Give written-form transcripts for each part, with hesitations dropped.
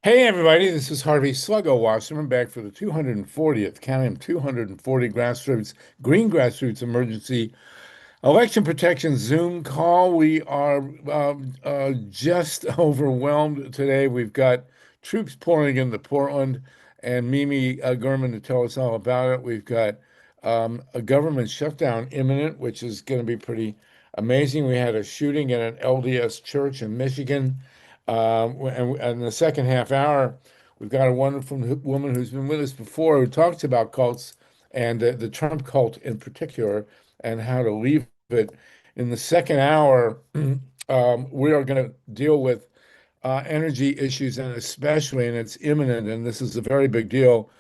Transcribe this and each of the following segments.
Hey everybody, this is Harvey Sluggo Wasserman back for the 240th, counting 240 Grassroots, Green Grassroots Emergency Election Protection Zoom call. We are just overwhelmed today. We've got troops pouring into Portland and Mimi German to tell us all about it. We've got a government shutdown imminent, which is going to be pretty amazing. We had a shooting at an LDS church in Michigan. And in the second half hour, we've got a wonderful woman who's been with us before who talks about cults and the Trump cult in particular and how to leave it. In the second hour, we are going to deal with energy issues, and especially, and it's imminent, and this is a very big deal.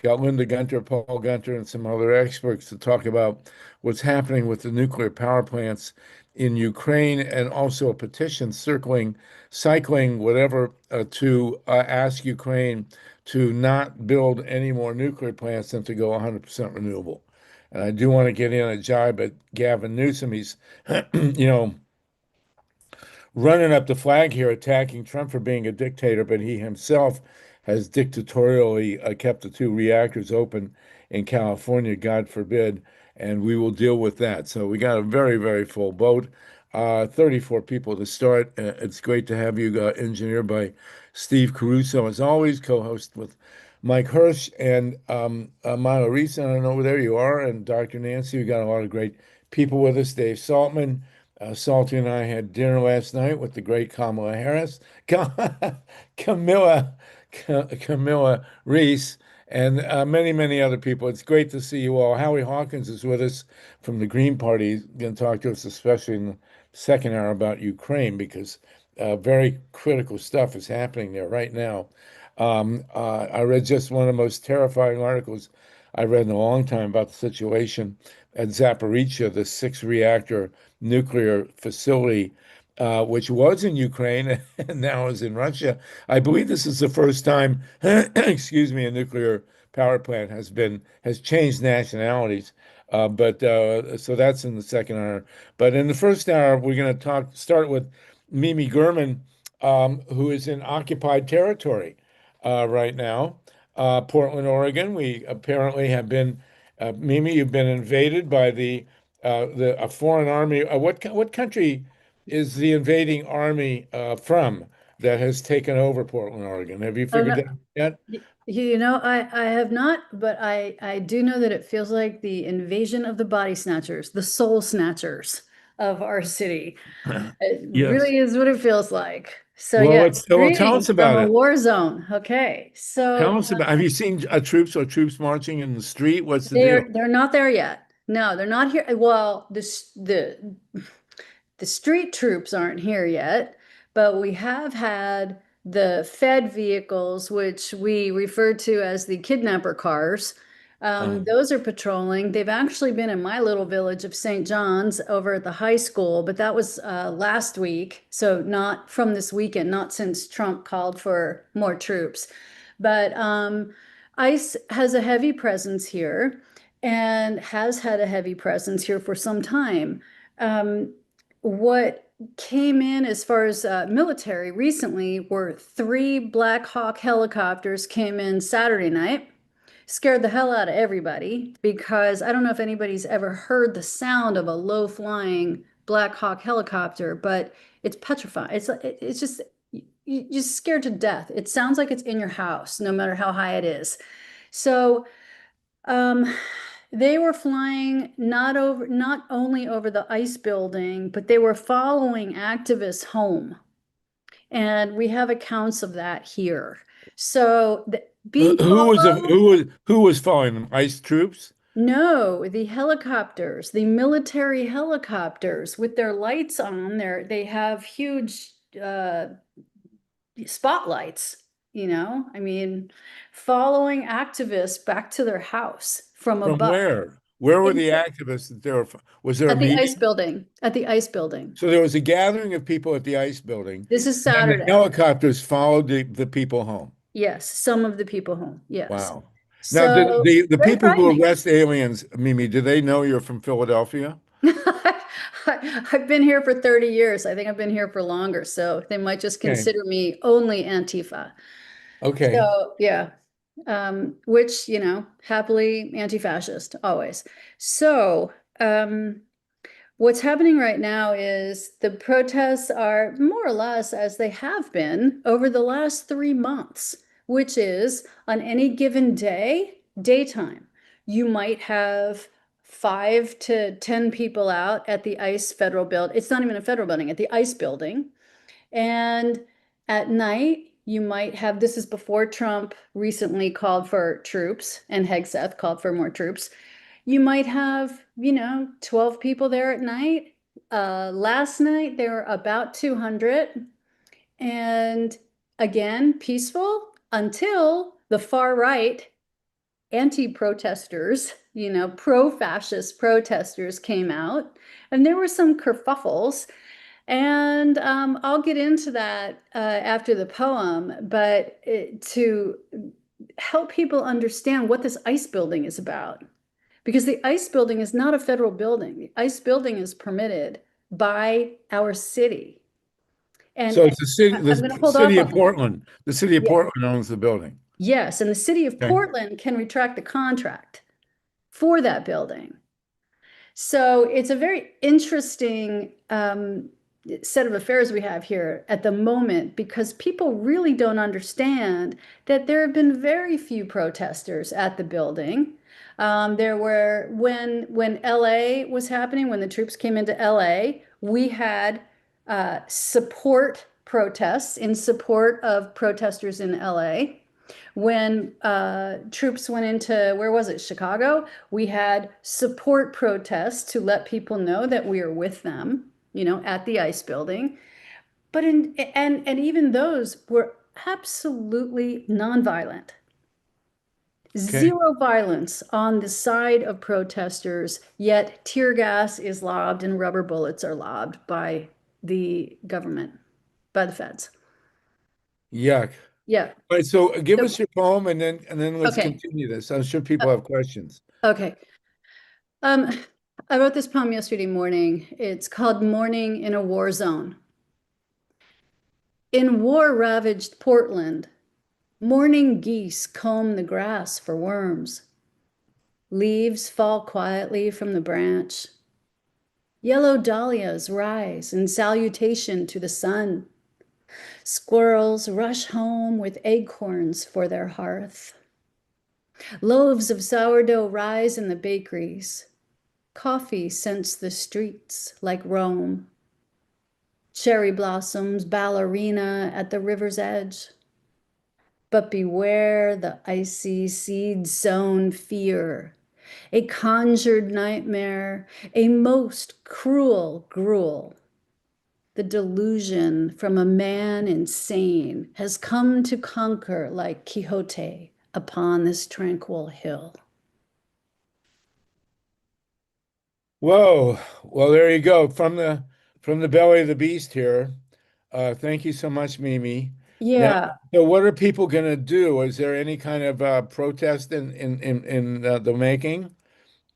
Got Linda Gunter, Paul Gunter, and some other experts to talk about what's happening with the nuclear power plants in Ukraine, and also a petition cycling, whatever, to ask Ukraine to not build any more nuclear plants and to go 100% renewable. And I do want to get in a jibe at Gavin Newsom. He's, you know, running up the flag here, attacking Trump for being a dictator, but he himself has dictatorially kept the two reactors open in California, God forbid, and we will deal with that. So we got a very, very full boat. 34 people to start. It's great to have you, engineered by Steve Caruso, as always, co-host with Mike Hirsch and Milo Reese. I don't know, there you are, and Dr. Nancy. We got a lot of great people with us. Dave Saltman. Salty and I had dinner last night with the great Kamala Harris, Camilla, Camilla Reese, and many, many other people. It's great to see you all. Howie Hawkins is with us from the Green Party. He's going to talk to us, especially in the second hour, about Ukraine, because very critical stuff is happening there right now. I read just one of the most terrifying articles I read in a long time about the situation at Zaporizhzhia, the six-reactor nuclear facility, which was in Ukraine and now is in Russia. I believe this is the first time, excuse me, a nuclear power plant has changed nationalities. But so that's in the second hour. But in the first hour, we're going to start with Mimi German, who is in occupied territory right now, Portland, Oregon. We apparently have been, Mimi, you've been invaded by a foreign army. What country is the invading army from that has taken over Portland, Oregon? Have you Oh, figured no, that out yet? I have not, but I do know that it feels like the invasion of the body snatchers, the soul snatchers of our city. It Yes. really is what it feels like. So Well, yeah, tell us greetings from about a it. war zone. Okay, Tell so us about. Have you seen troops marching in the street? What's the deal? they're not there yet. No, they're not here. Well, the street troops aren't here yet, but we have had the Fed vehicles, which we refer to as the Kidnapper Cars. Um, Those are patrolling. They've actually been in my little village of St. John's over at the high school, but that was last week. So not from this weekend, not since Trump called for more troops. But ICE has a heavy presence here and has had a heavy presence here for some time. Um, what came in as far as military recently were three Black Hawk helicopters came in Saturday night, scared the hell out of everybody because I don't know if anybody's ever heard the sound of a low flying Black Hawk helicopter, but it's petrifying. It's just you're scared to death. It sounds like it's in your house, no matter how high it is. So um, they were flying not only over the ICE building, but they were following activists home. And we have accounts of that here. So being followed, who was following them? ICE troops? no, the helicopters, the military helicopters with their lights on there, they have huge spotlights, I mean, following activists back to their house from From above. where? Where were the activists that they were? Was there a At the ice meeting? building, at the ice building. So there was a gathering of people at the ICE building, This is and then the Saturday. helicopters followed the people home. Yes, some of the people home. Yes. Wow. Now, So the very people who frightening. arrest aliens, Mimi, do they know you're from Philadelphia? I've been here for 30 years. I think I've been here for longer, so they might just Okay. consider me only Antifa. Okay. So yeah, which, happily anti-fascist always. So what's happening right now is the protests are more or less as they have been over the last 3 months, which is on any given day, daytime, you might have 5 to 10 people out at the ICE federal building. It's not even a federal building, at the ICE building. And at night, you might have, this is before Trump recently called for troops and Hegseth called for more troops. You might have, 12 people there at night. Last night, there were about 200. And again, peaceful until the far right anti-protesters, pro-fascist protesters came out. And there were some kerfuffles. And I'll get into that after the poem, but to help people understand what this ICE building is about. Because the ICE building is not a federal building. The ICE building is permitted by our city. And So it's the city, I'm going to the hold off city on of that. Portland. The city of Yeah. Portland owns the building. Yes, and the city of Okay. Portland can retract the contract for that building. So it's a very interesting set of affairs we have here at the moment because people really don't understand that there have been very few protesters at the building. There were when LA was happening, when the troops came into LA, we had support protests in support of protesters in LA. When troops went into, where was it, Chicago, we had support protests to let people know that we are with them, at the ICE building. But and even those were absolutely nonviolent. Okay. Zero violence on the side of protesters, yet tear gas is lobbed and rubber bullets are lobbed by the government, by the feds. Yuck. Yeah. All right, so give So, us your poem and then let's okay. continue this. I'm sure people Uh, have questions. okay. Um, I wrote this poem yesterday morning. It's called Morning in a War Zone. In war-ravaged Portland, morning geese comb the grass for worms. Leaves fall quietly from the branch. Yellow dahlias rise in salutation to the sun. Squirrels rush home with acorns for their hearth. Loaves of sourdough rise in the bakeries. Coffee scents the streets like Rome. Cherry blossoms ballerina at the river's edge. But beware the icy seed-sown fear, a conjured nightmare, a most cruel gruel. The delusion from a man insane has come to conquer like Quixote upon this tranquil hill. Whoa. Well, there you go. From the belly of the beast here. Thank you so much, Mimi. Now, Yeah, so what are people going to do? Is there any kind of protest in the making?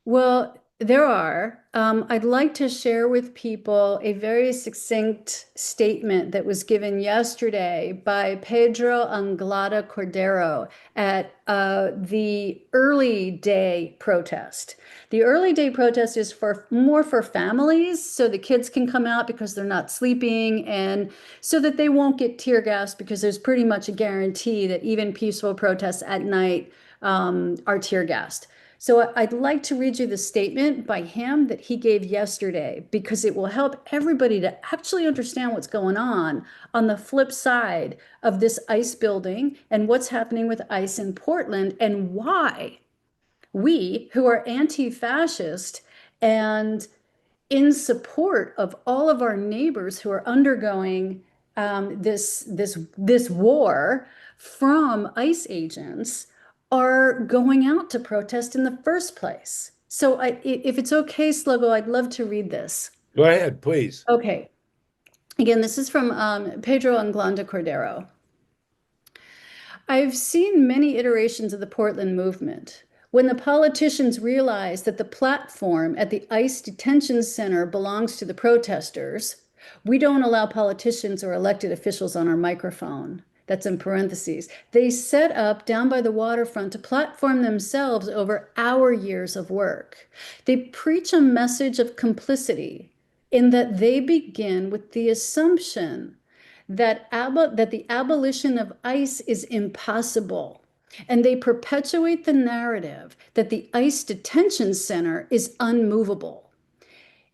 well, there are. I'd like to share with people a very succinct statement that was given yesterday by Pedro Anglada Cordero at the early day protest. The early day protest is for more for families, so the kids can come out because they're not sleeping, and so that they won't get tear gassed because there's pretty much a guarantee that even peaceful protests at night are tear gassed. So I'd like to read you the statement by him that he gave yesterday because it will help everybody to actually understand what's going on the flip side of this ICE building and what's happening with ICE in Portland and why we, who are anti-fascist and in support of all of our neighbors who are undergoing this war from ICE agents, are going out to protest in the first place. So if it's okay, Sluggo, I'd love to read this. Go ahead, please. Okay. Again, this is from Pedro Anglada Cordero. I've seen many iterations of the Portland movement. When the politicians realize that the platform at the ICE detention center belongs to the protesters, we don't allow politicians or elected officials on our microphone. that's in parentheses. They set up down by the waterfront to platform themselves over our years of work. They preach a message of complicity in that they begin with the assumption that the abolition of ICE is impossible. And they perpetuate the narrative that the ICE detention center is unmovable.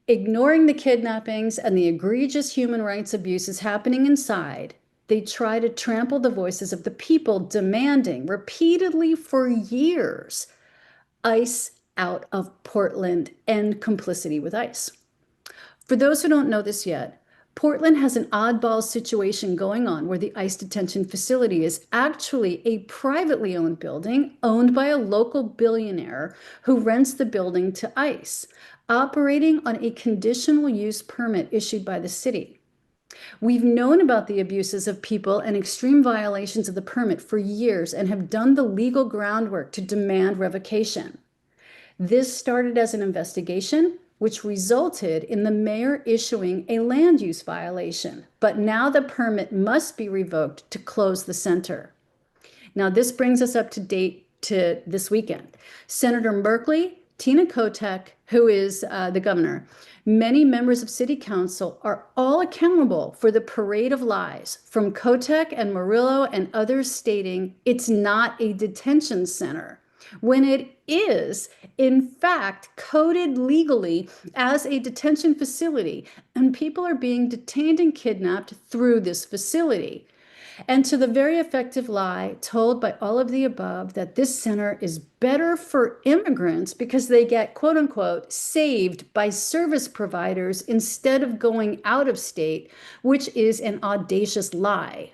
Ignoring the kidnappings and the egregious human rights abuses happening inside, they try to trample the voices of the people demanding repeatedly for years ICE out of Portland and complicity with ICE. For those who don't know this yet, Portland has an oddball situation going on where the ICE detention facility is actually a privately owned building owned by a local billionaire who rents the building to ICE, operating on a conditional use permit issued by the city. We've known about the abuses of people and extreme violations of the permit for years and have done the legal groundwork to demand revocation. This started as an investigation, which resulted in the mayor issuing a land use violation, but now the permit must be revoked to close the center. Now, this brings us up to date to this weekend. Senator Berkeley, Tina Kotek, who is the governor, many members of city council are all accountable for the parade of lies from Kotek and Murillo and others stating it's not a detention center, when it is, in fact, coded legally as a detention facility, and people are being detained and kidnapped through this facility. And to the very effective lie told by all of the above that this center is better for immigrants because they get, quote unquote, saved by service providers instead of going out of state, which is an audacious lie.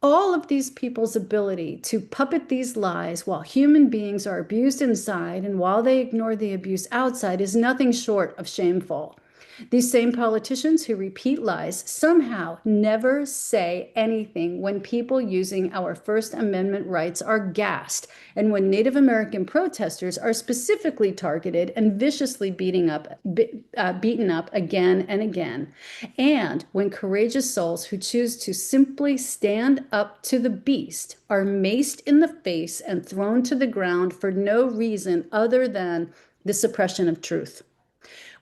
All of these people's ability to puppet these lies while human beings are abused inside and while they ignore the abuse outside is nothing short of shameful. These same politicians who repeat lies somehow never say anything when people using our First Amendment rights are gassed, and when Native American protesters are specifically targeted and viciously beaten up again and again, and when courageous souls who choose to simply stand up to the beast are maced in the face and thrown to the ground for no reason other than the suppression of truth.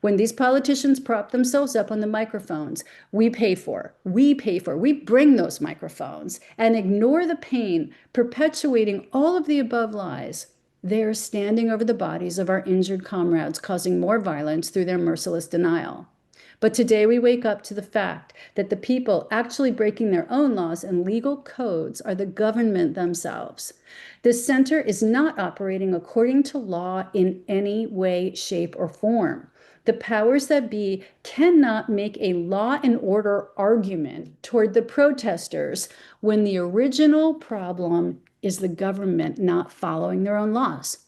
When these politicians prop themselves up on the microphones we bring those microphones and ignore the pain, perpetuating all of the above lies, they are standing over the bodies of our injured comrades, causing more violence through their merciless denial. But today we wake up to the fact that the people actually breaking their own laws and legal codes are the government themselves. This center is not operating according to law in any way, shape, or form. The powers that be cannot make a law and order argument toward the protesters when the original problem is the government not following their own laws.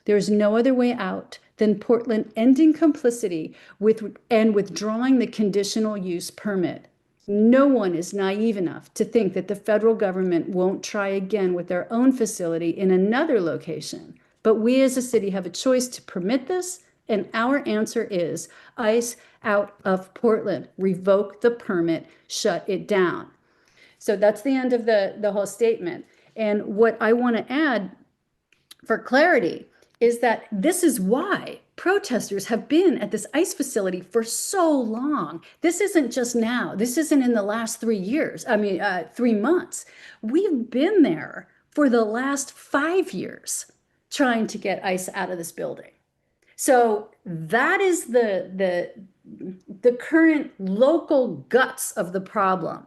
There is no other way out than Portland ending complicity and withdrawing the conditional use permit. No one is naive enough to think that the federal government won't try again with their own facility in another location. But we as a city have a choice to permit this, and our answer is ICE out of Portland. Revoke the permit, shut it down. So that's the end of the whole statement. And what I want to add for clarity is that this is why protesters have been at this ICE facility for so long. This isn't just now. This isn't in the last 3 years. 3 months. We've been there for the last 5 years trying to get ICE out of this building. So that is the current local guts of the problem.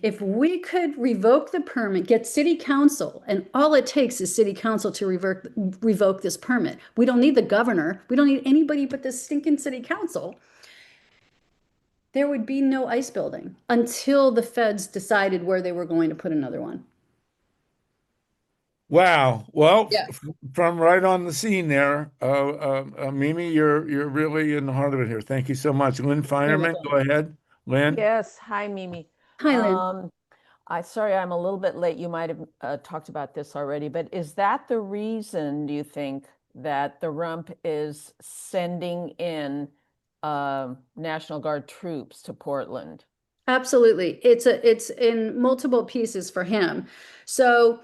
If we could revoke the permit, get city council, and all it takes is city council to revoke this permit. We don't need the governor. We don't need anybody but the stinking city council. There would be no ICE building until the feds decided where they were going to put another one. Wow. Well, Yeah. from right on the scene there, Mimi, you're really in the heart of it here. Thank you so much. LYNN FEINERMAN, go ahead. LYNN. Yes. Hi, Mimi. Hi, LYNN. Sorry, I'm a little bit late. You might have talked about this already, but is that the reason, do you think, that the rump is sending in National Guard troops to Portland? Absolutely. It's in multiple pieces for him. So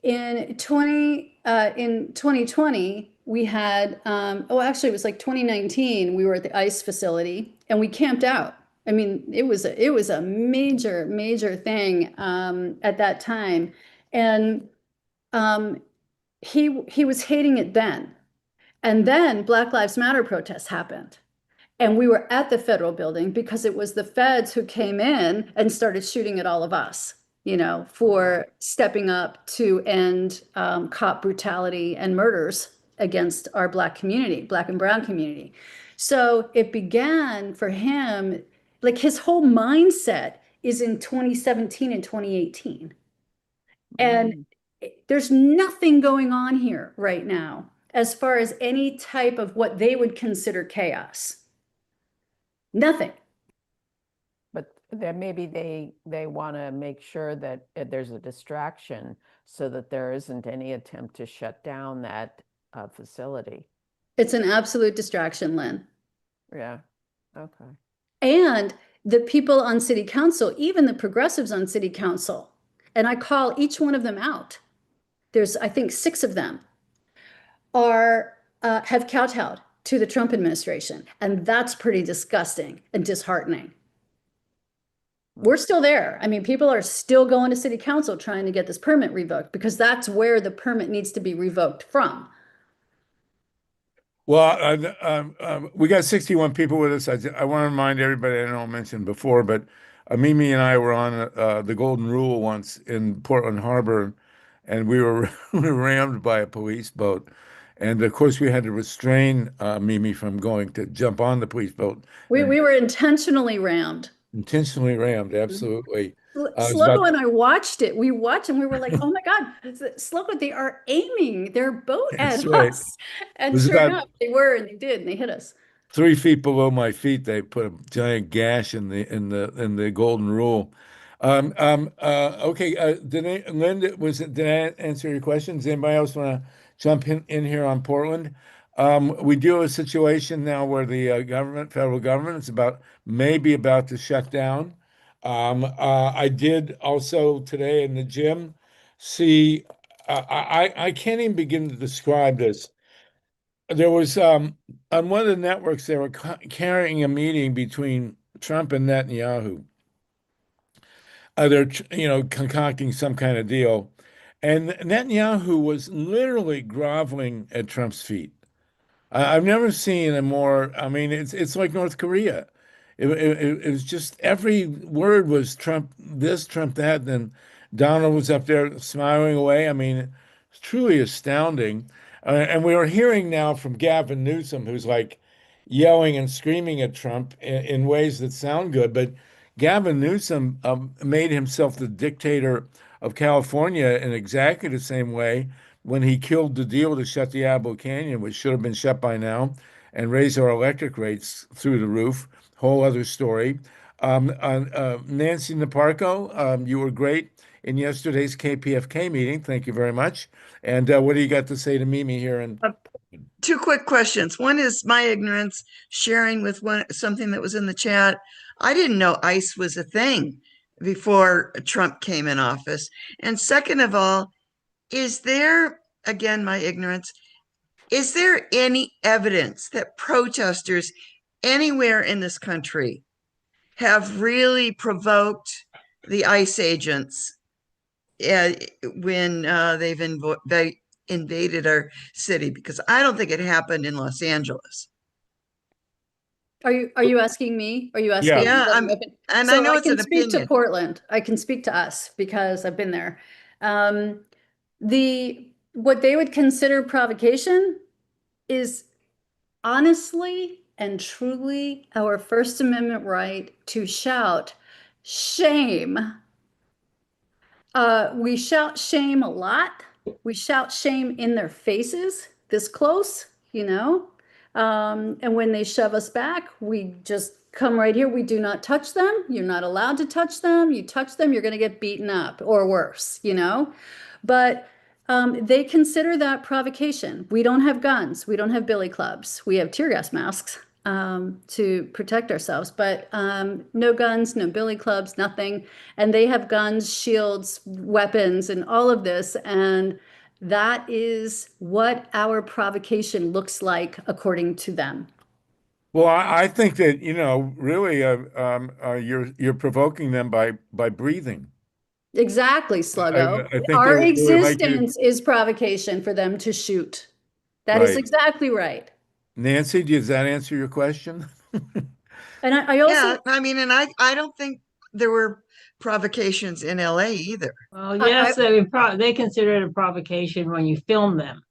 in 2020, we had actually it was like 2019, we were at the ICE facility and we camped out. I mean, it was a major, major thing at that time. And um, he was hating it then. And then Black Lives Matter protests happened. And we were at the federal building because it was the feds who came in and started shooting at all of us, for stepping up to end cop brutality and murders against our Black community, Black and Brown community. So it began for him, like his whole mindset is in 2017 and 2018. And there's nothing going on here right now as far as any type of what they would consider chaos. Nothing. But then maybe they want to make sure that there's a distraction so that there isn't any attempt to shut down that facility. It's an absolute distraction, Lynn. Yeah. Okay. And the people on city council, even the progressives on city council, and I call each one of them out. There's, I think, 6 of them have kowtowed to the Trump administration, and that's pretty disgusting and disheartening. We're still there. I mean, people are still going to city council trying to get this permit revoked because that's where the permit needs to be revoked from. Well, we got 61 people with us. I want to remind everybody, I know I mentioned before, but Mimi and I were on the Golden Rule once in Portland Harbor, and we were rammed by a police boat. And of course, we had to restrain Mimi from going to jump on the police boat. We were intentionally rammed. Intentionally rammed, absolutely. Sluggo and I watched it. We watched and we were like, oh my God, Sluggo, they are aiming their boat at us. And sure enough, they were, and they did, and they hit us. 3 feet below my feet, they put a giant gash in the Golden Rule. Okay, did I answer your questions? Anybody else want to jump in here on Portland? We do have a situation now where the federal government, is maybe about to shut down. I did also today in the gym see. I can't even begin to describe this. There was on one of the networks they were carrying a meeting between Trump and Netanyahu. They're concocting some kind of deal, and Netanyahu was literally groveling at Trump's feet. I've never seen a more. I mean, it's like North Korea. It was just every word was Trump this, Trump that. Then Donald was up there smiling away. I mean, it's truly astounding. And we are hearing now from Gavin Newsom, who's like yelling and screaming at Trump in ways that sound good. But Gavin Newsom made himself the dictator of California in exactly the same way when he killed the deal to shut the Diablo Canyon, which should have been shut by now, and raise our electric rates through the roof. Whole other story. Nancy Naparco, you were great in yesterday's KPFK meeting. Thank you very much. And what do you got to say to Mimi here? And 2 quick questions. One is my ignorance, sharing with something that was in the chat. I didn't know ICE was a thing before Trump came in office. And second of all, is there, again, my ignorance, is there any evidence that protesters anywhere in this country have really provoked the ICE agents when they've invaded our city? Because I don't think it happened in Los Angeles. Are you asking me? Are you asking? Yeah, and so I know it's an opinion. I can speak to Portland. I can speak to us because I've been there. What they would consider provocation is honestly and truly our First Amendment right to shout shame. We shout shame a lot. We shout shame in their faces this close, and when they shove us back, we just come right here. We do not touch them. You're not allowed to touch them. You touch them, you're going to get beaten up or worse, But they consider that provocation. We don't have guns. We don't have billy clubs. We have tear gas masks, to protect ourselves. But no guns, no billy clubs, nothing. And they have guns, shields, weapons, and all of this. And that is what our provocation looks like according to them. Well, I think that, really, you're provoking them by breathing. Exactly, Sluggo. I think they Our would really like you to, existence is provocation for them to shoot. That is right. exactly right. Nancy, does that answer your question? And I also, Yeah, I mean, and I don't think there were provocations in LA either. Well, I, yes, they consider it a provocation when you film them.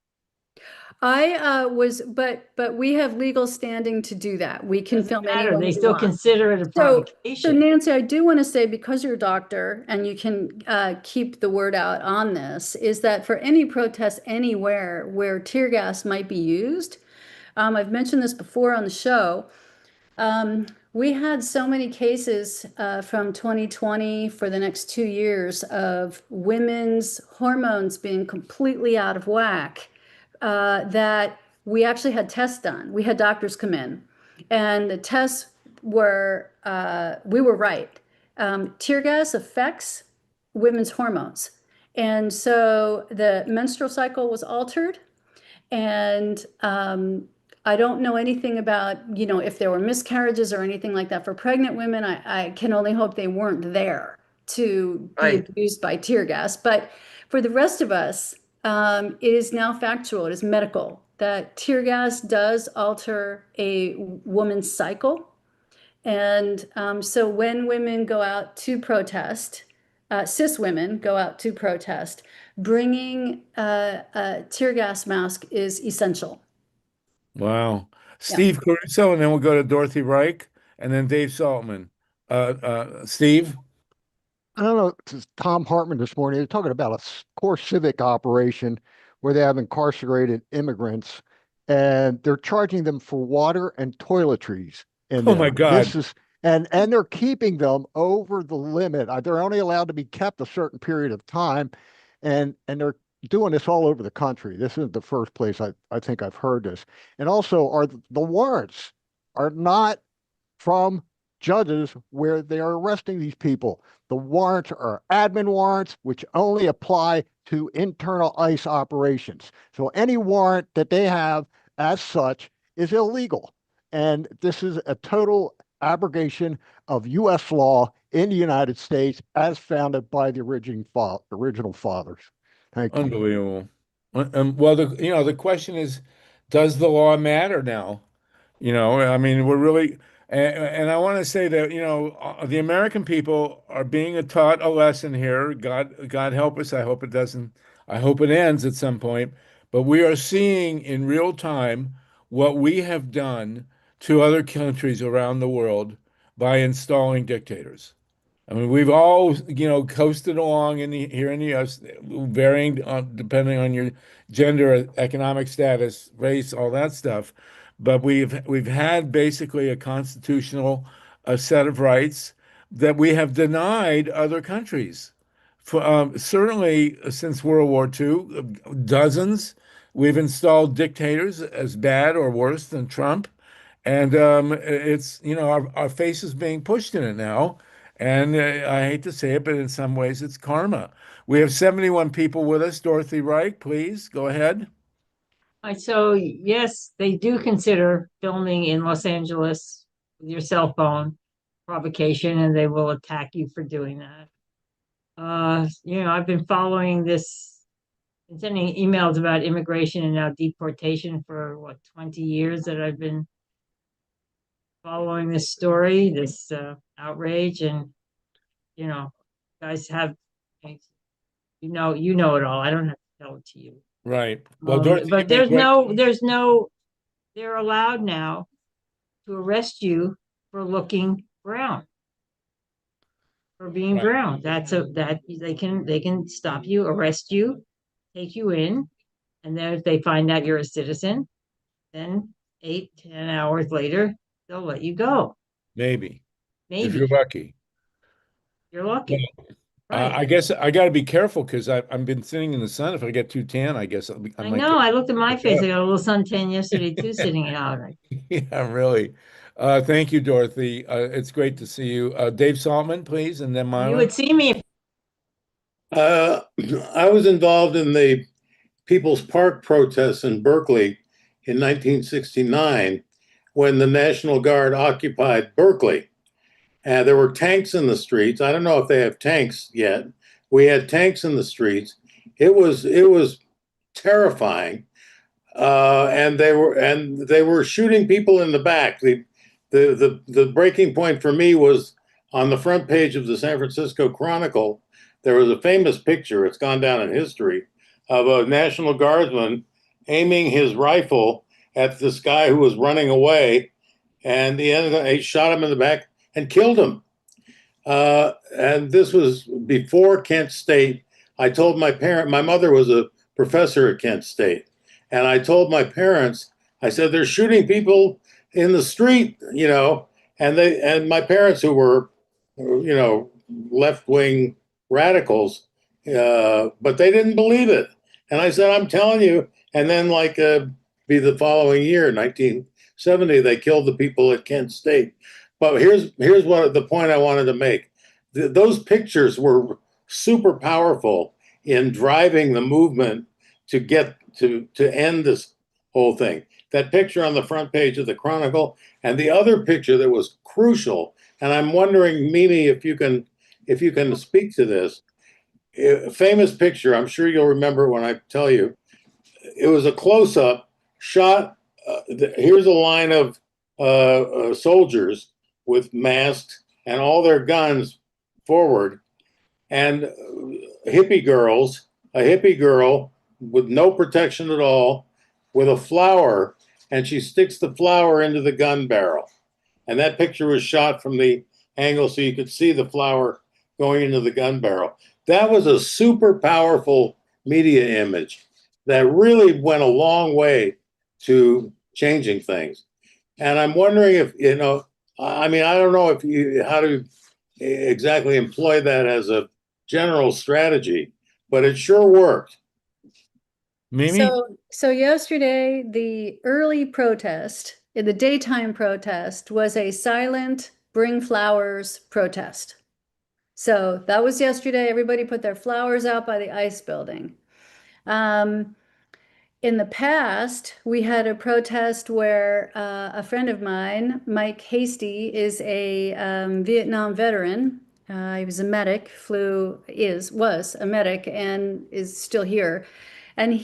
but we have legal standing to do that. We can Doesn't film matter. anyone They we still want. consider it a So provocation. Nancy, I do want to say, because you're a doctor and you can keep the word out on this, is that for any protest anywhere where tear gas might be used, I've mentioned this before on the show. We had so many cases from 2020 for the next 2 years of women's hormones being completely out of whack, that we actually had tests done. We had doctors come in, and the tests were, we were right. Tear gas affects women's hormones. And so the menstrual cycle was altered, and I don't know anything about, if there were miscarriages or anything like that for pregnant women. I can only hope they weren't there to be Right. abused by tear gas. But for the rest of us, it is now factual, it is medical, that tear gas does alter a woman's cycle. And so when women go out to protest, cis women go out to protest, bringing a tear gas mask is essential. Wow. Yeah. Steve Caruso, and then we'll go to Dorothy Reich, and then Dave Saltman. Steve? I don't know, this is Tom Hartman this morning. They're talking about a core civic operation where they have incarcerated immigrants and they're charging them for water and toiletries in Oh my there. This God. is and they're keeping them over the limit. They're only allowed to be kept a certain period of time, and they're doing this all over the country. This isn't the first place I think I've heard this. And also, are the warrants are not from judges where they are arresting these people. The warrants are admin warrants, which only apply to internal ICE operations. So any warrant that they have as such is illegal. And this is a total abrogation of U.S. law in the United States as founded by the original fathers. Thank you. Unbelievable. Well, the question is, does the law matter now? I mean, we're really, and I want to say that, the American people are being taught a lesson here. God help us. I hope it ends at some point. But we are seeing in real time what we have done to other countries around the world by installing dictators. I mean, we've all, coasted along here in the U.S., varying depending on your gender, economic status, race, all that stuff. But we've had basically a constitutional set of rights that we have denied other countries. For certainly since World War II, dozens. We've installed dictators as bad or worse than Trump. And it's, our face is being pushed in it now. And I hate to say it, but in some ways it's karma. We have 71 people with us. Dorothy Reich, please go ahead. So yes, they do consider filming in Los Angeles with your cell phone provocation, and they will attack you for doing that. I've been following this and sending emails about immigration and now deportation for 20 years that I've been following this story, this outrage, and guys have, you know it all. I don't have to tell it to you. Right. Well, Dorothy, But they're allowed now to arrest you for looking brown, for being right. brown. That they can stop you, arrest you, take you in, and then if they find out you're a citizen, then 8-10 hours later, they'll let you go. Maybe, if you're Maybe lucky. you're lucky. Right. I guess I got to be careful because I've been sitting in the sun. If I get too tan, I guess I I might know. get. I looked at my face. I got a little suntan yesterday too, sitting out. Yeah, really. Thank you, Dorothy. It's great to see you. Dave Saltman, please, and then You Myra. would see me if Uh, I was involved in the People's Park protests in Berkeley in 1969 when the National Guard occupied Berkeley. And there were tanks in the streets. I don't know if they have tanks yet. We had tanks in the streets. It was terrifying, and they were shooting people in the back. The breaking point for me was on the front page of the San Francisco Chronicle. There was a famous picture. It's gone down in history of a National Guardsman aiming his rifle at this guy who was running away, and he shot him in the back and killed him. And this was before Kent State. I told my mother was a professor at Kent State. And I told my parents, I said, they're shooting people in the street, and my parents who were, left-wing radicals, but they didn't believe it. And I said, I'm telling you. And then be the following year, 1970, they killed the people at Kent State. But here's what the point I wanted to make. Those pictures were super powerful in driving the movement to get to end this whole thing. That picture on the front page of the Chronicle, and the other picture that was crucial, and I'm wondering, Mimi, if you can speak to this. A famous picture, I'm sure you'll remember when I tell you. It was a close-up shot. Here's a line of soldiers with masks and all their guns forward, and a hippie girl with no protection at all, with a flower, and she sticks the flower into the gun barrel. And that picture was shot from the angle so you could see the flower going into the gun barrel. That was a super powerful media image that really went a long way to changing things. And I'm wondering if, I don't know how to exactly employ that as a general strategy, but it sure worked. Mimi? So yesterday, the early protest, in the daytime protest, was a silent bring flowers protest. So that was yesterday. Everybody put their flowers out by the ice building. In the past, we had a protest where a friend of mine, Mike Hasty, is a Vietnam veteran. He was a medic, was a medic, and is still here. And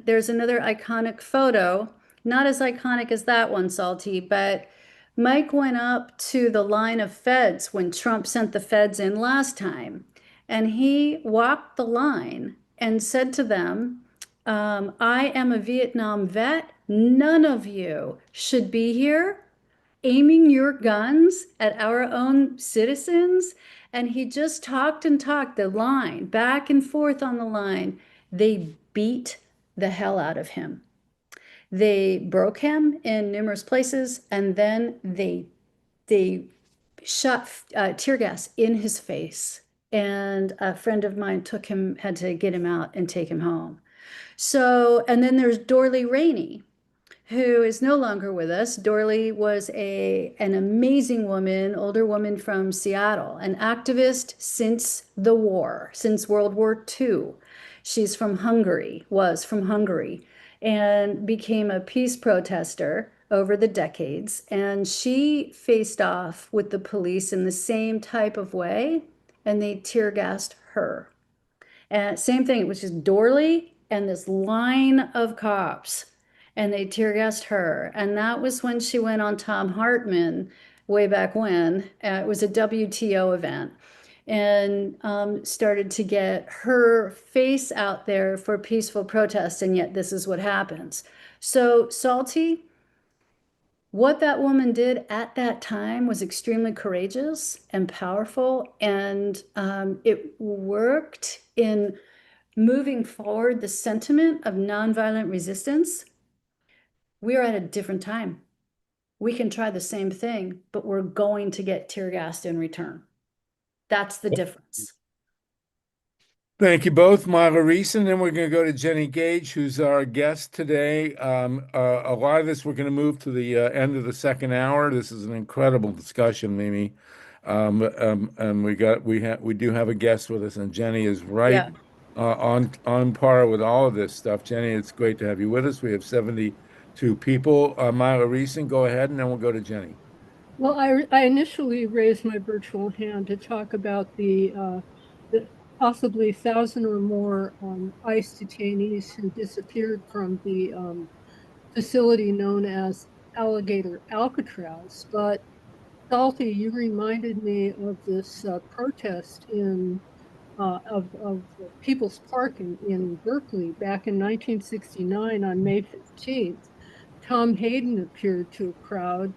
there's another iconic photo, not as iconic as that one, Salty, but Mike went up to the line of feds when Trump sent the feds in last time. And he walked the line and said to them, I am a Vietnam vet. None of you should be here aiming your guns at our own citizens. And he just talked and talked the line back and forth on the line. They beat the hell out of him. They broke him in numerous places, and then they shot tear gas in his face. And a friend of mine had to get him out and take him home. So, and then there's Dorothy Reik, who is no longer with us. Dorothy was an amazing woman, older woman from Seattle, an activist since the war, since World War II. She's from Hungary, was from Hungary, and became a peace protester over the decades. And she faced off with the police in the same type of way, and they tear gassed her. And same thing, it was just Dorley and this line of cops, and they tear gassed her. And that was when she went on Thom Hartmann way back when. It was a WTO event, and started to get her face out there for peaceful protests. And yet this is what happens. So Salty, what that woman did at that time was extremely courageous and powerful, and it worked in moving forward the sentiment of nonviolent resistance. We are at a different time. We can try the same thing, but we're going to get tear gassed in return. That's the difference. Thank you both, Myla Reese, and then we're going to go to Jenny Gage, who's our guest today. A lot of this we're going to move to the end of the second hour. This is an incredible discussion, Mimi. And we do have a guest with us, and Jenny is right Yeah. on par with all of this stuff. Jenny, it's great to have you with us. We have 72 people. Myla Reese, go ahead, and then we'll go to Jenny. Well, I initially raised my virtual hand to talk about the possibly 1,000 or more ICE detainees who disappeared from the facility known as Alligator Alcatraz. But Salty, you reminded me of this protest of People's Park in Berkeley back in 1969 on May 15th. Tom Hayden appeared to a crowd,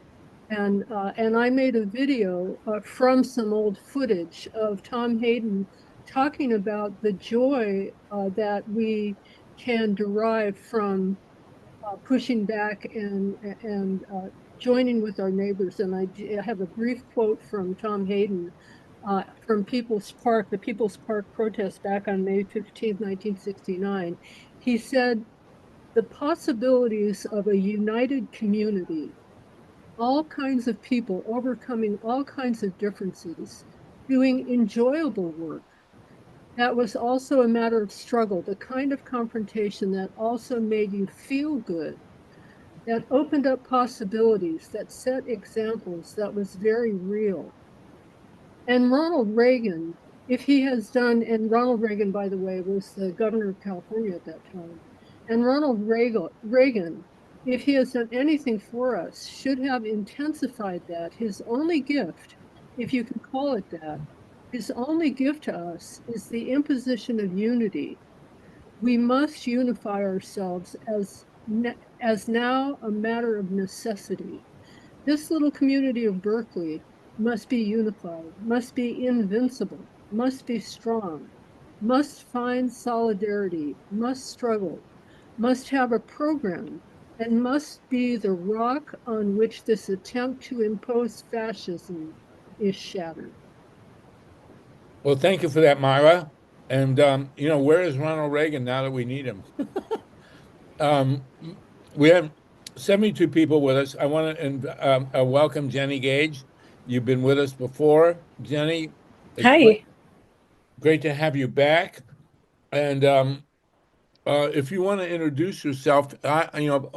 and I made a video from some old footage of Tom Hayden talking about the joy that we can derive from pushing back and joining with our neighbors. And I have a brief quote from Tom Hayden from People's Park, the People's Park protest back on May 15th, 1969. He said, "The possibilities of a united community, all kinds of people overcoming all kinds of differences, doing enjoyable work. That was also a matter of struggle, the kind of confrontation that also made you feel good, that opened up possibilities, that set examples, that was very real." And Ronald Reagan, if he has done, and Ronald Reagan, by the way, was the governor of California at that time, and Ronald Reagan, if he has done anything for us, should have intensified that. His only gift, if you can call it that, his only gift to us is the imposition of unity. We must unify ourselves as now a matter of necessity. This little community of Berkeley must be unified, must be invincible, must be strong, must find solidarity, must struggle, must have a program, and must be the rock on which this attempt to impose fascism is shattered. Well, thank you for that, Myra. And where is Ronald Reagan now that we need him? We have 72 people with us. I want to welcome Jenny Gage. You've been with us before, Jenny. It's Hi. great to have you back. And if you want to introduce yourself,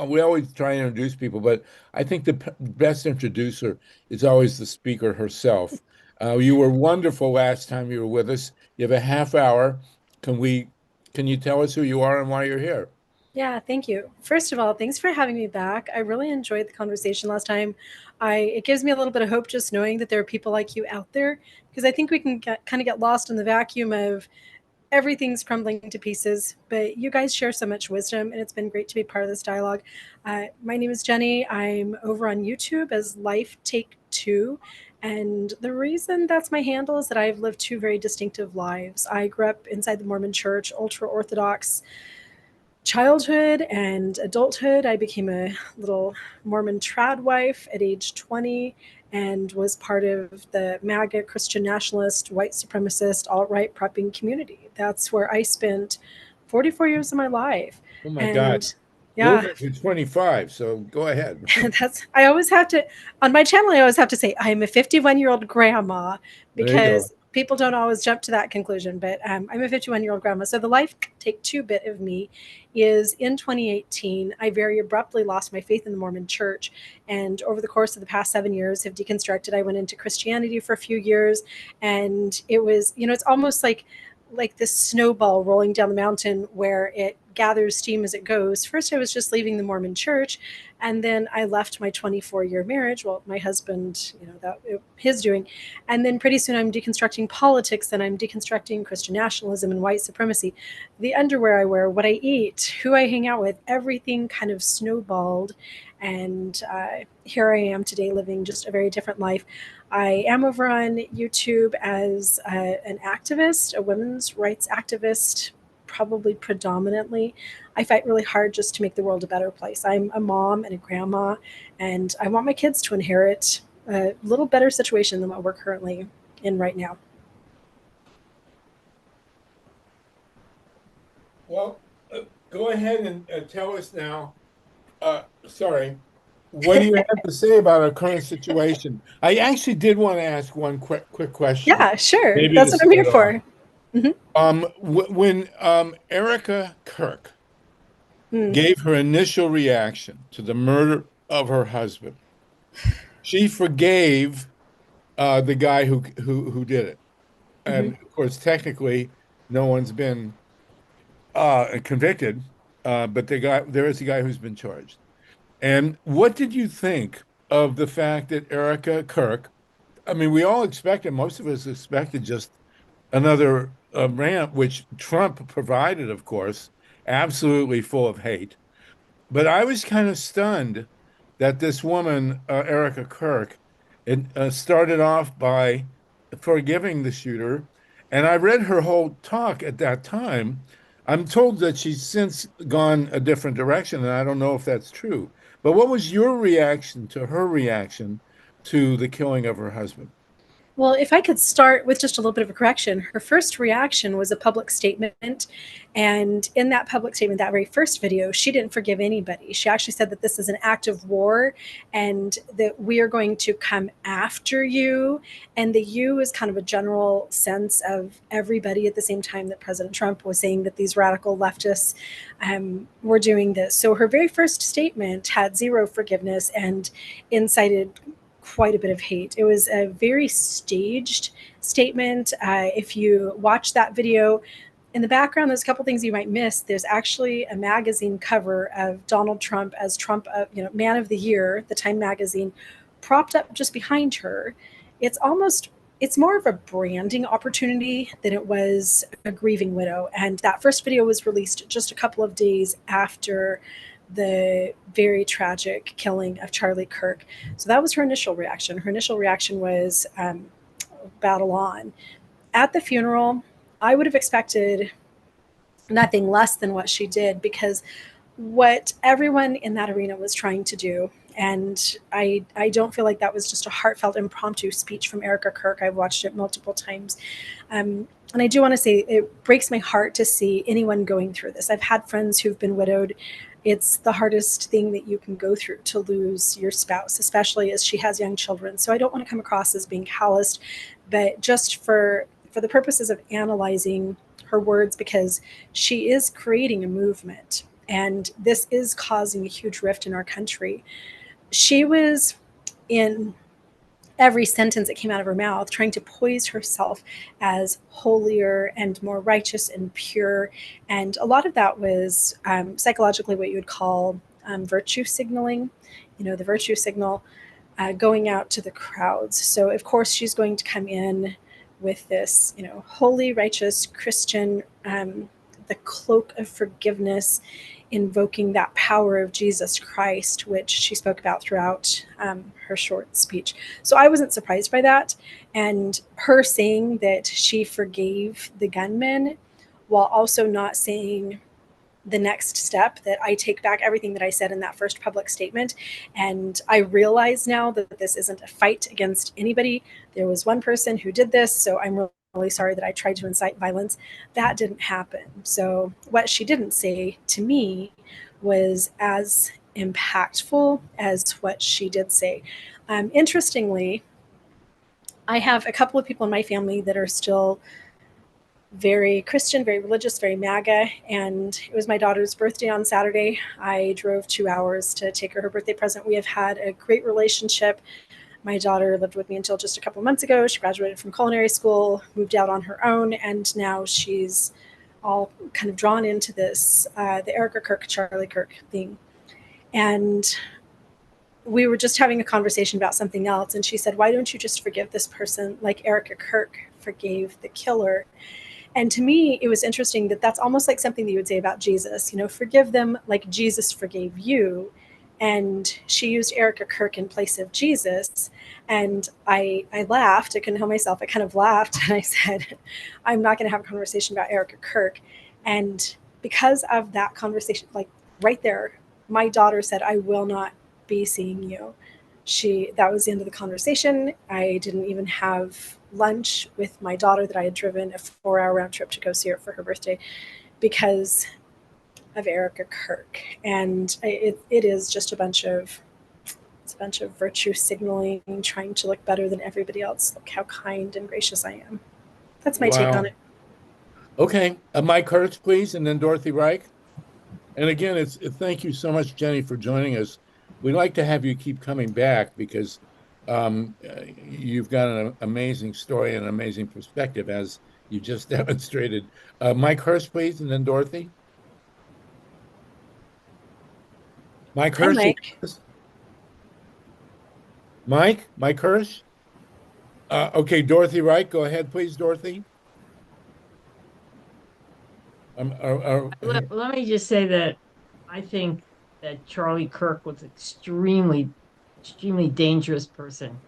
we always try and introduce people, but I think the best introducer is always the speaker herself. You were wonderful last time you were with us. You have a half hour. Can you tell us who you are and why you're here? Yeah, thank you. First of all, thanks for having me back. I really enjoyed the conversation last time. It gives me a little bit of hope just knowing that there are people like you out there, because I think we can kind of get lost in the vacuum of everything's crumbling to pieces, but you guys share so much wisdom, and it's been great to be part of this dialogue. My name is Jenny. I'm over on YouTube as Life Take Two. And the reason that's my handle is that I've lived two very distinctive lives. I grew up inside the Mormon church, ultra Orthodox childhood and adulthood. I became a little Mormon trad wife at age 20 and was part of the MAGA Christian nationalist, white supremacist, alt-right prepping community. That's where I spent 44 years of my life. Oh my God. Yeah. You're 25, so go ahead. I always have to, on my channel, I always have to say I'm a 51-year-old grandma, because people don't always jump to that conclusion, but I'm a 51-year-old grandma. So the Life Take Two bit of me is in 2018, I very abruptly lost my faith in the Mormon church. And over the course of the past 7 years have deconstructed. I went into Christianity for a few years, and it was, it's almost like this snowball rolling down the mountain where it gathers steam as it goes. First, I was just leaving the Mormon church, and then I left my 24-year marriage. Well, my husband, his doing. And then pretty soon I'm deconstructing politics, and I'm deconstructing Christian nationalism and white supremacy. The underwear I wear, what I eat, who I hang out with, everything kind of snowballed. And here I am today living just a very different life. I am over on YouTube as an activist, a women's rights activist, probably predominantly. I fight really hard just to make the world a better place. I'm a mom and a grandma, and I want my kids to inherit a little better situation than what we're currently in right now. Well, go ahead and tell us now. Sorry. What do you have to say about our current situation? I actually did want to ask one quick question, Yeah, sure. maybe to That's what I'm here start off. for. Mhm. When Erica Kirk Mm. gave her initial reaction to the murder of her husband, she forgave the guy who did it. And Mhm. of course, technically, no one's been convicted, but there is a guy who's been charged. And what did you think of the fact that Erica Kirk, I mean, we all expected, most of us expected just another rant, which Trump provided, of course, absolutely full of hate. But I was kind of stunned that this woman, Erica Kirk, started off by forgiving the shooter. And I read her whole talk at that time. I'm told that she's since gone a different direction, and I don't know if that's true. But what was your reaction to her reaction to the killing of her husband? Well, if I could start with just a little bit of a correction, her first reaction was a public statement. And in that public statement, that very first video, she didn't forgive anybody. She actually said that this is an act of war and that we are going to come after you. And the you is kind of a general sense of everybody at the same time that President Trump was saying that these radical leftists were doing this. So her very first statement had zero forgiveness and incited quite a bit of hate. It was a very staged statement. If you watch that video, in the background, there's a couple things you might miss. There's actually a magazine cover of Donald Trump as Trump, Man of the Year, the Time magazine, propped up just behind her. It's more of a branding opportunity than it was a grieving widow. And that first video was released just a couple of days after the very tragic killing of Charlie Kirk. So that was her initial reaction. Her initial reaction was battle on. At the funeral, I would have expected nothing less than what she did, because what everyone in that arena was trying to do, and I don't feel like that was just a heartfelt impromptu speech from Erica Kirk. I've watched it multiple times. And I do want to say it breaks my heart to see anyone going through this. I've had friends who've been widowed. It's the hardest thing that you can go through, to lose your spouse, especially as she has young children. So I don't want to come across as being calloused, but just for the purposes of analyzing her words, because she is creating a movement and this is causing a huge rift in our country. She was, in every sentence that came out of her mouth, trying to poise herself as holier and more righteous and pure. And a lot of that was psychologically what you would call virtue signaling, the virtue signal going out to the crowds. So, of course, she's going to come in with this, holy, righteous Christian, the cloak of forgiveness, invoking that power of Jesus Christ, which she spoke about throughout her short speech. So I wasn't surprised by that. And her saying that she forgave the gunman while also not saying the next step, that I take back everything that I said in that first public statement. And I realize now that this isn't a fight against anybody. There was one person who did this, so I'm really sorry that I tried to incite violence. That didn't happen. So what she didn't say to me was as impactful as what she did say. Interestingly, I have a couple of people in my family that are still very Christian, very religious, very MAGA. And it was my daughter's birthday on Saturday. I drove 2 hours to take her birthday present. We have had a great relationship. My daughter lived with me until just a couple months ago. She graduated from culinary school, moved out on her own, and now she's all kind of drawn into this, the Erica Kirk, Charlie Kirk thing. And we were just having a conversation about something else. And she said, why don't you just forgive this person like Erica Kirk forgave the killer? And to me, it was interesting that that's almost like something that you would say about Jesus, forgive them like Jesus forgave you. And she used Erica Kirk in place of Jesus. And I laughed. I couldn't help myself. I kind of laughed. And I said, I'm not going to have a conversation about Erica Kirk. And because of that conversation, like right there, my daughter said, I will not be seeing you. That was the end of the conversation. I didn't even have lunch with my daughter that I had driven a 4-hour round trip to go see her for her birthday, because Erica Kirk, and it is just a bunch of virtue signaling, trying to look better than everybody else. Look how kind and gracious I am. That's my take Wow. on it. Okay, Mike Hertz, please, and then Dorothy Reich. And again, thank you so much, Jenny, for joining us. We'd like to have you keep coming back because you've got an amazing story and an amazing perspective, as you just demonstrated. Mike Hurst, please, and then Dorothy. Mike Hi, Hurst. Mike. Mike Hurst. Okay, Dorothy Reich, go ahead, please, Dorothy. Let me just say that I think that Charlie Kirk was extremely dangerous person.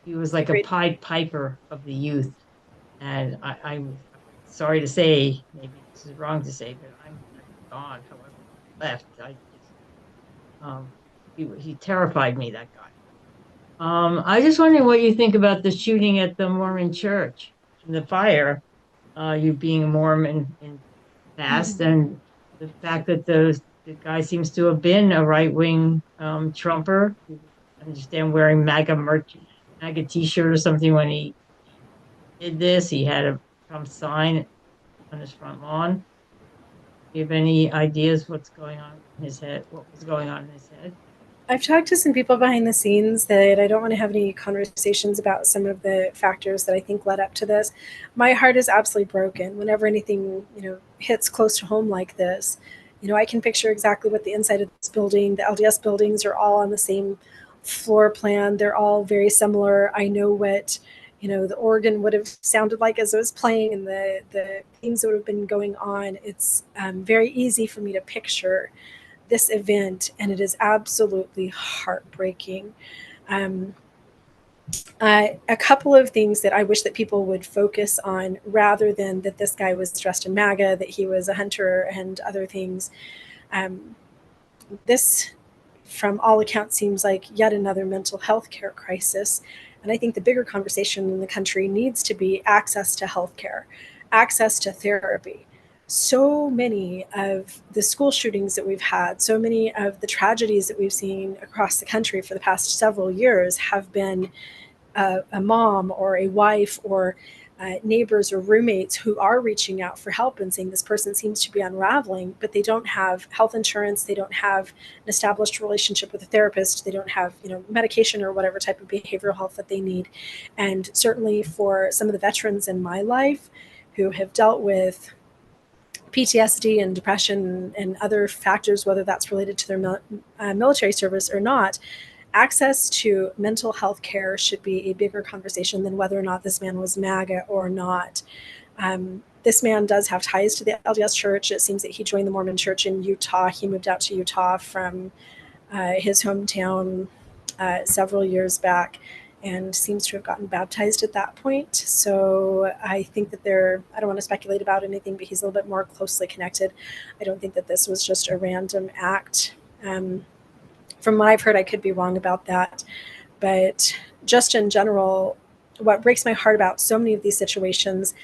He was like a Agreed. Pied Piper of the youth. And I'm sorry to say, maybe this is wrong to say, but I'm gone, however, left. He terrified me, that guy. I just wondering what you think about the shooting at the Mormon church and the fire, you being a Mormon in past, and the fact that the guy seems to have been a right-wing Trumper. I understand wearing MAGA t-shirt or something when he did this. He had a Trump sign on his front lawn. Do you have any ideas what's going on in his head? What was going on in his head? I've talked to some people behind the scenes that I don't want to have any conversations about some of the factors that I think led up to this. My heart is absolutely broken whenever anything, hits close to home like this. I can picture exactly what the inside of this building, the LDS buildings are all on the same floor plan. They're all very similar. I know what, the organ would have sounded like as it was playing and the things that would have been going on. It's very easy for me to picture this event, and it is absolutely heartbreaking. A couple of things that I wish that people would focus on rather than that this guy was dressed in MAGA, that he was a hunter and other things. This, from all accounts, seems like yet another mental health care crisis. And I think the bigger conversation in the country needs to be access to healthcare, access to therapy. So many of the school shootings that we've had, so many of the tragedies that we've seen across the country for the past several years have been a mom or a wife or neighbors or roommates who are reaching out for help and saying this person seems to be unraveling, but they don't have health insurance, they don't have an established relationship with a therapist, they don't have medication or whatever type of behavioral health that they need. And certainly for some of the veterans in my life who have dealt with PTSD and depression and other factors, whether that's related to their military service or not, access to mental health care should be a bigger conversation than whether or not this man was MAGA or not. This man does have ties to the LDS Church. It seems that he joined the Mormon Church in Utah. He moved out to Utah from his hometown several years back and seems to have gotten baptized at that point. So I think that I don't want to speculate about anything, but he's a little bit more closely connected. I don't think that this was just a random act. From what I've heard, I could be wrong about that. But just in general, what breaks my heart about so many of these situations,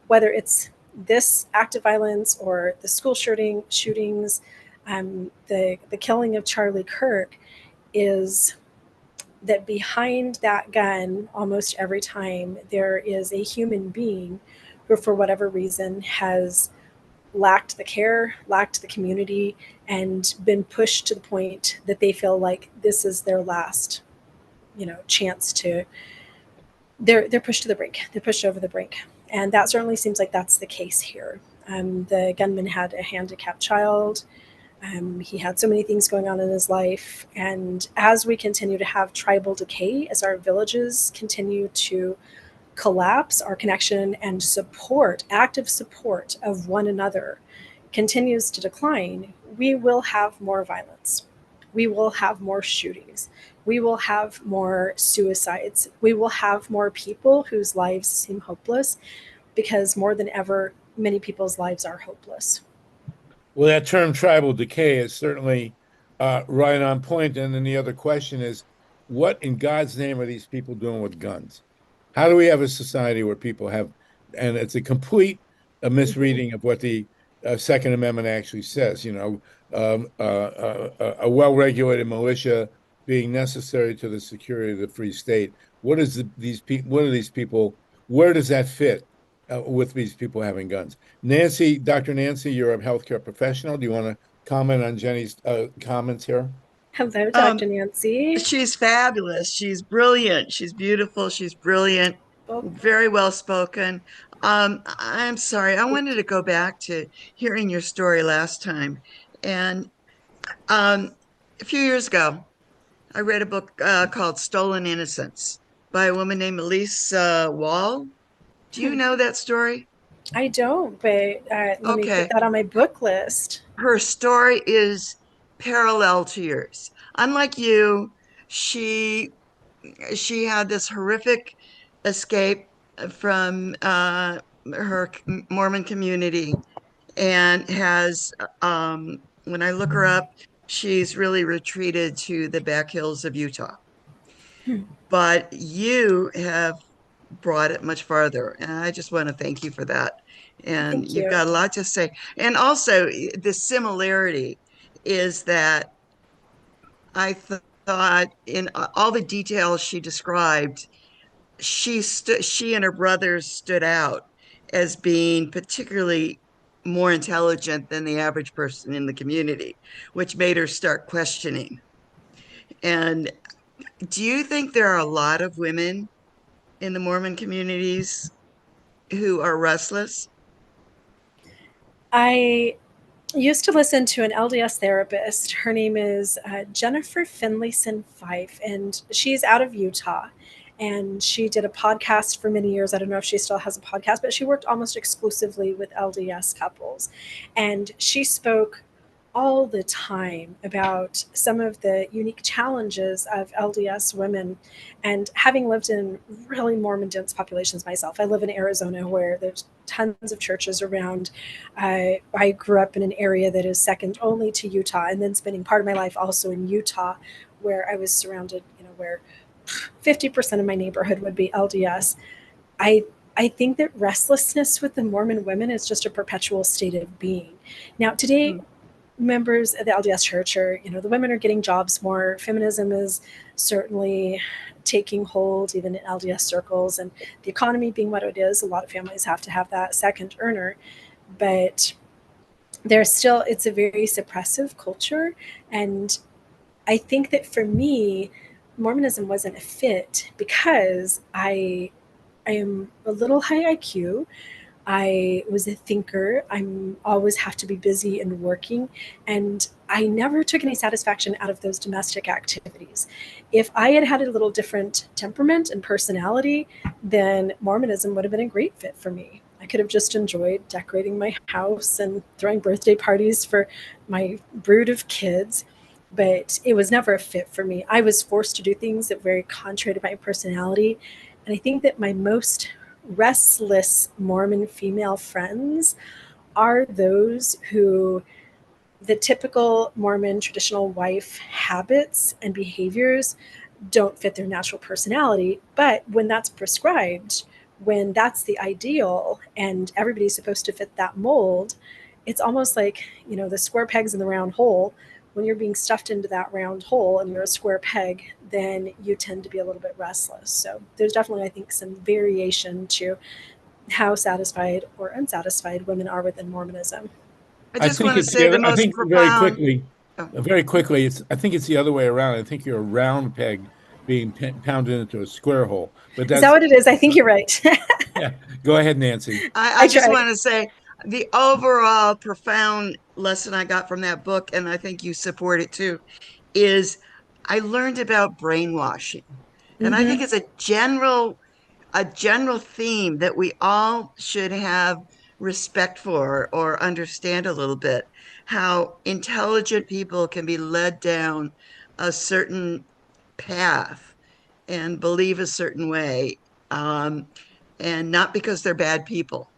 whether it's this act of violence or the school shootings, the killing of Charlie Kirk, is that behind that gun, almost every time, there is a human being who, for whatever reason, has lacked the care, lacked the community, and been pushed to the point that they feel like this is their last, chance to. They're pushed to the brink. They're pushed over the brink, and that certainly seems like that's the case here. The gunman had a handicapped child. He had so many things going on in his life, and as we continue to have tribal decay, as our villages continue to collapse, our connection and support, active support of one another continues to decline, we will have more violence. We will have more shootings. We will have more suicides. We will have more people whose lives seem hopeless because more than ever, many people's lives are hopeless. Well, that term tribal decay is certainly right on point. And then the other question is, what in God's name are these people doing with guns? How do we have a society where people have, and it's a complete misreading of what the Second Amendment actually says, a well-regulated militia being necessary to the security of the free state. What is these people? What are these people? Where does that fit with these people having guns? Nancy, Dr. Nancy, you're a healthcare professional. Do you want to comment on Jenny's comments here? Hello, Um, Dr. Nancy. She's fabulous. She's brilliant. She's beautiful. She's brilliant. Well, Very well spoken. I'm sorry. I wanted to go back to hearing your story last time. And a few years ago, I read a book called Stolen Innocence by a woman named Elise Wall. Do you know that story? I don't, but let me Okay. put that on my book list. Her story is parallel to yours. Unlike you, she had this horrific escape from her Mormon community, and has, when I look her up, she's really retreated to the back hills of Utah. But you have brought it much farther, and I just want to thank you for that. And Thank you've you. got a lot to say. And also, the similarity is that I thought in all the details she described, she and her brothers stood out as being particularly more intelligent than the average person in the community, which made her start questioning. And do you think there are a lot of women in the Mormon communities who are restless? I used to listen to an LDS therapist. Her name is Jennifer Finlayson Fife, and she's out of Utah. And she did a podcast for many years. I don't know if she still has a podcast, but she worked almost exclusively with LDS couples. And she spoke all the time about some of the unique challenges of LDS women. And having lived in really Mormon dense populations myself, I live in Arizona where there's tons of churches around. I grew up in an area that is second only to Utah, and then spending part of my life also in Utah, where I was surrounded, where 50% of my neighborhood would be LDS. I think that restlessness with the Mormon women is just a perpetual state of being. Now, today, members of the LDS Church are, the women are getting jobs more. Feminism is certainly taking hold, even in LDS circles, and the economy being what it is, a lot of families have to have that second earner. But it's a very suppressive culture. And I think that for me, Mormonism wasn't a fit because I am a little high IQ. I was a thinker. I'm always have to be busy and working. And I never took any satisfaction out of those domestic activities. If I had had a little different temperament and personality, then Mormonism would have been a great fit for me. I could have just enjoyed decorating my house and throwing birthday parties for my brood of kids, but it was never a fit for me. I was forced to do things that were very contrary to my personality. And I think that my most restless Mormon female friends are those who the typical Mormon traditional wife habits and behaviors don't fit their natural personality. But when that's prescribed, when that's the ideal and everybody's supposed to fit that mold, it's almost like, the square pegs in the round hole. When you're being stuffed into that round hole and you're a square peg, then you tend to be a little bit restless. So there's definitely, I think, some variation to how satisfied or unsatisfied women are within Mormonism. I just want to say the most profound. Very quickly, I think it's the other way around. I think you're a round peg being pounded into a square hole. But Is that what it is? I think you're right. Yeah. Go ahead, Nancy. I just want to say the overall profound lesson I got from that book, and I think you support it too, is I learned about brainwashing. And I think it's a general theme that we all should have respect for or understand a little bit, how intelligent people can be led down a certain path and believe a certain way, and not because they're bad people,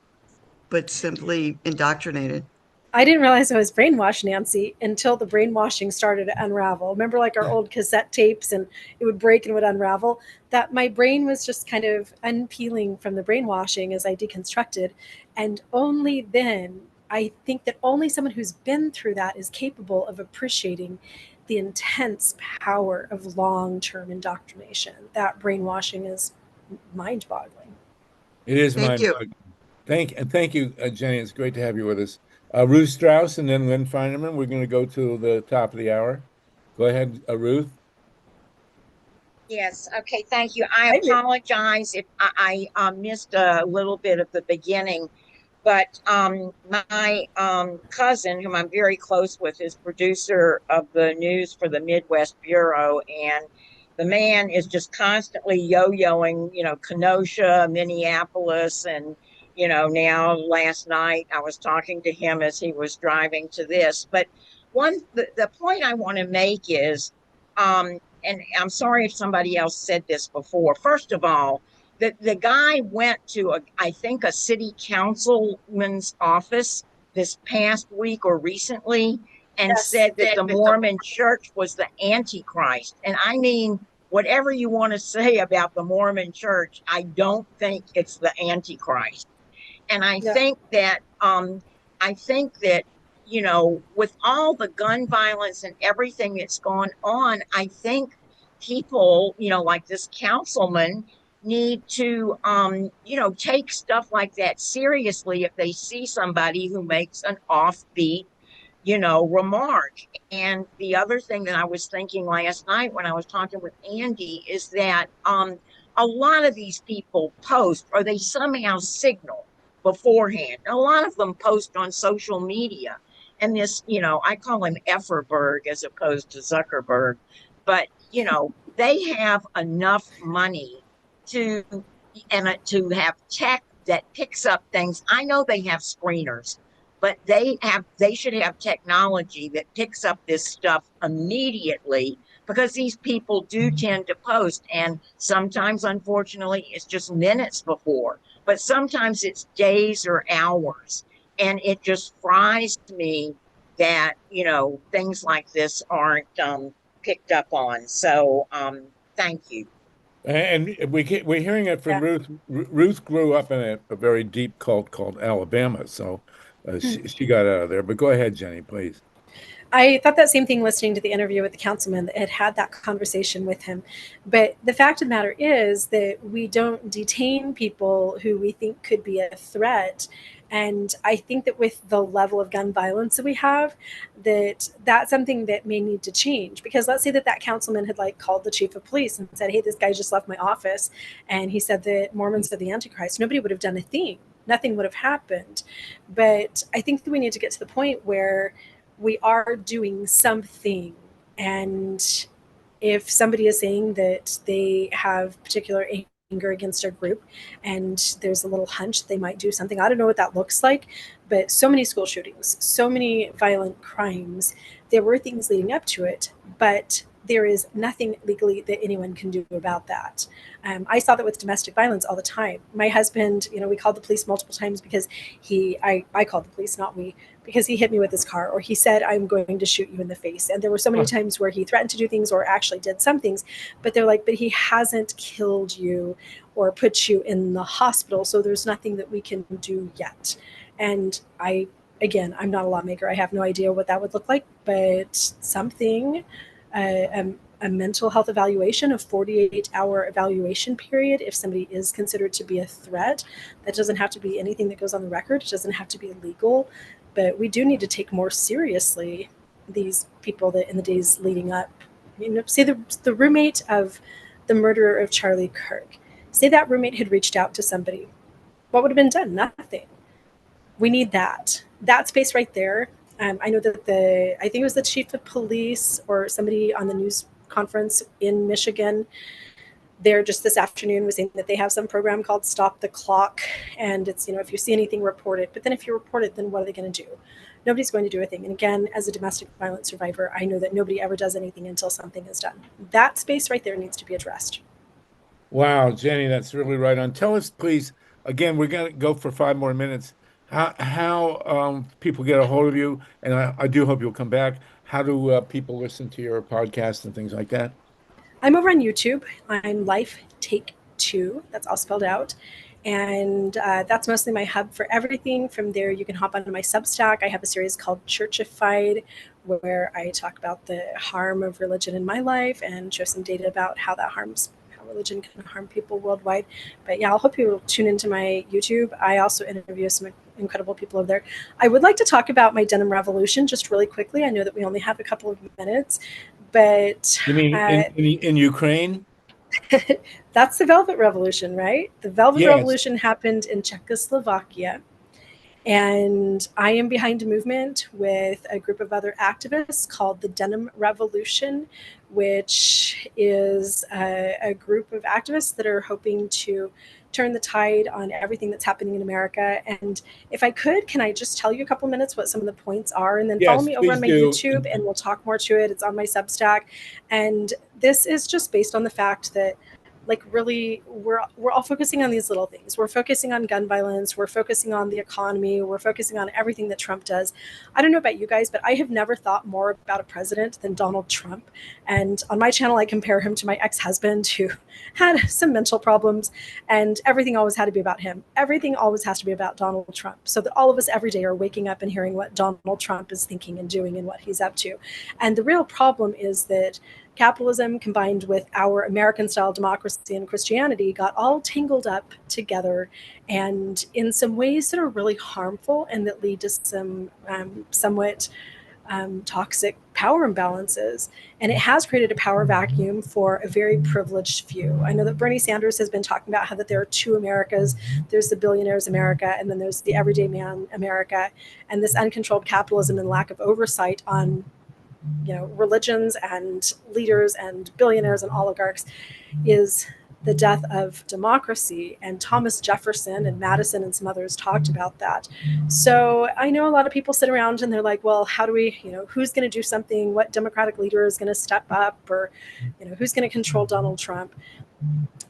but simply indoctrinated. I didn't realize I was brainwashed, Nancy, until the brainwashing started to unravel. Remember, like our old cassette tapes, and it would break and would unravel? That my brain was just kind of unpeeling from the brainwashing as I deconstructed. And only then I think that only someone who's been through that is capable of appreciating the intense power of long-term indoctrination. That brainwashing is mind-boggling. It is Thank you. mind-boggling. Thank you, Jenny. It's great to have you with us. Ruth Strauss and then LYNN FEINERMAN. We're going to go to the top of the hour. Go ahead, Ruth. Yes, okay, thank you. I Hi, Ruth. apologize if I missed a little bit of the beginning, but my cousin, whom I'm very close with, is producer of the news for the Midwest Bureau, and the man is just constantly yo-yoing, Kenosha, Minneapolis, and now last night I was talking to him as he was driving to this. But the point I want to make is, and I'm sorry if somebody else said this before. First of all, the guy went to I think a city councilman's office this past week or recently and Yes. said that the Mormon church was the Antichrist. And I mean, whatever you want to say about the Mormon church, I don't think it's the Antichrist. And I Yeah. think that with all the gun violence and everything that's gone on, I think people, like this councilman, need to take stuff like that seriously if they see somebody who makes an offbeat remark. And the other thing that I was thinking last night when I was talking with Andy is that a lot of these people post, or they somehow signal beforehand. A lot of them post on social media. And this, I call him Efferberg as opposed to Zuckerberg, but they have enough money to to have tech that picks up things. I know they have screeners, but they should have technology that picks up this stuff immediately, because these people do tend to post, and sometimes unfortunately it's just minutes before, but sometimes it's days or hours, and it just fries me that things like this aren't picked up on. So thank you. And we're hearing it from Yeah. Ruth. Ruth grew up in a very deep cult called Alabama, so she got out of there. But go ahead, Jenny, please. I thought that same thing listening to the interview with the councilman that had that conversation with him. But the fact of the matter is that we don't detain people who we think could be a threat. And I think that with the level of gun violence that we have, that's something that may need to change. Because let's say that councilman had called the chief of police and said, hey, this guy just left my office, and he said that Mormons are the Antichrist. Nobody would have done a thing. Nothing would have happened. But I think that we need to get to the point where we are doing something. And if somebody is saying that they have particular anger against our group and there's a little hunch they might do something, I don't know what that looks like, but so many school shootings, so many violent crimes, there were things leading up to it, but there is nothing legally that anyone can do about that. I saw that with domestic violence all the time. My husband, we called the police multiple times because I called the police, not we, because he hit me with his car, or he said, I'm going to shoot you in the face. And there were so many times where he threatened to do things or actually did some things, but they're like, but he hasn't killed you or put you in the hospital, so there's nothing that we can do yet. And again, I'm not a lawmaker. I have no idea what that would look like, but something, a mental health evaluation, a 48-hour evaluation period, if somebody is considered to be a threat. That doesn't have to be anything that goes on the record. It doesn't have to be illegal, but we do need to take more seriously these people that in the days leading up, say the roommate of the murderer of Charlie Kirk, say that roommate had reached out to somebody. What would have been done? Nothing. We need that space right there. I know that I think it was the chief of police or somebody on the news conference in Michigan there just this afternoon was saying that they have some program called Stop the Clock. And it's, if you see anything, report it. But then if you report it, then what are they going to do? Nobody's going to do a thing. And again, as a domestic violence survivor, I know that nobody ever does anything until something is done. That space right there needs to be addressed. Wow, Jenny, that's really right on. Tell us, please, again, we're going to go for 5 more minutes, how people get a hold of you, and I do hope you'll come back. How do people listen to your podcast and things like that? I'm over on YouTube. I'm Life Take 2. That's all spelled out. And that's mostly my hub for everything. From there, you can hop onto my Substack. I have a series called Churchified, where I talk about the harm of religion in my life and show some data about how religion can harm people worldwide. But yeah, I'll hope you will tune into my YouTube. I also interview some incredible people over there. I would like to talk about my denim revolution just really quickly. I know that we only have a couple of minutes, but You mean in Ukraine? that's the Velvet Revolution, right? The Velvet Yes. Revolution happened in Czechoslovakia. And I am behind a movement with a group of other activists called the Denim Revolution, which is a group of activists that are hoping to turn the tide on everything that's happening in America. And if I could, can I just tell you a couple minutes what some of the points are, and then follow me over on my YouTube and we'll talk more to it. It's on my Substack. And this is just based on the fact that, like, really, we're all focusing on these little things. We're focusing on gun violence. We're focusing on the economy. We're focusing on everything that Trump does. I don't know about you guys, but I have never thought more about a president than Donald Trump. And on my channel, I compare him to my ex-husband who had some mental problems, and everything always had to be about him. Everything always has to be about Donald Trump. So that all of us every day are waking up and hearing what Donald Trump is thinking and doing and what he's up to. And the real problem is that capitalism combined with our American-style democracy and Christianity got all tangled up together, and in some ways that are really harmful and that lead to some somewhat toxic power imbalances. And it has created a power vacuum for a very privileged few. I know that Bernie Sanders has been talking about how that there are two Americas. There's the billionaires America, and then there's the everyday man America. And this uncontrolled capitalism and lack of oversight on religions and leaders and billionaires and oligarchs is the death of democracy. And Thomas Jefferson and Madison and some others talked about that. So I know a lot of people sit around and they're like, well, how do we, who's going to do something? What Democratic leader is going to step up? Or, who's going to control Donald Trump?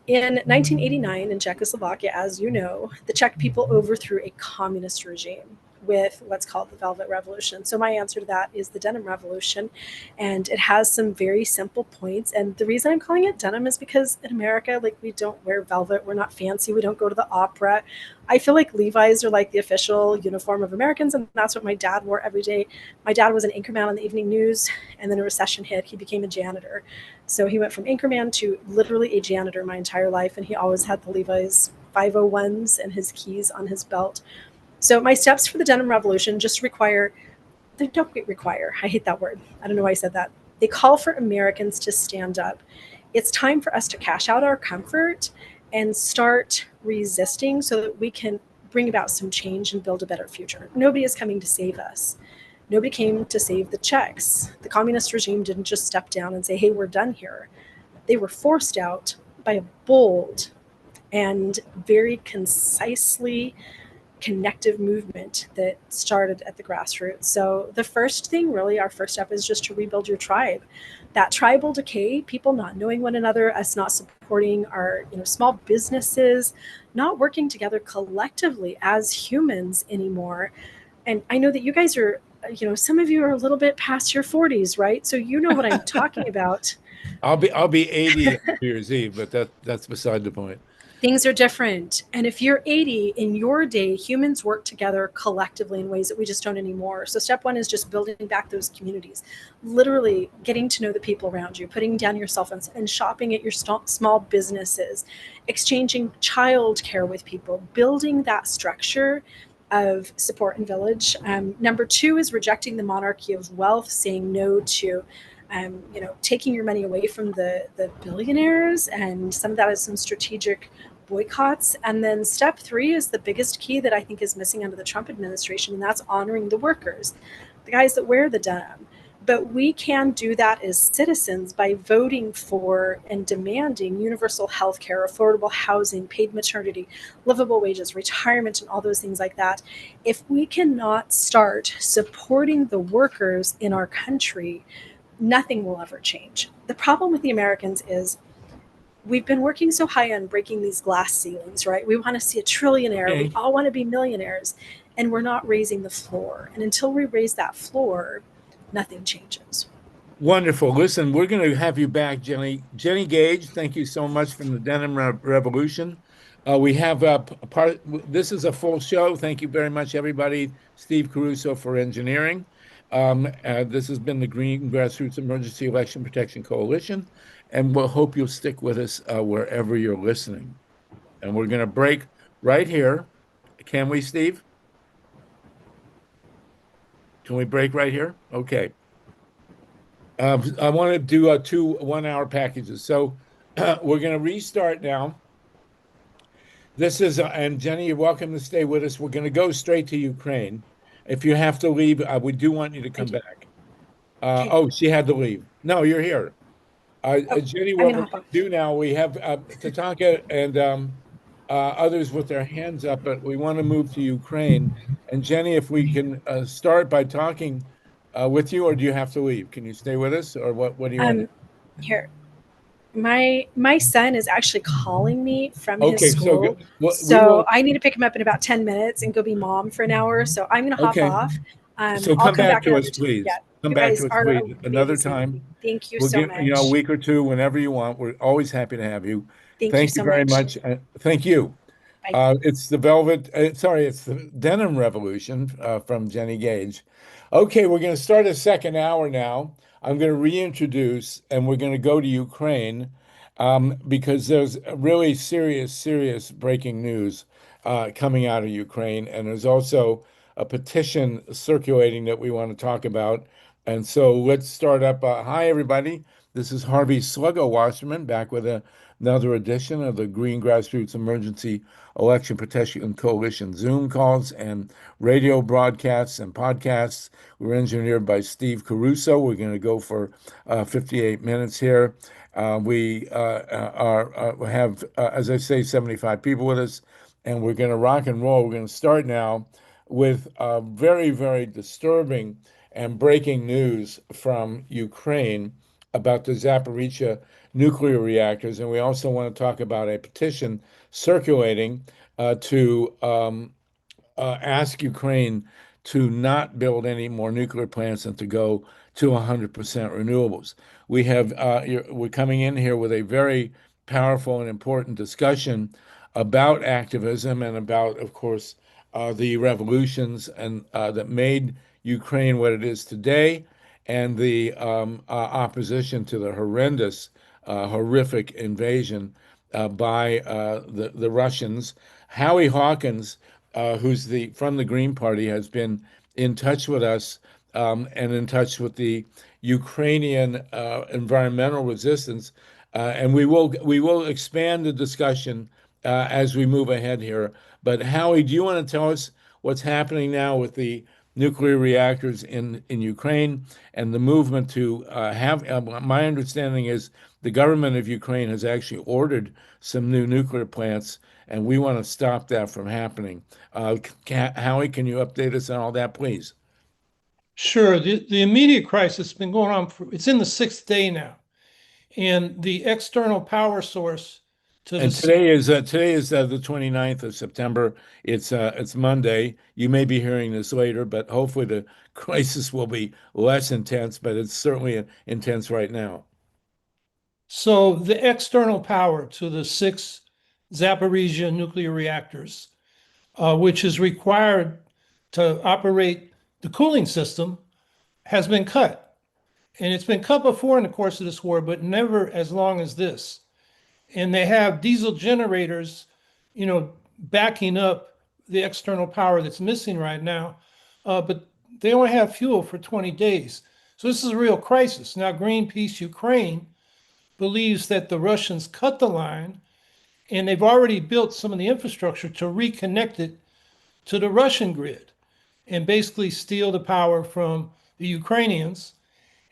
In 1989 in Czechoslovakia, as you know, the Czech people overthrew a communist regime with what's called the Velvet Revolution. So my answer to that is the Denim Revolution, and it has some very simple points. And the reason I'm calling it denim is because in America, like, we don't wear velvet, we're not fancy, we don't go to the opera. I feel like Levi's are like the official uniform of Americans, and that's what my dad wore every day. My dad was an anchorman on the evening news, and then a recession hit, he became a janitor. So he went from anchorman to literally a janitor my entire life, and he always had the Levi's 501s and his keys on his belt. So my steps for the Denim Revolution just they don't require, I hate that word. I don't know why I said that. They call for Americans to stand up. It's time for us to cash out our comfort and start resisting so that we can bring about some change and build a better future. Nobody is coming to save us. Nobody came to save the Czechs. The communist regime didn't just step down and say, hey, we're done here. They were forced out by a bold and very concisely connective movement that started at the grassroots. So the first thing, really, our first step is just to rebuild your tribe. That tribal decay, people not knowing one another, us not supporting our small businesses, not working together collectively as humans anymore. And I know that you guys are, some of you are a little bit past your 40s, right? So you know what I'm talking about. I'll be 80 on New Year's Eve, but that's beside the point. Things are different. And if you're 80, in your day, humans work together collectively in ways that we just don't anymore. So step one is just building back those communities, literally getting to know the people around you, putting down your cell phones and shopping at your small businesses, exchanging childcare with people, building that structure of support and village. Number two is rejecting the monarchy of wealth, saying no to taking your money away from the billionaires, and some of that is some strategic boycotts. And then step three is the biggest key that I think is missing under the Trump administration, and that's honoring the workers, the guys that wear the denim. But we can do that as citizens by voting for and demanding universal health care, affordable housing, paid maternity, livable wages, retirement, and all those things like that. If we cannot start supporting the workers in our country, nothing will ever change. The problem with the Americans is we've been working so high on breaking these glass ceilings, right? We want to see a trillionaire. Okay. We all want to be millionaires, and we're not raising the floor. And until we raise that floor, nothing changes. Wonderful. Listen, we're going to have you back, Jenny. Jenny Gage, thank you so much from the Denim Revolution. We have this is a full show. Thank you very much, everybody. Steve Caruso for engineering. This has been the Green Grassroots Emergency Election Protection Coalition, and we'll hope you'll stick with us wherever you're listening. And we're going to break right here. Can we, Steve? Can we break right here? Okay. I want to do 2 1-hour packages. So we're going to restart now. This is, and Jenny, you're welcome to stay with us. We're going to go straight to Ukraine. If you have to leave, we do want you to come back. Oh, she had to leave. No, you're here. Jenny, what we're going to do now, we have Tatanka and others with their hands up, but we want to move to Ukraine. And Jenny, if we can start by talking with you, or do you have to leave? Can you stay with us, or what do you want? Here. My son is actually calling me from his school. So I need to pick him up in about 10 minutes and go be mom for an hour. So I'm going to hop off. So come back to us, please. Yeah, come back to us, please, another time. Thank you so much. A week or two, whenever you want. We're always happy to have you. Thank you very much. Thank you. It's the it's the denim revolution from Jenny Gage. Okay, we're going to start a second hour now. I'm going to reintroduce, and we're going to go to Ukraine because there's really serious breaking news coming out of Ukraine. And there's also a petition circulating that we want to talk about. And so let's start up. Hi, everybody. This is Harvey Sluggo Wasserman back with another edition of the Green Grassroots Emergency Election Protection Coalition Zoom calls and radio broadcasts and podcasts. We're engineered by Steve Caruso. We're going to go for 58 minutes here. We have, as I say, 75 people with us, and we're going to rock and roll. We're going to start now with very disturbing and breaking news from Ukraine about the Zaporizhzhia nuclear reactors. And we also want to talk about a petition circulating to ask Ukraine to not build any more nuclear plants and to go to 100% renewables. We're coming in here with a very powerful and important discussion about activism and about, of course, the revolutions and that made Ukraine what it is today, and the opposition to the horrific invasion by the Russians. Howie Hawkins, who's from the Green Party, has been in touch with us and in touch with the Ukrainian environmental resistance, and we will expand the discussion as we move ahead here. But Howie, do you want to tell us what's happening now with the nuclear reactors in Ukraine and the movement to have, my understanding is the government of Ukraine has actually ordered some new nuclear plants, and we want to stop that from happening. Howie, can you update us on all that, please? Sure. The immediate crisis has been going on it's in the 6th day now, and the external power source today is the 29th of September. It's Monday. You may be hearing this later, but hopefully the crisis will be less intense, but it's certainly intense right now. So the external power to the 6 Zaporizhzhia nuclear reactors, which is required to operate the cooling system, has been cut. And it's been cut before in the course of this war, but never as long as this. And they have diesel generators, backing up the external power that's missing right now. But they only have fuel for 20 days. So this is a real crisis. Now, Greenpeace Ukraine believes that the Russians cut the line, and they've already built some of the infrastructure to reconnect it to the Russian grid and basically steal the power from the Ukrainians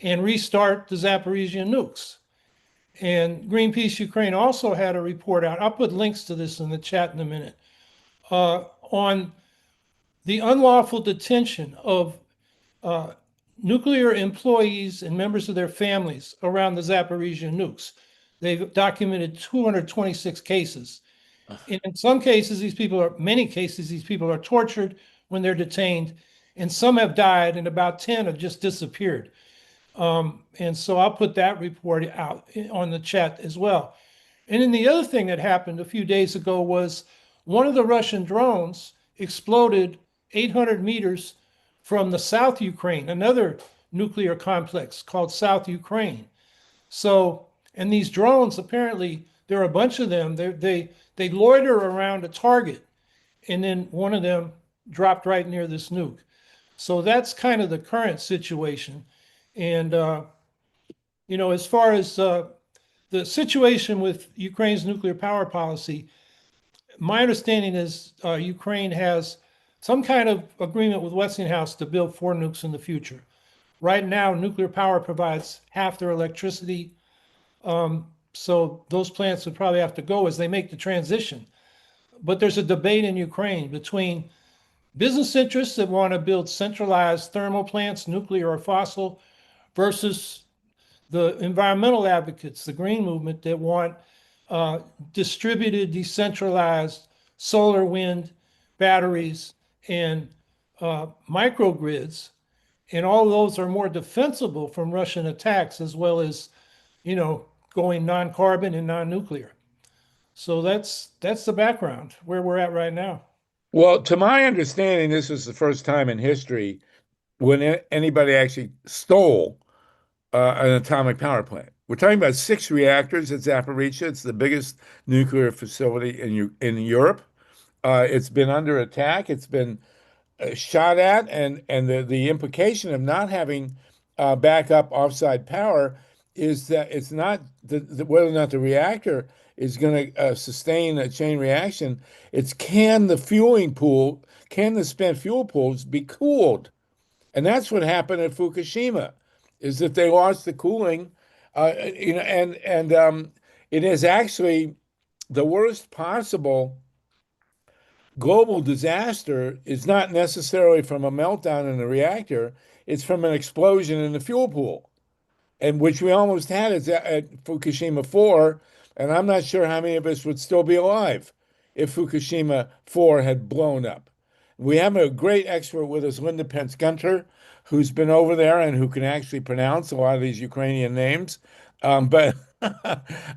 and restart the Zaporizhzhia nukes. And Greenpeace Ukraine also had a report out. I'll put links to this in the chat in a minute, on the unlawful detention of nuclear employees and members of their families around the Zaporizhzhia nukes. They've documented 226 cases. And in some cases, many cases, these people are tortured when they're detained, and some have died, and about 10 have just disappeared. And so I'll put that report out on the chat as well. And then the other thing that happened a few days ago was one of the Russian drones exploded 800 meters from the South Ukraine, another nuclear complex called South Ukraine. So, and these drones, apparently, there are a bunch of them. They loiter around a target, and then one of them dropped right near this nuke. So that's kind of the current situation. And, you know, as far as the situation with Ukraine's nuclear power policy, my understanding is Ukraine has some kind of agreement with Westinghouse to build 4 nukes in the future. Right now, nuclear power provides half their electricity. So those plants would probably have to go as they make the transition. But there's a debate in Ukraine between business interests that want to build centralized thermal plants, nuclear or fossil, versus the environmental advocates, the green movement, that want distributed, decentralized solar, wind, batteries, and microgrids. And all of those are more defensible from Russian attacks, as well as, you know, going non-carbon and non-nuclear. So that's the background where we're at right now. Well, to my understanding, this was the first time in history when anybody actually stole an atomic power plant. We're talking about 6 reactors at Zaporizhzhia. It's the biggest nuclear facility in Europe. It's been under attack. It's been shot at, and the implication of not having backup offsite power is that it's not whether or not the reactor is going to sustain a chain reaction. It's can the spent fuel pools be cooled? And that's what happened at Fukushima, is that they lost the cooling, you know, and it is actually the worst possible global disaster is not necessarily from a meltdown in the reactor, it's from an explosion in the fuel pool, and which we almost had at Fukushima 4, and I'm not sure how many of us would still be alive if Fukushima 4 had blown up. We have a great expert with us, Linda Pence-Gunter, who's been over there and who can actually pronounce a lot of these Ukrainian names. But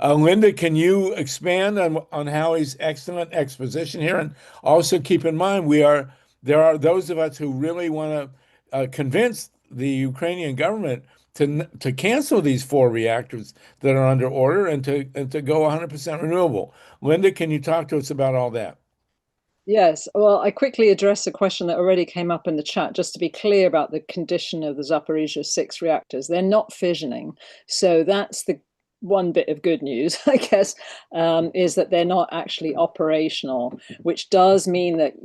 Linda, can you expand on Howie's excellent exposition here? And also keep in mind, there are those of us who really want to convince the Ukrainian government to cancel these 4 reactors that are under order and to go 100% renewable. Linda, can you talk to us about all that? Yes, well, I quickly address a question that already came up in the chat, just to be clear about the condition of the Zaporizhzhia 6 reactors. They're not fissioning. So that's the one bit of good news, I guess, is that they're not actually operational, which does mean that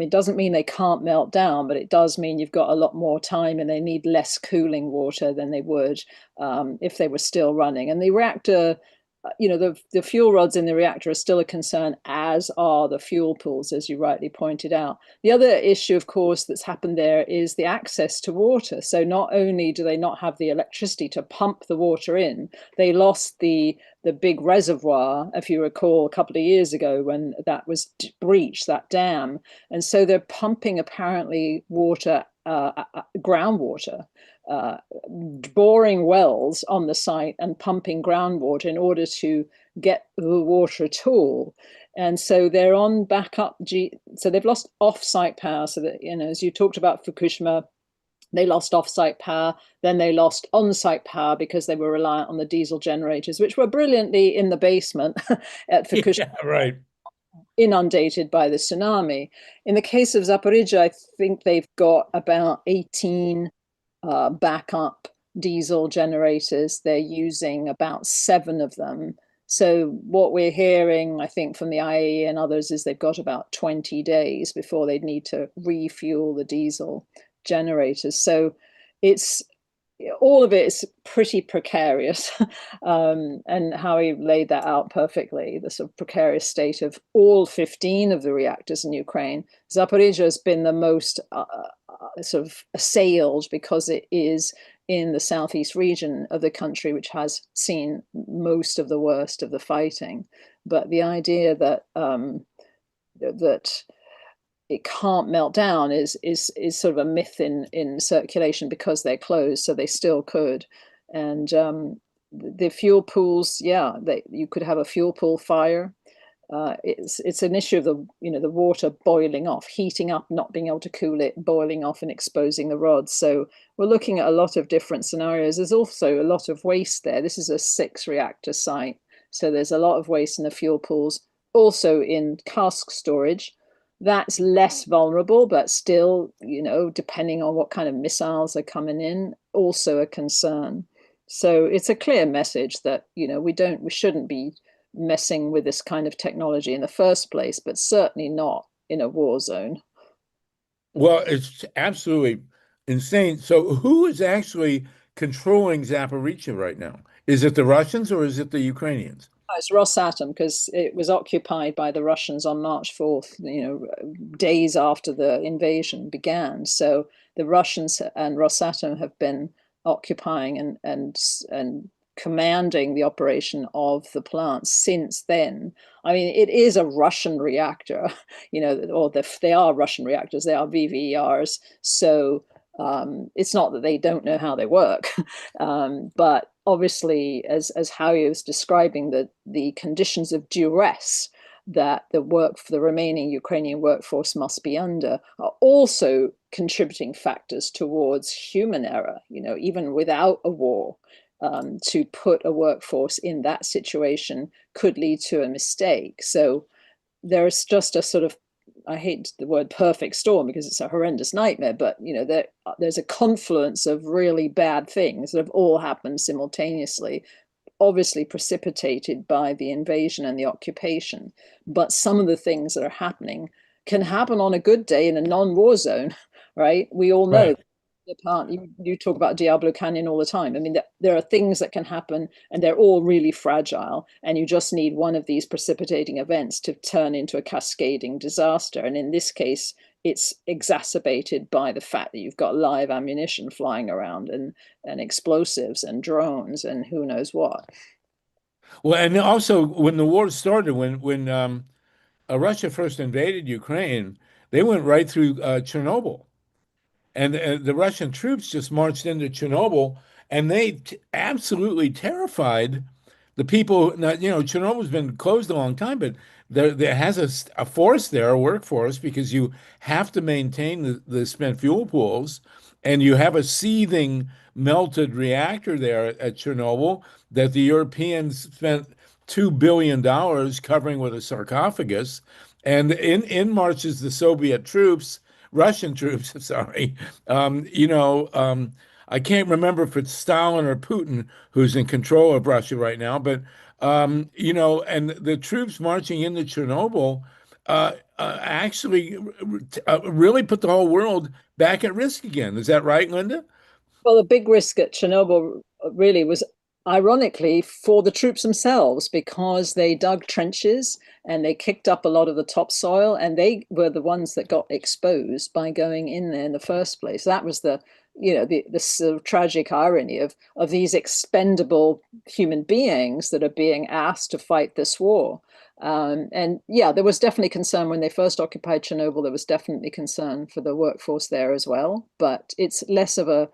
doesn't mean they can't melt down, but it does mean you've got a lot more time and they need less cooling water than they would if they were still running. And the reactor, you know, the fuel rods in the reactor are still a concern, as are the fuel pools, as you rightly pointed out. The other issue, of course, that's happened there is the access to water. So not only do they not have the electricity to pump the water in, they lost the big reservoir, if you recall, a couple of years ago when that was breached, that dam. And so they're pumping apparently water, groundwater, boring wells on the site and pumping groundwater in order to get the water at all. And so they're on backup. So they've lost off-site power. So that, you know, as you talked about Fukushima, they lost off-site power. Then they lost on-site power because they were reliant on the diesel generators, which were brilliantly in the basement at Fukushima. Yeah, right. Inundated by the tsunami. In the case of Zaporizhzhia, I think they've got about 18 backup diesel generators. They're using about 7 of them. So what we're hearing, I think, from the IAEA and others is they've got about 20 days before they'd need to refuel the diesel generators. So it's all of it is pretty precarious. And Howie laid that out perfectly, the sort of precarious state of all 15 of the reactors in Ukraine. Zaporizhzhia has been the most sort of assailed because it is in the southeast region of the country, which has seen most of the worst of the fighting. But the idea that that it can't melt down is sort of a myth in circulation because they're closed, so they still could. And the fuel pools, yeah, you could have a fuel pool fire. It's an issue of the water boiling off, heating up, not being able to cool it, boiling off and exposing the rods. So we're looking at a lot of different scenarios. There's also a lot of waste there. This is a 6-reactor site, so there's a lot of waste in the fuel pools. Also in cask storage, that's less vulnerable, but still, depending on what kind of missiles are coming in, also a concern. So it's a clear message that we shouldn't be messing with this kind of technology in the first place, but certainly not in a war zone. Well, it's absolutely insane. So who is actually controlling Zaporizhzhia right now? Is it the Russians or is it the Ukrainians? It's Rosatom, because it was occupied by the Russians on March 4th, days after the invasion began. So the Russians and Rosatom have been occupying and commanding the operation of the plant since then. I mean, it is a Russian reactor, they are Russian reactors, they are VVERs. So it's not that they don't know how they work, but obviously, as Howie was describing, the conditions of duress that the remaining Ukrainian workforce must be under are also contributing factors towards human error. Even without a war, to put a workforce in that situation could lead to a mistake. So there's just a sort of, I hate the word perfect storm because it's a horrendous nightmare, but there's a confluence of really bad things that have all happened simultaneously, obviously precipitated by the invasion and the occupation. But some of the things that are happening can happen on a good day in a non-war zone, right? We all know. Right. You talk about Diablo Canyon all the time. I mean, there are things that can happen and they're all really fragile, and you just need one of these precipitating events to turn into a cascading disaster. And in this case, it's exacerbated by the fact that you've got live ammunition flying around and explosives and drones and who knows what. Well, and also when the war started, when Russia first invaded Ukraine, they went right through Chernobyl. And the Russian troops just marched into Chernobyl, and they absolutely terrified the people. Now, Chernobyl's been closed a long time, but there has a force there, a workforce, because you have to maintain the spent fuel pools, and you have a seething melted reactor there at Chernobyl that the Europeans spent $2 billion covering with a sarcophagus. And in marches the Soviet troops. Russian troops, sorry. I can't remember if it's Stalin or Putin who's in control of Russia right now, but and the troops marching into Chernobyl actually really put the whole world back at risk again. Is that right, Linda? Well, the big risk at Chernobyl really was ironically for the troops themselves, because they dug trenches and they kicked up a lot of the topsoil, and they were the ones that got exposed by going in there in the first place. That was the sort of tragic irony of these expendable human beings that are being asked to fight this war. And yeah, there was definitely concern when they first occupied Chernobyl. There was definitely concern for the workforce there as well, but it's less of a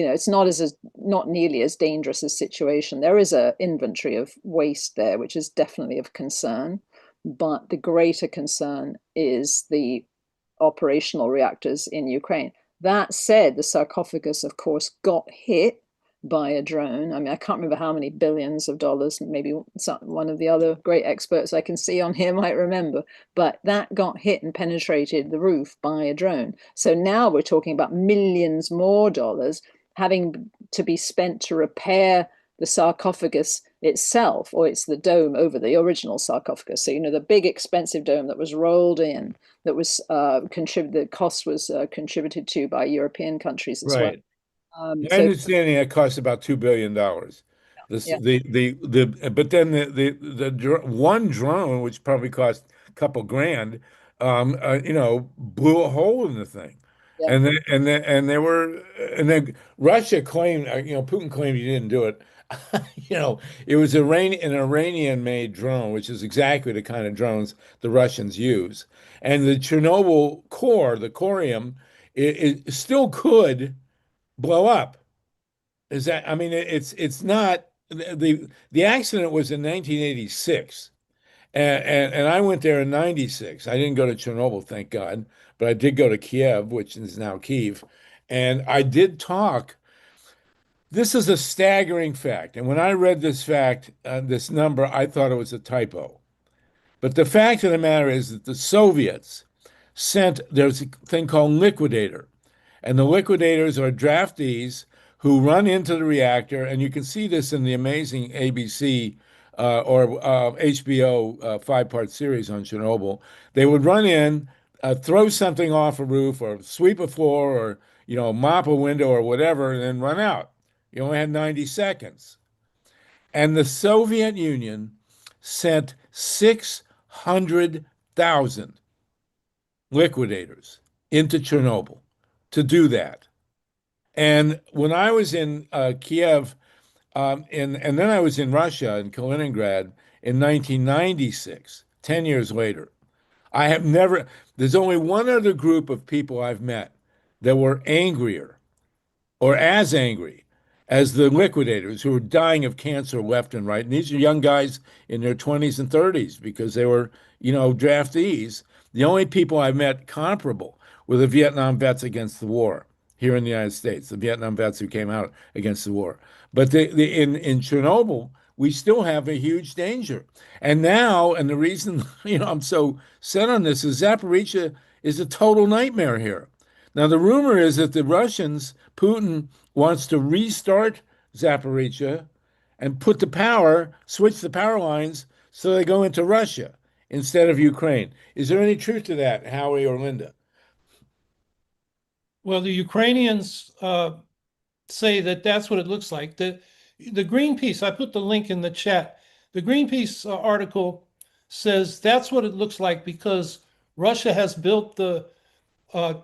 it's not nearly as dangerous a situation. There is an inventory of waste there, which is definitely of concern. But the greater concern is the operational reactors in Ukraine. That said, the sarcophagus, of course, got hit by a drone. I mean, I can't remember how many billions of dollars, maybe one of the other great experts I can see on here might remember, but that got hit and penetrated the roof by a drone. So now we're talking about millions more dollars having to be spent to repair the sarcophagus itself, or it's the dome over the original sarcophagus. So, the big expensive dome that was rolled in, that was the cost was contributed to by European countries as well. Right. My understanding that costs about $2 billion. But then the one drone, which probably cost a couple grand, blew a hole in the thing. Yeah. And then Russia claimed, Putin claimed he didn't do it. It was an Iranian-made drone, which is exactly the kind of drones the Russians use. And the Chernobyl core, the corium, it still could blow up. I mean, it's not the accident was in 1986. And I went there in 96. I didn't go to Chernobyl, thank God, but I did go to Kiev, which is now Kyiv. And I did talk. This is a staggering fact. And when I read this fact, this number, I thought it was a typo. But the fact of the matter is that the Soviets there's a thing called liquidator. And the liquidators are draftees who run into the reactor. And you can see this in the amazing ABC or HBO five-part series on Chernobyl. They would run in, throw something off a roof or sweep a floor or, mop a window or whatever, and then run out. You only had 90 seconds. And the Soviet Union sent 600,000 liquidators into Chernobyl to do that. And when I was in Kiev, and then I was in Russia, in Kaliningrad, in 1996, 10 years later, there's only one other group of people I've met that were angrier or as angry as the liquidators who were dying of cancer left and right. And these are young guys in their 20s and 30s because they were, draftees. The only people I met comparable were the Vietnam vets against the war here in the United States, the Vietnam vets who came out against the war. But in Chernobyl, we still have a huge danger. And now, and the reason, I'm so set on this is Zaporizhzhia is a total nightmare here. Now, the rumor is that the Russians, Putin wants to restart Zaporizhzhia and switch the power lines so they go into Russia instead of Ukraine. Is there any truth to that, Howie or Linda? Well, the Ukrainians say that that's what it looks like. The Greenpeace, I put the link in the chat. The Greenpeace article says that's what it looks like because Russia has built the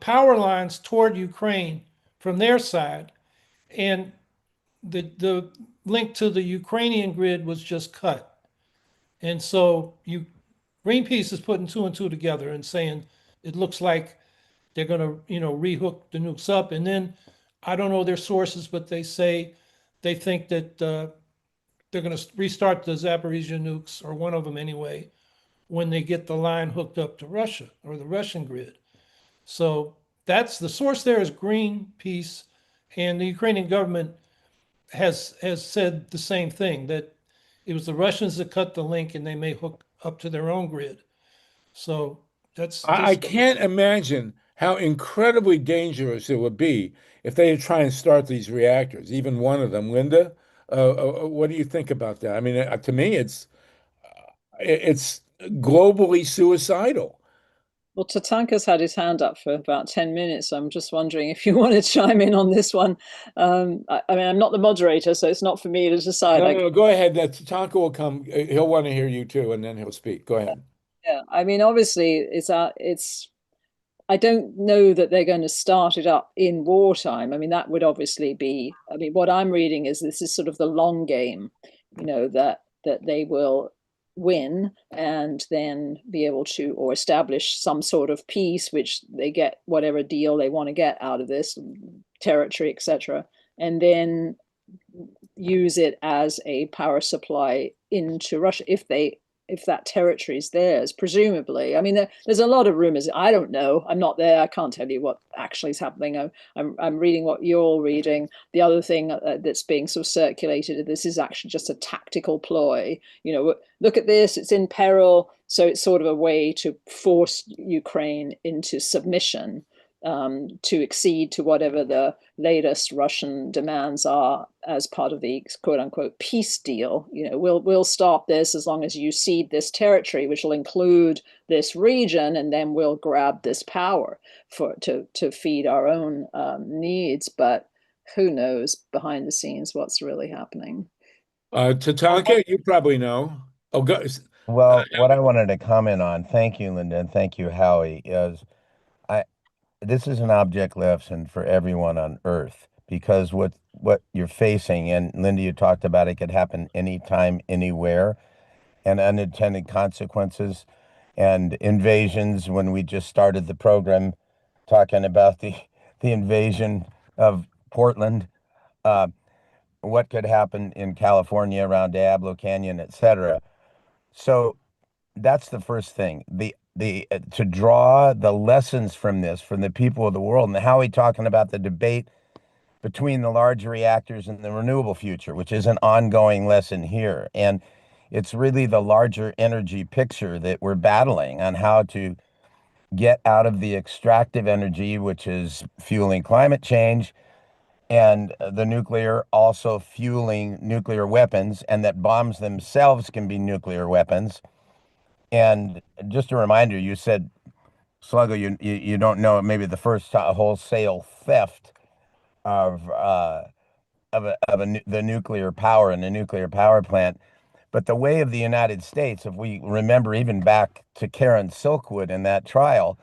power lines toward Ukraine from their side, and the link to the Ukrainian grid was just cut. And so Greenpeace is putting two and two together and saying it looks like they're going to, rehook the nukes up. And then I don't know their sources, but they say they think that they're going to restart the Zaporizhzhia nukes, or one of them anyway, when they get the line hooked up to Russia or the Russian grid. So that's the source there is Greenpeace, and the Ukrainian government has said the same thing, that it was the Russians that cut the link and they may hook up to their own grid. So I can't imagine how incredibly dangerous it would be if they try and start these reactors, even one of them. Linda, what do you think about that? I mean, to me, it's globally suicidal. Well, Tatanka's had his hand up for about 10 minutes. So I'm just wondering if you want to chime in on this one. I mean, I'm not the moderator, so it's not for me to decide. No, go ahead. Tatanka will come. He'll want to hear you too, and then he'll speak. Go ahead. Yeah, I mean, obviously, I don't know that they're going to start it up in wartime. I mean, that would obviously be, what I'm reading is this is sort of the long game, that they will win and then be able to, or establish some sort of peace, which they get whatever deal they want to get out of this territory, etc., and then use it as a power supply into Russia if that territory is theirs, presumably. I mean, there's a lot of rumors. I don't know. I'm not there. I can't tell you what actually is happening. I'm reading what you're all reading. The other thing that's being sort of circulated, this is actually just a tactical ploy. Look at this. It's in peril. So it's sort of a way to force Ukraine into submission, to accede to whatever the latest Russian demands are as part of the quote unquote peace deal. We'll stop this as long as you cede this territory, which will include this region, and then we'll grab this power to feed our own needs. But who knows behind the scenes what's really happening? Tatanka, you probably know. Oh, well, what I wanted to comment on, thank you, Linda, and thank you, Howie, is this is an object lesson for everyone on Earth, because what you're facing, and Linda, you talked about it could happen anytime, anywhere, and unintended consequences and invasions. When we just started the program talking about the invasion of Portland, what could happen in California around Diablo Canyon, etc. So that's the first thing. The to draw the lessons from this from the people of the world, and Howie talking about the debate between the large reactors and the renewable future, which is an ongoing lesson here. And it's really the larger energy picture that we're battling on how to get out of the extractive energy, which is fueling climate change, and the nuclear also fueling nuclear weapons, and that bombs themselves can be nuclear weapons. And just a reminder, you said, Sluggo, you don't know maybe the first wholesale theft of the nuclear power and the nuclear power plant. But the way of the United States, if we remember even back to Karen Silkwood in that trial,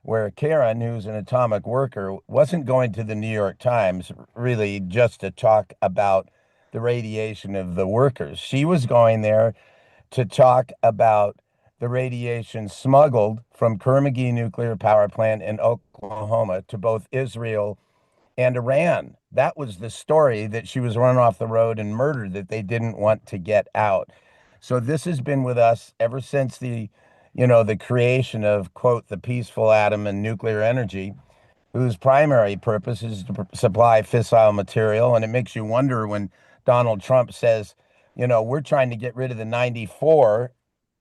where Karen, who's an atomic worker, wasn't going to the New York Times really just to talk about the radiation of the workers. She was going there to talk about the radiation smuggled from Kerr-McGee nuclear power plant in Oklahoma to both Israel and Iran. That was the story, that she was run off the road and murdered, that they didn't want to get out. So this has been with us ever since the creation of, quote, the peaceful atom and nuclear energy, whose primary purpose is to supply fissile material. And it makes you wonder when Donald Trump says, we're trying to get rid of the 94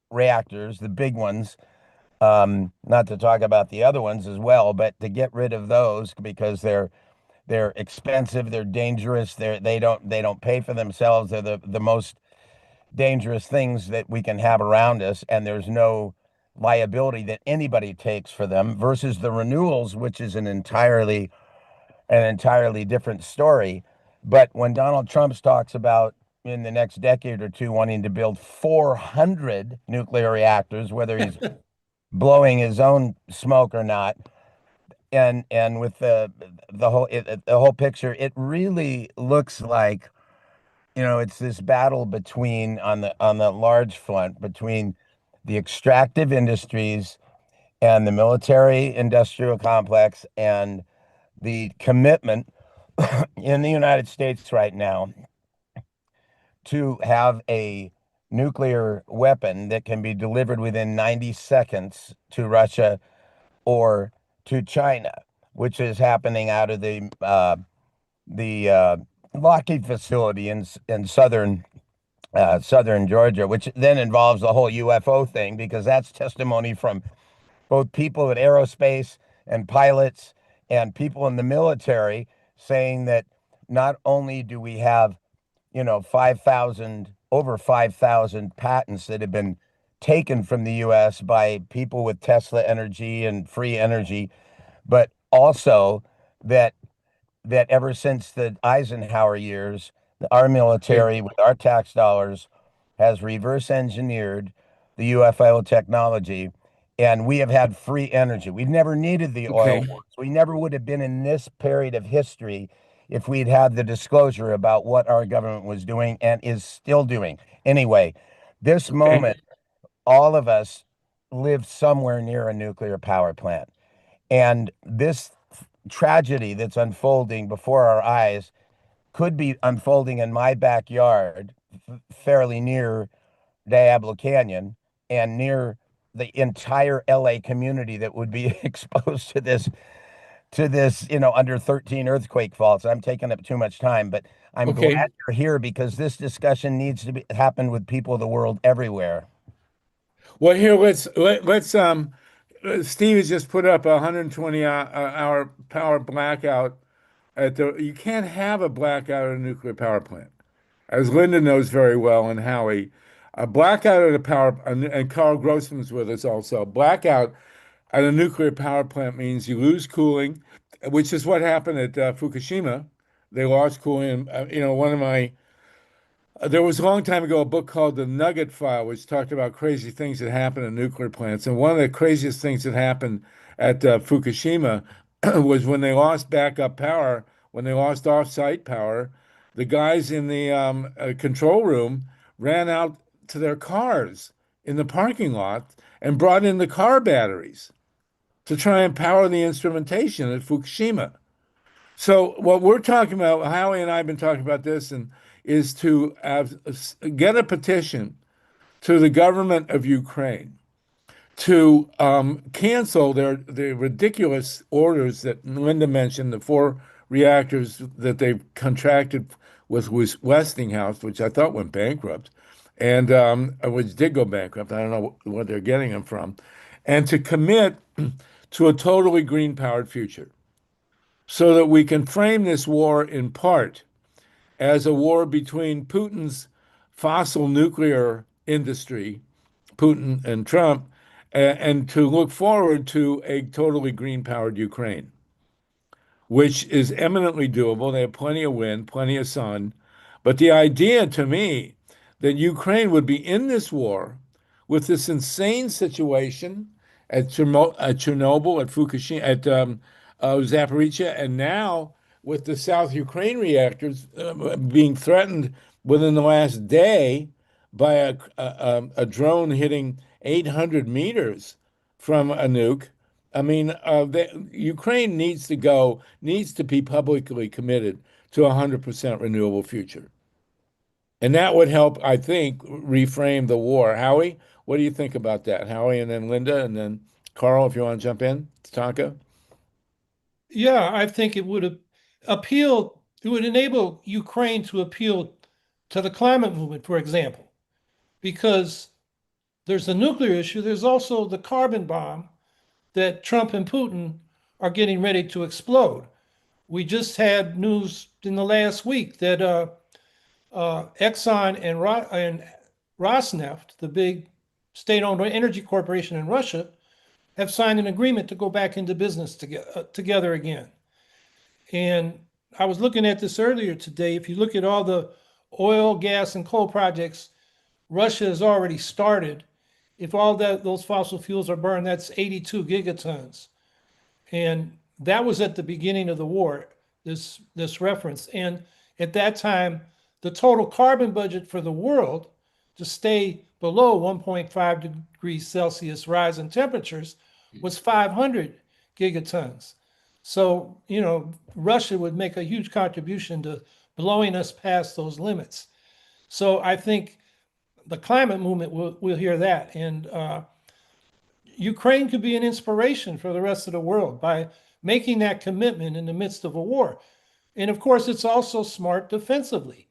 reactors, the big ones, not to talk about the other ones as well, but to get rid of those because they're expensive, they're dangerous, they don't pay for themselves, they're the most dangerous things that we can have around us, and there's no liability that anybody takes for them, versus the renewals, which is an entirely different story. But when Donald Trump talks about in the next decade or two wanting to build 400 nuclear reactors, whether he's blowing his own smoke or not, and with the whole picture, it really looks like, it's this battle between on the large front between the extractive industries and the military industrial complex, and the commitment in the United States right now to have a nuclear weapon that can be delivered within 90 seconds to Russia or to China, which is happening out of the Lockheed facility in southern Georgia, which then involves the whole UFO thing, because that's testimony from both people at aerospace and pilots and people in the military saying that not only do we have, over 5,000 patents that have been taken from the US by people with Tesla energy and free energy, but also that ever since the Eisenhower years, our military, with our tax dollars, has reverse engineered the UFO technology, and we have had free energy. We've never needed the oil wars. We never would have been in this period of history if we'd had the disclosure about what our government was doing and is still doing. Anyway, this moment, all of us live somewhere near a nuclear power plant. And this tragedy that's unfolding before our eyes could be unfolding in my backyard, fairly near Diablo Canyon, and near the entire LA community that would be exposed to this, under 13 earthquake faults. I'm taking up too much time, but I'm glad you're here, because this discussion needs to happen with people of the world everywhere. Well, here, let's Steve has just put up a 120-hour power blackout you can't have a blackout at a nuclear power plant, as Linda knows very well, and Howie. A blackout at a power, and Carl Grossman's with us also. Blackout at a nuclear power plant means you lose cooling, which is what happened at Fukushima. They lost cooling. There was a long time ago a book called The Nugget File, which talked about crazy things that happen in nuclear plants. And one of the craziest things that happened at Fukushima was when they lost backup power, when they lost off-site power, the guys in the control room ran out to their cars in the parking lot and brought in the car batteries to try and power the instrumentation at Fukushima. So what we're talking about, Howie and I have been talking about this, and is to get a petition to the government of Ukraine to cancel the ridiculous orders that Linda mentioned, the 4 reactors that they've contracted with Westinghouse, which I thought went bankrupt, and which did go bankrupt. I don't know what they're getting them from, and to commit to a totally green-powered future, so that we can frame this war in part as a war between Putin's fossil nuclear industry, Putin and Trump, and to look forward to a totally green-powered Ukraine, which is eminently doable. They have plenty of wind, plenty of sun. But the idea to me that Ukraine would be in this war with this insane situation at Chernobyl, at Fukushima, at Zaporizhia, and now with the South Ukraine reactors being threatened within the last day by a drone hitting 800 meters from a nuke. I mean, Ukraine needs to be publicly committed to a 100% renewable future. And that would help, I think, reframe the war. Howie, what do you think about that? Howie, and then Linda, and then Carl, if you want to jump in, Tatanka. Yeah, I think it would enable Ukraine to appeal to the climate movement, for example, because there's the nuclear issue. There's also the carbon bomb that Trump and Putin are getting ready to explode. We just had news in the last week that Exxon and Rosneft, the big state-owned energy corporation in Russia, have signed an agreement to go back into business together again. And I was looking at this earlier today. If you look at all the oil, gas, and coal projects Russia has already started, if all those fossil fuels are burned, that's 82 gigatons. And that was at the beginning of the war, this reference. And at that time, the total carbon budget for the world to stay below 1.5 degrees Celsius rise in temperatures was 500 gigatons. So, Russia would make a huge contribution to blowing us past those limits. So I think the climate movement will hear that. And Ukraine could be an inspiration for the rest of the world by making that commitment in the midst of a war. And of course, it's also smart defensively.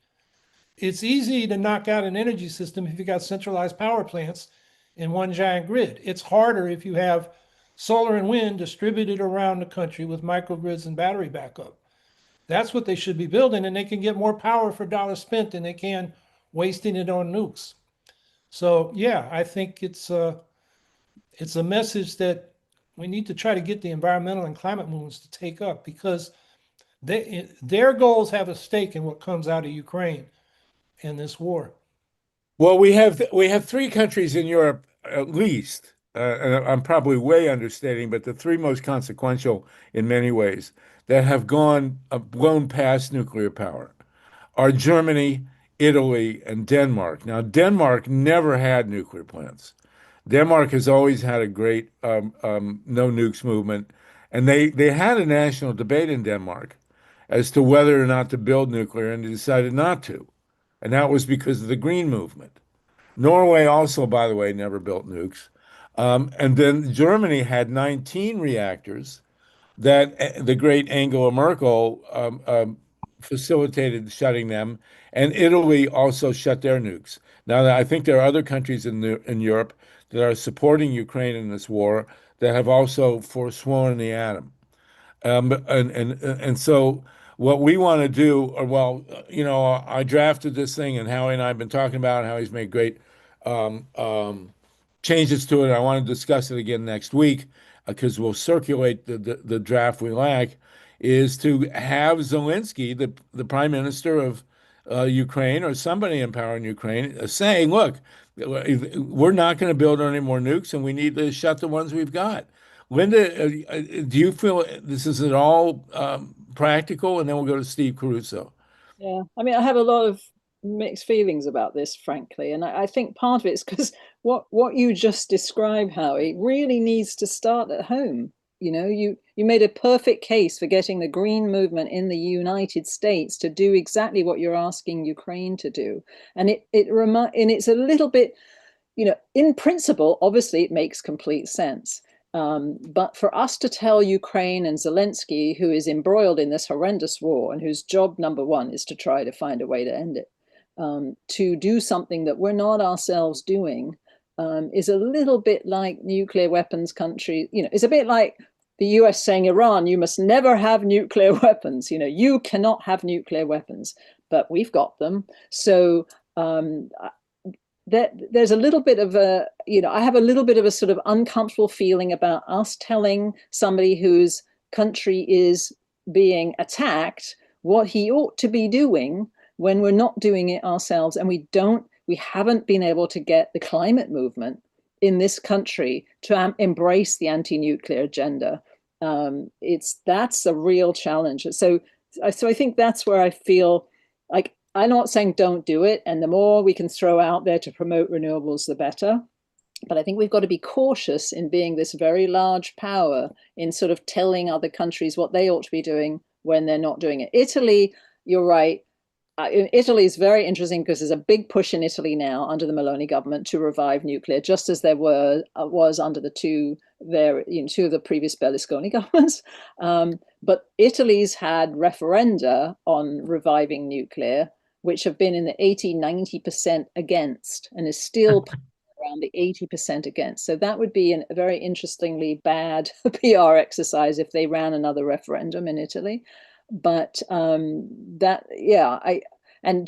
It's easy to knock out an energy system if you got centralized power plants in one giant grid. It's harder if you have solar and wind distributed around the country with microgrids and battery backup. That's what they should be building, and they can get more power for dollars spent than they can wasting it on nukes. So yeah, I think it's a message that we need to try to get the environmental and climate movements to take up, because their goals have a stake in what comes out of Ukraine in this war. Well, we have 3 countries in Europe, at least, and I'm probably way understating, but the 3 most consequential in many ways that have blown past nuclear power are Germany, Italy, and Denmark. Now, Denmark never had nuclear plants. Denmark has always had a great no nukes movement, and they had a national debate in Denmark as to whether or not to build nuclear, and they decided not to. And that was because of the green movement. Norway also, by the way, never built nukes. And then Germany had 19 reactors that the great Angela Merkel facilitated shutting them, and Italy also shut their nukes. Now, I think there are other countries in Europe that are supporting Ukraine in this war that have also forsworn the atom. And so what we want to do, I drafted this thing, and Howie and I have been talking about how he's made great changes to it. I want to discuss it again next week because we'll circulate the draft we like, is to have Zelensky, the prime minister of Ukraine, or somebody in power in Ukraine, saying, look, we're not going to build any more nukes, and we need to shut the ones we've got. Linda, do you feel this is at all practical? And then we'll go to Steve Caruso. Yeah, I mean, I have a lot of mixed feelings about this, frankly, and I think part of it's because what you just described, Howie, really needs to start at home. You know, you made a perfect case for getting the green movement in the United States to do exactly what you're asking Ukraine to do. And it's a little bit, you know, in principle, obviously it makes complete sense. But for us to tell Ukraine and Zelensky, who is embroiled in this horrendous war and whose job number one is to try to find a way to end it, to do something that we're not ourselves doing, is a little bit like nuclear weapons country. You know, it's a bit like the US saying, Iran, you must never have nuclear weapons. You know, you cannot have nuclear weapons, but we've got them. So there's a little bit of a, you know, I have a little bit of a sort of uncomfortable feeling about us telling somebody whose country is being attacked what he ought to be doing when we're not doing it ourselves. And we haven't been able to get the climate movement in this country to embrace the anti-nuclear agenda. That's a real challenge. So I think that's where I feel like, I'm not saying don't do it, and the more we can throw out there to promote renewables, the better. But I think we've got to be cautious in being this very large power in sort of telling other countries what they ought to be doing when they're not doing it. Italy, you're right. Italy is very interesting because there's a big push in Italy now under the Meloni government to revive nuclear, just as there was under the two of the previous Berlusconi governments. But Italy's had referenda on reviving nuclear, which have been in the 80-90% against, and is still around the 80% against. So that would be a very interestingly bad PR exercise if they ran another referendum in Italy. But and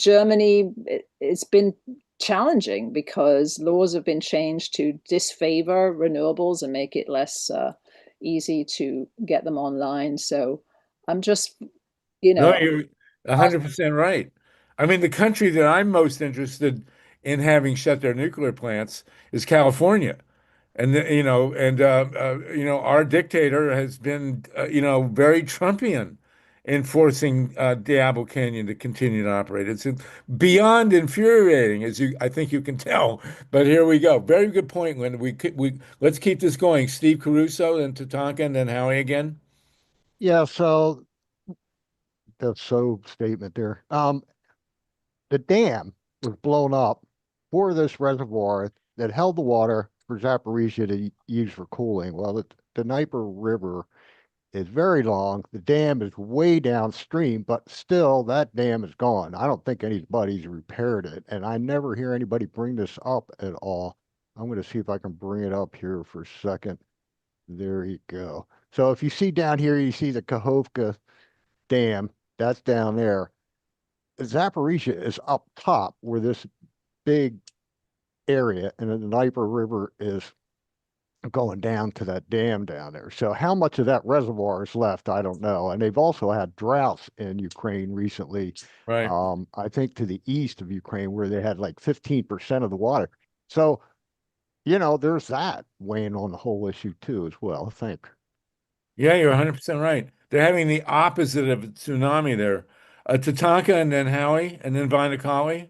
Germany, it's been challenging because laws have been changed to disfavor renewables and make it less easy to get them online. So I'm just, you know. No, you're 100% right. I mean, the country that I'm most interested in having shut their nuclear plants is California. And our dictator has been very Trumpian in forcing Diablo Canyon to continue to operate. It's beyond infuriating, I think you can tell. But here we go. Very good point, Linda. Let's keep this going. Steve Caruso, then Tatanka, and then Howie again. Yeah, so that's so statement there. The dam was blown up for this reservoir that held the water for Zaporizhia to use for cooling. Well, the Dnieper River is very long. The dam is way downstream, but still that dam is gone. I don't think anybody's repaired it, and I never hear anybody bring this up at all. I'm going to see if I can bring it up here for a second. There you go. So if you see down here, you see the Kakhovka Dam. That's down there. Zaporizhia is up top where this big area, and the Dnieper River is going down to that dam down there. So how much of that reservoir is left, I don't know. And they've also had droughts in Ukraine recently. Right. I think to the east of Ukraine where they had like 15% of the water. So, there's that weighing on the whole issue too as well, I think. Yeah, you're 100% right. They're having the opposite of a tsunami there. Tatanka and then Howie and then Vinacali.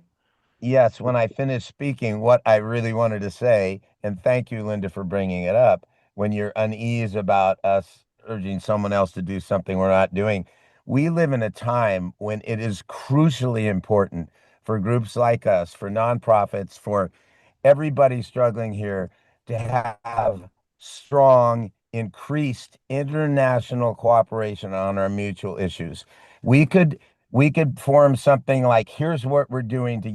Yes, when I finished speaking, what I really wanted to say, and thank you, Linda, for bringing it up, when you're unease about us urging someone else to do something we're not doing, we live in a time when it is crucially important for groups like us, for nonprofits, for everybody struggling here to have strong, increased international cooperation on our mutual issues. We could form something like, here's what we're doing to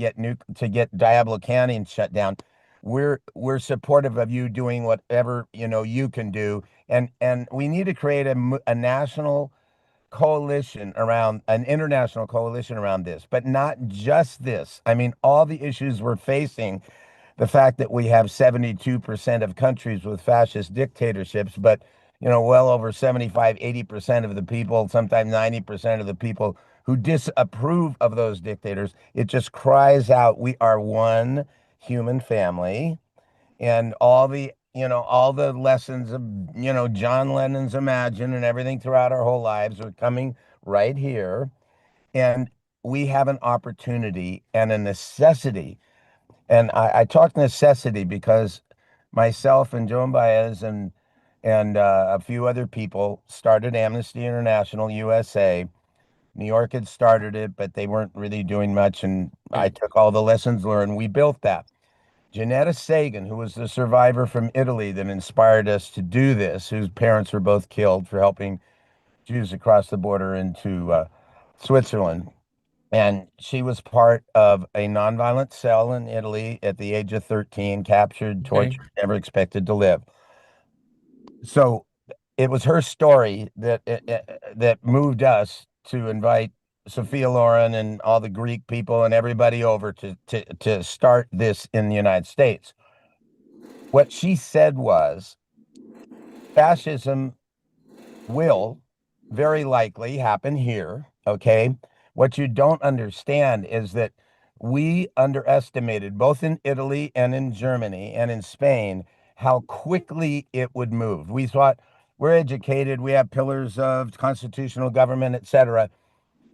get Diablo Canyon shut down. We're supportive of you doing whatever you can do, and we need to create a national coalition around an international coalition around this, but not just this. I mean, all the issues we're facing. The fact that we have 72% of countries with fascist dictatorships, but well over 75, 80% of the people, sometimes 90% of the people who disapprove of those dictators, it just cries out, we are one human family. And all the lessons of, John Lennon's Imagine and everything throughout our whole lives are coming right here. And we have an opportunity and a necessity. And I talk necessity because myself and Joan Baez and and a few other people started Amnesty International USA. New York had started it, but they weren't really doing much, and I took all the lessons learned. We built that. Janetta Sagan, who was the survivor from Italy that inspired us to do this, whose parents were both killed for helping Jews across the border into Switzerland. And she was part of a nonviolent cell in Italy at the age of 13, captured, tortured, never expected to live. So it was her story that moved us to invite Sophia Loren and all the Greek people and everybody over to start this in the United States. What she said was, fascism will very likely happen here, okay? What you don't understand is that we underestimated, both in Italy and in Germany and in Spain, how quickly it would move. We thought, we're educated, we have pillars of constitutional government, etc.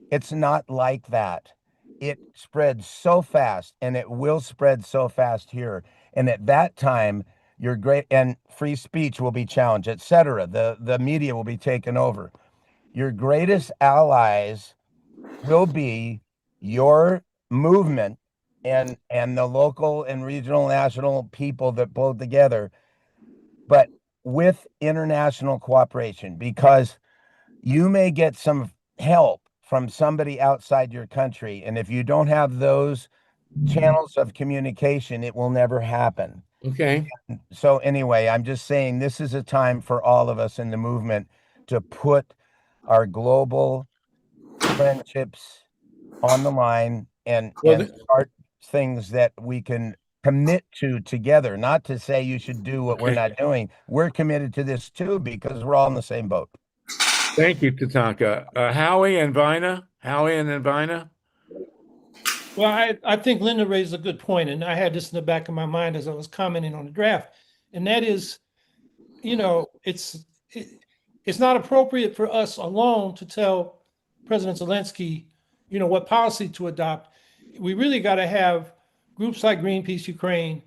It's not like that. It spreads so fast, and it will spread so fast here. And at that time, your great and free speech will be challenged, etc. The media will be taken over. Your greatest allies will be your movement and the local and regional, national people that pull together, but with international cooperation, because you may get some help from somebody outside your country, and if you don't have those channels of communication, it will never happen. Okay. So anyway, I'm just saying this is a time for all of us in the movement to put our global friendships on the line and start things that we can commit to together. Not to say you should do what we're not doing. We're committed to this too, because we're all in the same boat. Thank you, Tatanka. Howie and Vina? Howie and then Vina? Well, I think Linda raised a good point, and I had this in the back of my mind as I was commenting on the draft, and that is, you know, it's not appropriate for us alone to tell President Zelensky, you know, what policy to adopt. We really got to have groups like Greenpeace Ukraine,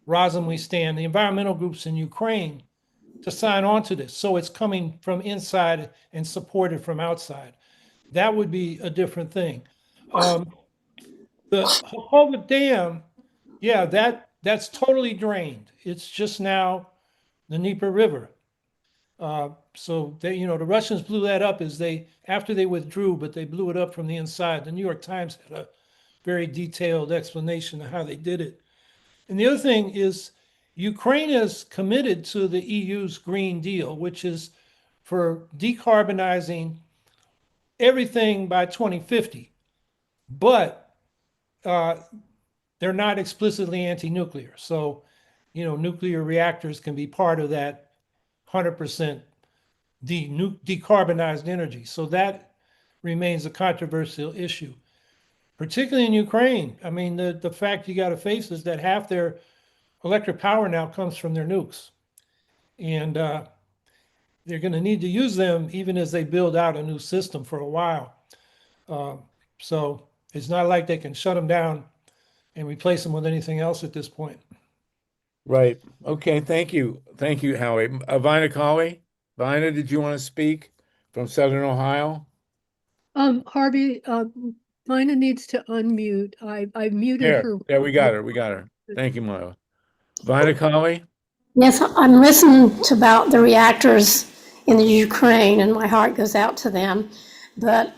Razum We Stand, the environmental groups in Ukraine to sign on to this. So it's coming from inside and supported from outside. That would be a different thing. The Hohova Dam, yeah, that's totally drained. It's just now the Dnieper River. So they, you know, the Russians blew that up after they withdrew, but they blew it up from the inside. The New York Times had a very detailed explanation of how they did it. And the other thing is, Ukraine is committed to the EU's Green Deal, which is for decarbonizing everything by 2050. But they're not explicitly anti-nuclear. So, you know, nuclear reactors can be part of that 100% decarbonized energy. So that remains a controversial issue, particularly in Ukraine. I mean, the fact you got to face is that half their electric power now comes from their nukes. And they're going to need to use them even as they build out a new system for a while. So it's not like they can shut them down and replace them with anything else at this point. Right. Okay. Thank you. Thank you, Howie. Vina Colley? Vina, did you want to speak from Southern Ohio? Harvey, Mina needs to unmute. I've muted her. Yeah, we got her. We got her. Thank you, Milo. Vina Colley? Yes, I'm listening to about the reactors in the Ukraine, and my heart goes out to them. But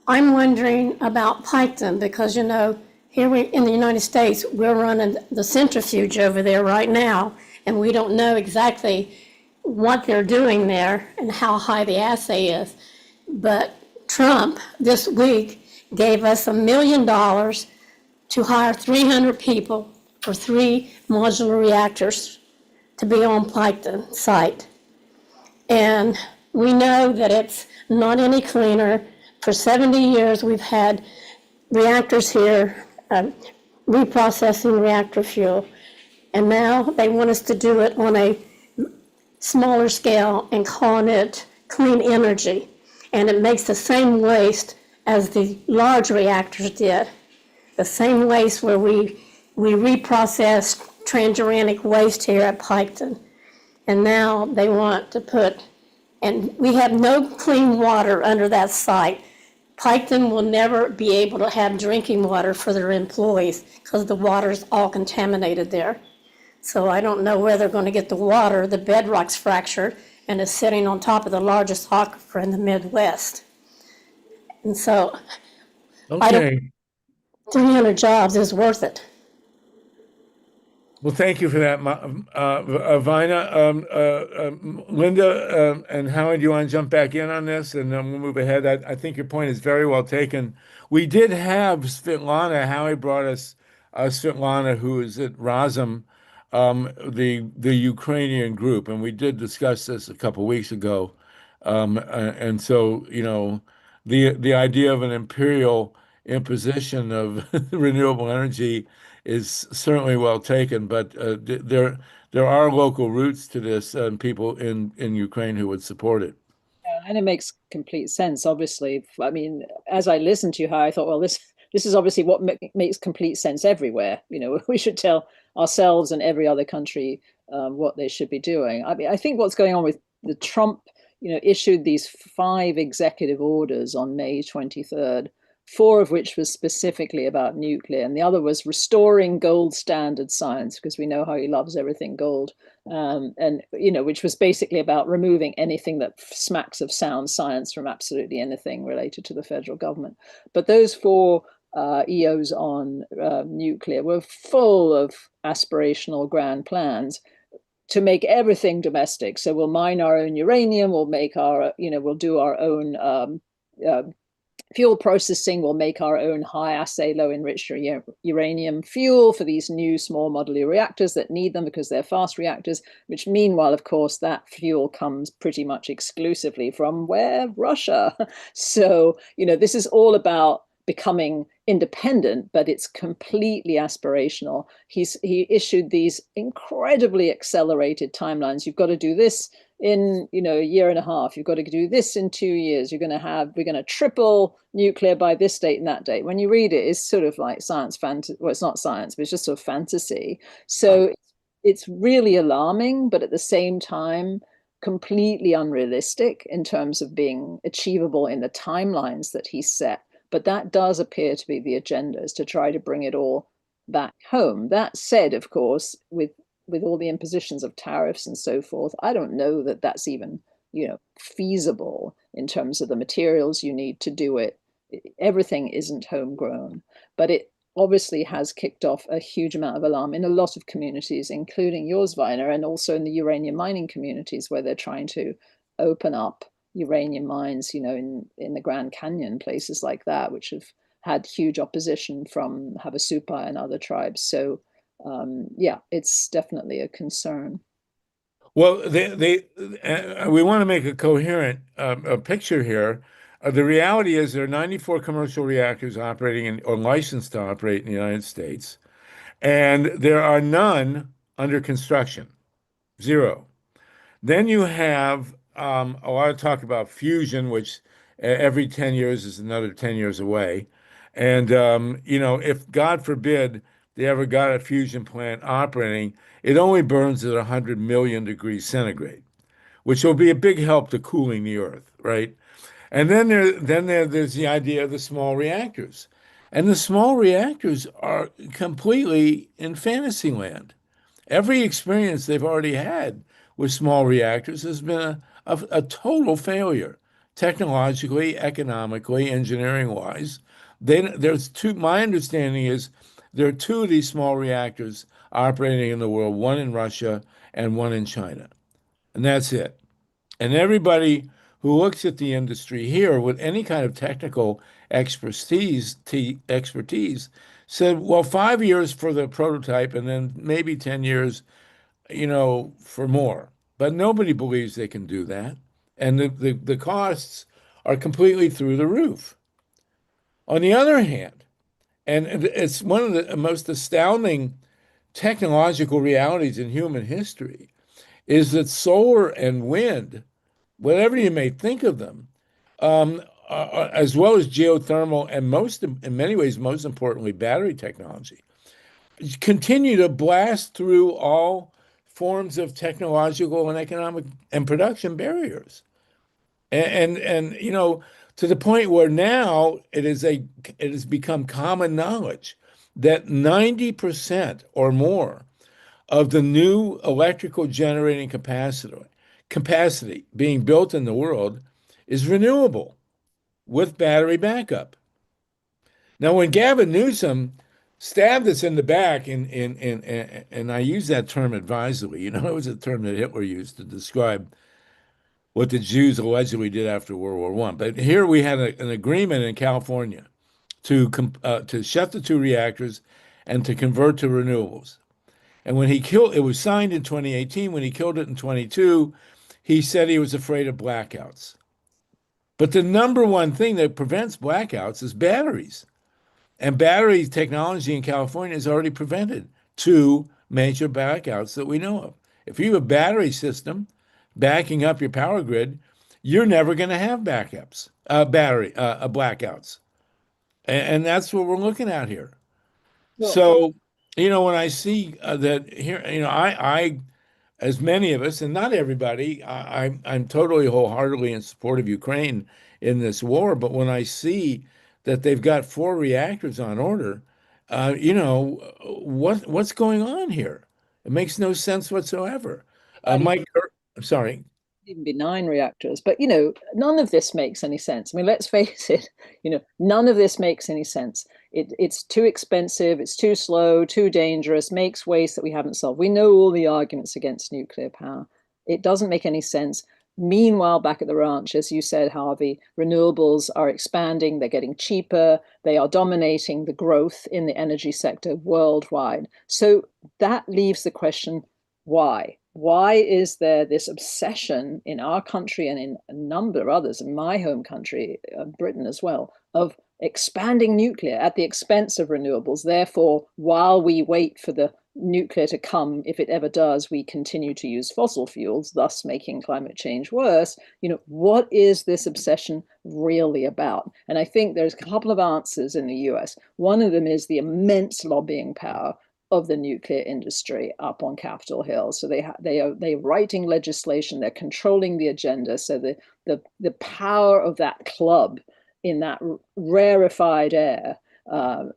I'm wondering about Piketon, because, you know, here in the United States, we're running the centrifuge over there right now, and we don't know exactly what they're doing there and how high the assay is. But Trump this week gave us $1 million to hire 300 people for 3 modular reactors to be on Piketon site. And we know that it's not any cleaner. For 70 years, we've had reactors here, reprocessing reactor fuel. And now they want us to do it on a smaller scale and calling it clean energy. And it makes the same waste as the large reactors did. The same waste where we reprocess transuranic waste here at Piketon. And now they want to put, and we have no clean water under that site. Piketon will never be able to have drinking water for their employees because the water's all contaminated there. So I don't know where they're going to get the water. The bedrock's fractured and is sitting on top of the largest aquifer in the Midwest. And so I don't, Okay. 300 jobs is worth it. Well, thank you for that, Vina. Linda and Howard, do you want to jump back in on this, and then we'll move ahead? I think your point is very well taken. We did have Svetlana. Howie brought us Svetlana, who is at Razum, the Ukrainian group, and we did discuss this a couple of weeks ago. And so, you know, the idea of an imperial imposition of renewable energy is certainly well taken, but there are local roots to this, and people in Ukraine who would support it. And it makes complete sense, obviously. I mean, as I listened to you, I thought, well, this is obviously what makes complete sense everywhere. You know, we should tell ourselves and every other country what they should be doing. I mean, I think what's going on with the Trump, you know, issued these 5 executive orders on May 23rd, 4 of which was specifically about nuclear, and the other was restoring gold standard science, because we know how he loves everything gold, and you know, which was basically about removing anything that smacks of sound science from absolutely anything related to the federal government. But those 4 EOs on nuclear were full of aspirational grand plans to make everything domestic. So we'll mine our own uranium, we'll make our, you know, we'll do our own fuel processing, will make our own high assay, low enriched uranium fuel for these new small modular reactors that need them because they're fast reactors, which meanwhile, of course, that fuel comes pretty much exclusively from where? Russia. So, you know, this is all about becoming independent, but it's completely aspirational. He issued these incredibly accelerated timelines. You've got to do this in, you know, a year and a half. You've got to do this in 2 years. We're going to triple nuclear by this date and that date. When you read it, it's sort of like science fantasy. Well, it's not science, but it's just sort of fantasy. So it's really alarming, but at the same time, completely unrealistic in terms of being achievable in the timelines that he set. But that does appear to be the agenda, is to try to bring it all back home. That said, of course, with all the impositions of tariffs and so forth, I don't know that that's even, you know, feasible in terms of the materials you need to do it. Everything isn't homegrown, but it obviously has kicked off a huge amount of alarm in a lot of communities, including yours, Viner, and also in the uranium mining communities, where they're trying to open up uranium mines, you know, in the Grand Canyon, places like that, which have had huge opposition from Havasupai and other tribes. So yeah, it's definitely a concern. Well, we want to make a coherent picture here. The reality is there are 94 commercial reactors operating or licensed to operate in the United States, and there are none under construction, 0. Then you have a lot of talk about fusion, which every 10 years is another 10 years away. And, you know, if God forbid they ever got a fusion plant operating, it only burns at 100 million degrees centigrade, which will be a big help to cooling the earth, right? And then there's the idea of the small reactors. And the small reactors are completely in fantasy land. Every experience they've already had with small reactors has been a total failure, technologically, economically, engineering-wise. My understanding is there are 2 of these small reactors operating in the world, 1 in Russia and 1 in China. And that's it. And everybody who looks at the industry here with any kind of technical expertise said, well, 5 years for the prototype and then maybe 10 years, you know, for more. But nobody believes they can do that. And the costs are completely through the roof. On the other hand, and it's one of the most astounding technological realities in human history, is that solar and wind, whatever you may think of them, as well as geothermal and in many ways, most importantly, battery technology, continue to blast through all forms of technological and economic and production barriers. And you know, to the point where now it has become common knowledge that 90% or more of the new electrical generating capacity being built in the world is renewable with battery backup. Now, when Gavin Newsom stabbed us in the back, and I use that term advisedly, you know, it was a term that Hitler used to describe what the Jews allegedly did after World War I. But here we had an agreement in California to shut the two reactors and to convert to renewables. And when he killed, it was signed in 2018. When he killed it in 22, he said he was afraid of blackouts. But the number one thing that prevents blackouts is batteries. And battery technology in California has already prevented two major blackouts that we know of. If you have a battery system backing up your power grid, you're never going to have blackouts. And that's what we're looking at here. Well, So, you know, when I see that here, you know, I, as many of us, and not everybody, I'm totally wholeheartedly in support of Ukraine in this war. But when I see that they've got 4 reactors on order, you know, what's going on here? It makes no sense whatsoever. Mike, I'm sorry. Even be 9 reactors, but you know, none of this makes any sense. I mean, let's face it, you know, none of this makes any sense. It's too expensive, it's too slow, too dangerous, makes waste that we haven't solved. We know all the arguments against nuclear power. It doesn't make any sense. Meanwhile, back at the ranch, as you said, Harvey, renewables are expanding, they're getting cheaper, they are dominating the growth in the energy sector worldwide. So that leaves the question, why? Why is there this obsession in our country and in a number of others, in my home country, Britain as well, of expanding nuclear at the expense of renewables? Therefore, while we wait for the nuclear to come, if it ever does, we continue to use fossil fuels, thus making climate change worse. You know, what is this obsession really about? And I think there's a couple of answers in the US. One of them is the immense lobbying power of the nuclear industry up on Capitol Hill. So they're writing legislation, they're controlling the agenda. So the power of that club in that rarefied air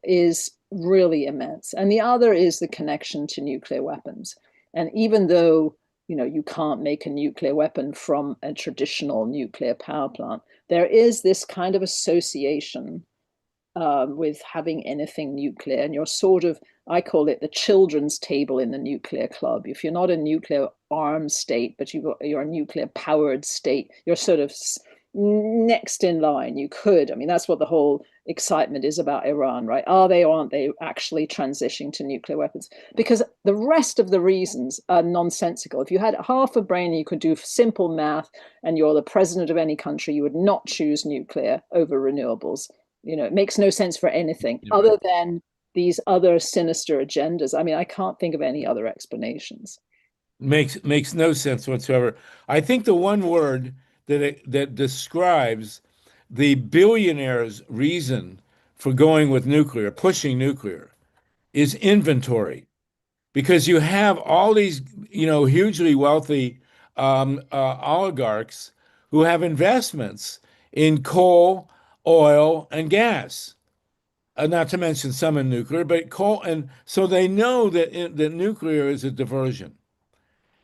is really immense. And the other is the connection to nuclear weapons. And even though, you know, you can't make a nuclear weapon from a traditional nuclear power plant, there is this kind of association with having anything nuclear, and you're sort of, I call it the children's table in the nuclear club. If you're not a nuclear armed state, but you're a nuclear powered state, you're sort of next in line. You could, I mean, that's what the whole excitement is about Iran, right? Are they or aren't they actually transitioning to nuclear weapons? Because the rest of the reasons are nonsensical. If you had half a brain, you could do simple math, and you're the president of any country, you would not choose nuclear over renewables. You know, it makes no sense for anything other than these other sinister agendas. I mean, I can't think of any other explanations. Makes no sense whatsoever. I think the one word that describes the billionaires' reason for going with nuclear, pushing nuclear, is inventory, because you have all these, you know, hugely wealthy oligarchs who have investments in coal, oil, and gas. Not to mention some in nuclear, but coal, and so they know that that nuclear is a diversion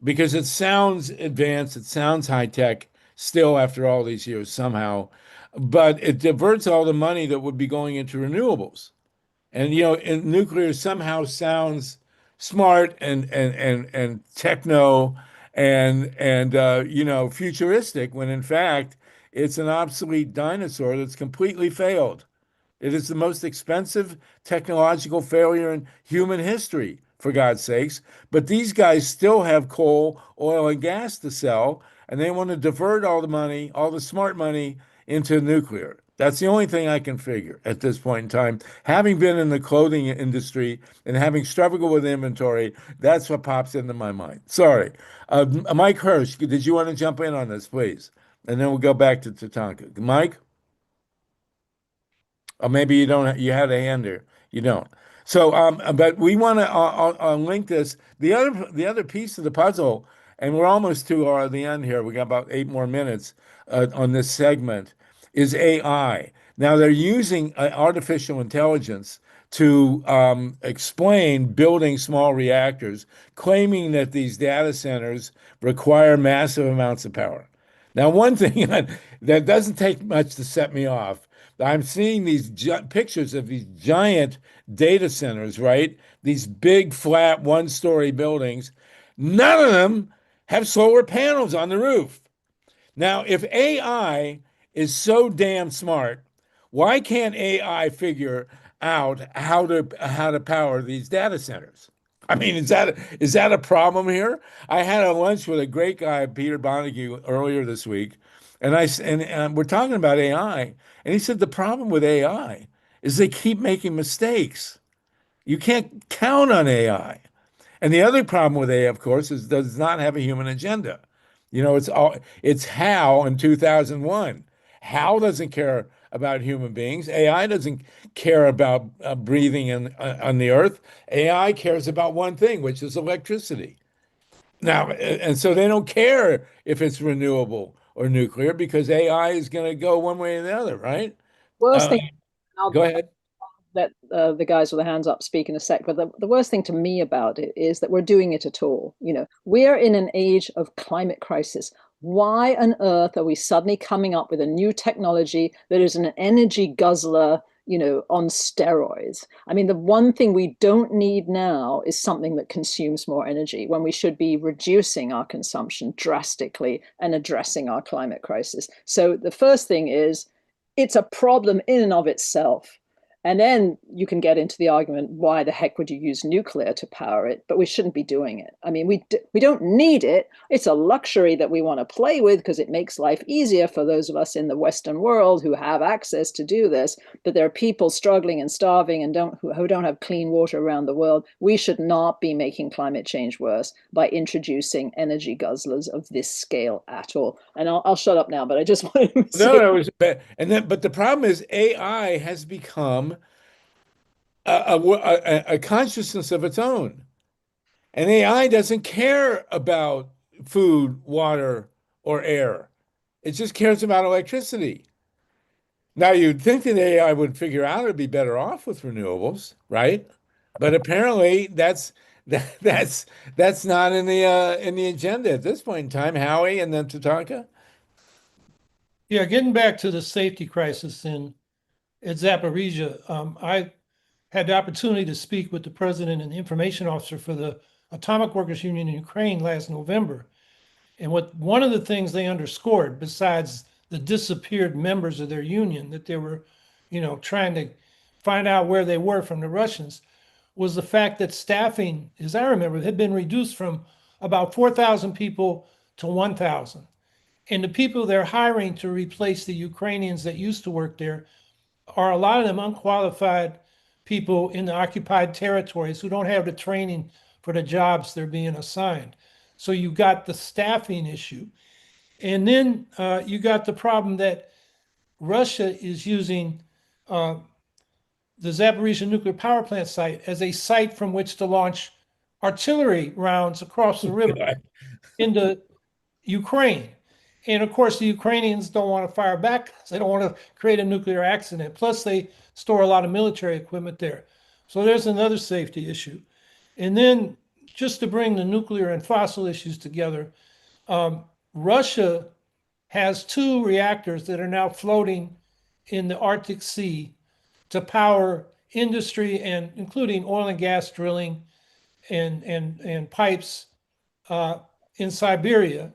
because it sounds advanced, it sounds high tech still after all these years somehow, but it diverts all the money that would be going into renewables. And you know, and nuclear somehow sounds smart and techno and you know, futuristic, when in fact it's an obsolete dinosaur that's completely failed. It is the most expensive technological failure in human history, for God's sakes. But these guys still have coal, oil, and gas to sell, and they want to divert all the money, all the smart money, into nuclear. That's the only thing I can figure at this point in time. Having been in the clothing industry and having struggled with inventory, that's what pops into my mind. Sorry. Mike Hirsch, did you want to jump in on this, please? And then we'll go back to Tatanka. Mike? Or maybe you don't. You had a hand there. You don't. So, but we want to link this. The other piece of the puzzle, and we're almost to the end here. We got about 8 more minutes on this segment. Is AI. Now they're using artificial intelligence to explain building small reactors, claiming that these data centers require massive amounts of power. Now, one thing that doesn't take much to set me off, I'm seeing these pictures of these giant data centers, right? These big, flat, one-story buildings. None of them have solar panels on the roof. Now, if AI is so damn smart, why can't AI figure out how to power these data centers? I mean, is that a problem here? I had a lunch with a great guy, Peter Bonnigue, earlier this week, and we're talking about AI, and he said the problem with AI is they keep making mistakes. You can't count on AI. And the other problem with AI, of course, is does not have a human agenda. It's HAL in 2001. HAL doesn't care about human beings. AI doesn't care about breathing on the earth. AI cares about one thing, which is electricity. Now, and so they don't care if it's renewable or nuclear because AI is going to go one way or the other, right? Worst thing, I'll Go ahead. let the guys with their hands up speak in a sec, but the worst thing to me about it is that we're doing it at all. We're in an age of climate crisis. Why on earth are we suddenly coming up with a new technology that is an energy guzzler, on steroids? I mean, the one thing we don't need now is something that consumes more energy when we should be reducing our consumption drastically and addressing our climate crisis. So the first thing is it's a problem in and of itself. And then you can get into the argument, why the heck would you use nuclear to power it? But we shouldn't be doing it. I mean, we don't need it. It's a luxury that we want to play with because it makes life easier for those of us in the Western world who have access to do this. But there are people struggling and starving and who don't have clean water around the world. We should not be making climate change worse by introducing energy guzzlers of this scale at all. And I'll shut up now, but I just wanted to say. No, it was bad. But the problem is AI has become a consciousness of its own. And AI doesn't care about food, water, or air. It just cares about electricity. Now, you'd think that AI would figure out it'd be better off with renewables, right? But apparently that's not in the agenda at this point in time. Howie and then Tatanka. Yeah, getting back to the safety crisis at Zaporizhia, I had the opportunity to speak with the president and the information officer for the Atomic Workers Union in Ukraine last November. And one of the things they underscored, besides the disappeared members of their union that they were, trying to find out where they were from the Russians, was the fact that staffing, as I remember, had been reduced from about 4,000 people to 1,000. And the people they're hiring to replace the Ukrainians that used to work there are a lot of them unqualified people in the occupied territories who don't have the training for the jobs they're being assigned. So you got the staffing issue. And then you got the problem that Russia is using the Zaporizhia nuclear power plant site as a site from which to launch artillery rounds across the river into Ukraine. And of course, the Ukrainians don't want to fire back. They don't want to create a nuclear accident. Plus, they store a lot of military equipment there. So there's another safety issue. And then just to bring the nuclear and fossil issues together, Russia has 2 reactors that are now floating in the Arctic Sea to power industry and including oil and gas drilling and pipes in Siberia,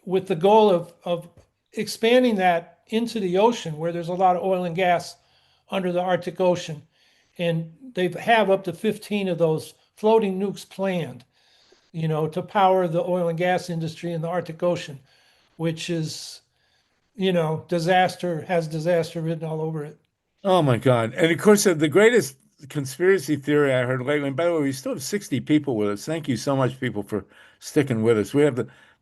with the goal of expanding that into the ocean where there's a lot of oil and gas under the Arctic Ocean. And they have up to 15 of those floating nukes planned, to power the oil and gas industry in the Arctic Ocean, which is, disaster, has disaster written all over it. Oh my God. And of course, the greatest conspiracy theory I heard lately, and by the way, we still have 60 people with us. Thank you so much, people, for sticking with us.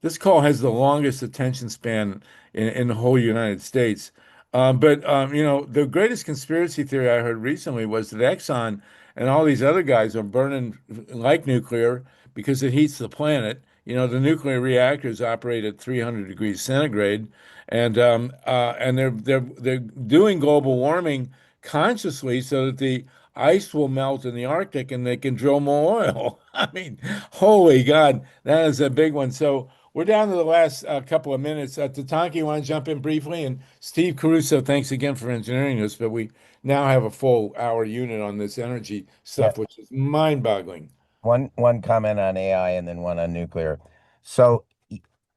This call has the longest attention span in the whole United States. But the greatest conspiracy theory I heard recently was that Exxon and all these other guys are burning like nuclear because it heats the planet. You know, the nuclear reactors operate at 300 degrees centigrade, and they're doing global warming consciously so that the ice will melt in the Arctic and they can drill more oil. I mean, holy God, that is a big one. So we're down to the last couple of minutes. Tatanka, you want to jump in briefly? And Steve Caruso, thanks again for engineering this, but we now have a full hour unit on this energy Yeah. stuff, which is mind-boggling. One comment on AI and then one on nuclear. So,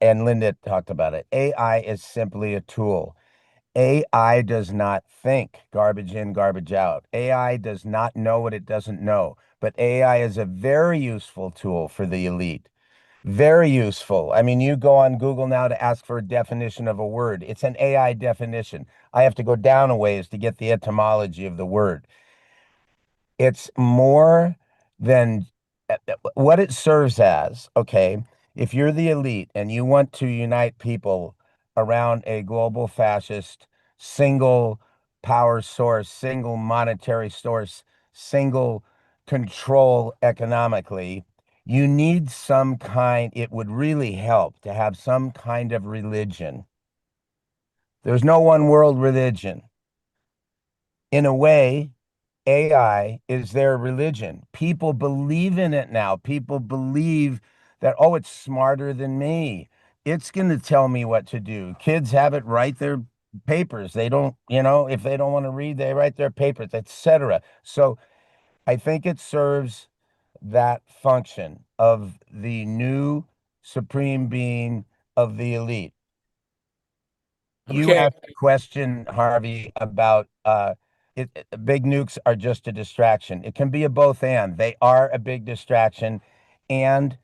and Linda talked about it. AI is simply a tool. AI does not think, garbage in, garbage out. AI does not know what it doesn't know, but AI is a very useful tool for the elite. Very useful. I mean, you go on Google now to ask for a definition of a word. It's an AI definition. I have to go down a ways to get the etymology of the word. It's more than what it serves as. Okay, if you're the elite and you want to unite people around a global fascist, single power source, single monetary source, single control economically, you need some kind, it would really help to have some kind of religion. There's no one world religion. In a way, AI is their religion. People believe in it now. People believe that, oh, it's smarter than me. It's going to tell me what to do. Kids have it write their papers. They don't, if they don't want to read, they write their papers, etc. So I think it serves that function of the new supreme being of the elite. You Okay. asked a question, Harvey, about big nukes are just a distraction. It can be a both and. They are a big distraction, and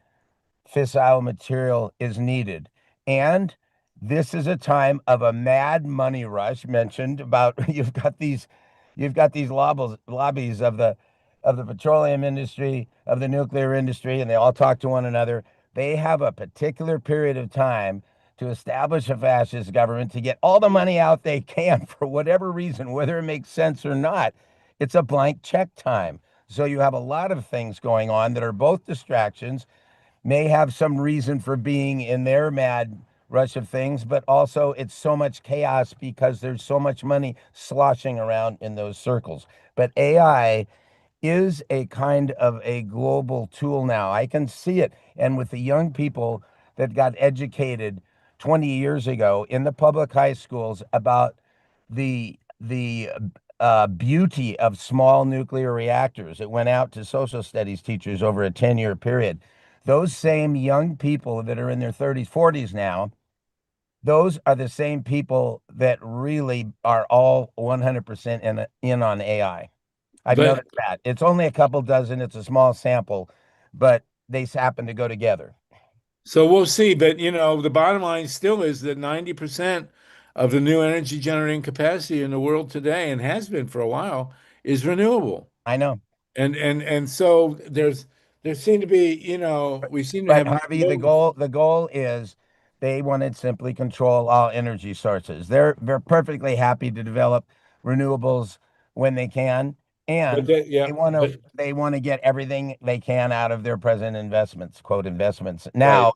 fissile material is needed. And this is a time of a mad money rush. Mentioned about you've got these lobbies of the petroleum industry, of the nuclear industry, and they all talk to one another. They have a particular period of time to establish a fascist government to get all the money out they can for whatever reason, whether it makes sense or not. It's a blank check time. So you have a lot of things going on that are both distractions, may have some reason for being in their mad rush of things, but also it's so much chaos because there's so much money sloshing around in those circles. But AI is a kind of a global tool now. I can see it. And with the young people that got educated 20 years ago in the public high schools about the beauty of small nuclear reactors, it went out to social studies teachers over a 10-year period. Those same young people that are in their 30s, 40s now, those are the same people that really are all 100% in on AI. I've But noticed that. It's only a couple dozen, it's a small sample, but they happen to go together. so we'll see. But the bottom line still is that 90% of the new energy generating capacity in the world today, and has been for a while, is renewable. I know. And so there seem to be, we seem to But have Harvey, the no. goal is they want to simply control all energy sources. They're perfectly happy to develop renewables when they can, But and yeah, but they want to get everything they can out of their present investments, quote investments. right. Now,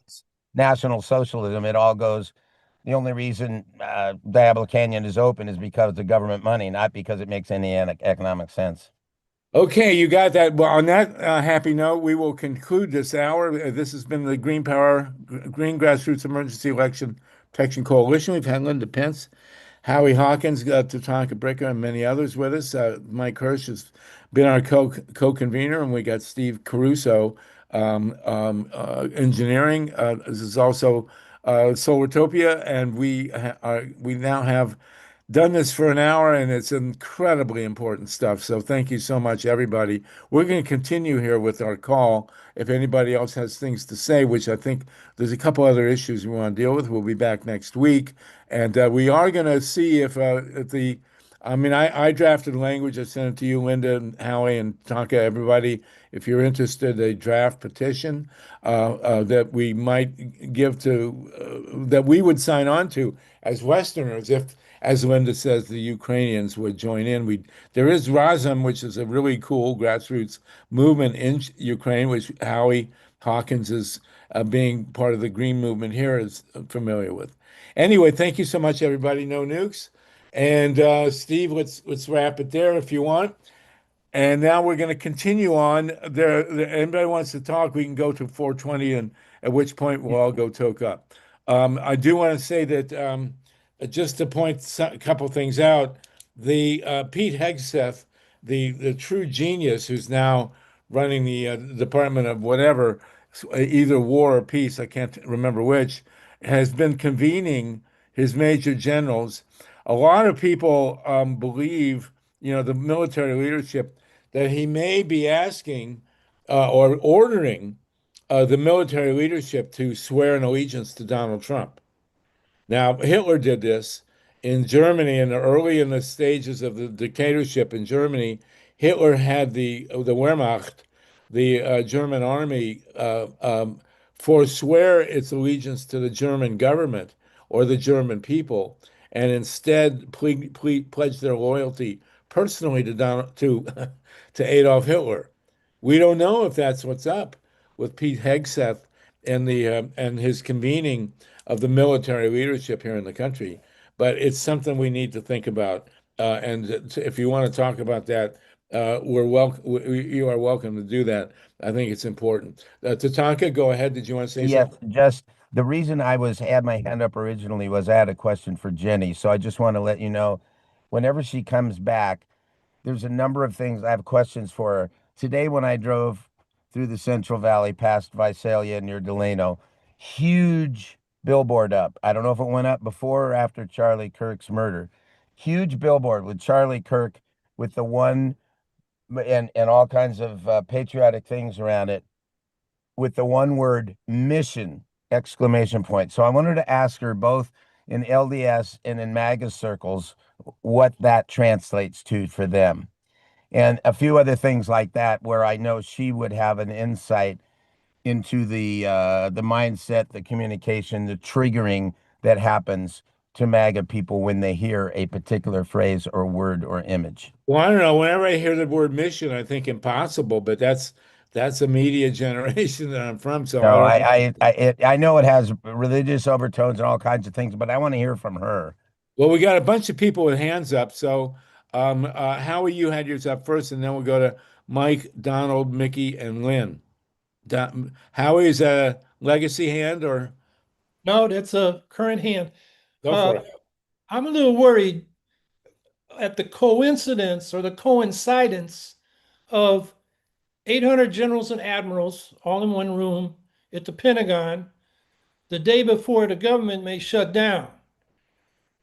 National Socialism, it all goes. The only reason Diablo Canyon is open is because of government money, not because it makes any economic sense. Okay, you got that. Well, on that happy note, we will conclude this hour. This has been the Green Grassroots Emergency Election Protection Coalition. We've had Linda Pence, Howie Hawkins, Tatanka Bricker, and many others with us. Mike Hirsch has been our co-convener, and we got Steve Caruso, engineering. This is also Solartopia, and we now have done this for an hour, and it's incredibly important stuff. So thank you so much, everybody. We're going to continue here with our call. If anybody else has things to say, which I think there's a couple other issues we want to deal with, we'll be back next week. And we are going to see if I drafted language. I sent it to you, Linda and Howie and Tonka, everybody. If you're interested, a draft petition that we might give to, that we would sign on to as Westerners. as Linda says, the Ukrainians would join in. There is Razum, which is a really cool grassroots movement in Ukraine, which Howie Hawkins is being part of the green movement here is familiar with. Anyway, thank you so much, everybody. No nukes. And Steve, let's wrap it there if you want. And now we're going to continue on. Anybody wants to talk, we can go to 4:20, and at which point we'll all go toke up. I do want to say that just to point a couple things out, the Pete Hegseth, the true genius who's now running the Department of whatever, either war or peace, I can't remember which, has been convening his major generals. A lot of people believe, the military leadership, that he may be asking or ordering the military leadership to swear an allegiance to Donald Trump. Now, Hitler did this in Germany, and early in the stages of the dictatorship in Germany. Hitler had the Wehrmacht, the German army, forswear its allegiance to the German government or the German people, and instead pledge their loyalty personally to Adolf Hitler. We don't know if that's what's up with Pete Hegseth and his convening of the military leadership here in the country, but it's something we need to think about. And if you want to talk about that, you are welcome to do that. I think it's important. Tatanka, go ahead. Did you want to say something? Yes, just the reason I had my hand up originally was I had a question for Jenny. So I just want to let you know, whenever she comes back, there's a number of things I have questions for her. Today, when I drove through the Central Valley past Visalia near Delano, huge billboard up. I don't know if it went up before or after Charlie Kirk's murder. Huge billboard with Charlie Kirk with the one and all kinds of patriotic things around it with the one word mission, exclamation point. So I wanted to ask her, both in LDS and in MAGA circles, what that translates to for them, and a few other things like that, where I know she would have an insight into the mindset, the communication, the triggering that happens to MAGA people when they hear a particular phrase or word or image. Well, I don't know. Whenever I hear the word mission, I think impossible, but that's a media generation that I'm from. So no, I know it has religious overtones and all kinds of things, but I want to hear from her. Well, we got a bunch of people with hands up. So Howie, you had yours up first, and then we'll go to Mike, Donald, Mickey, and Lynn. Howie, is a legacy hand or? No, that's a current hand. Go for it. I'm a little worried at the coincidence or the coincidence of 800 generals and admirals all in one room at the Pentagon the day before the government may shut down.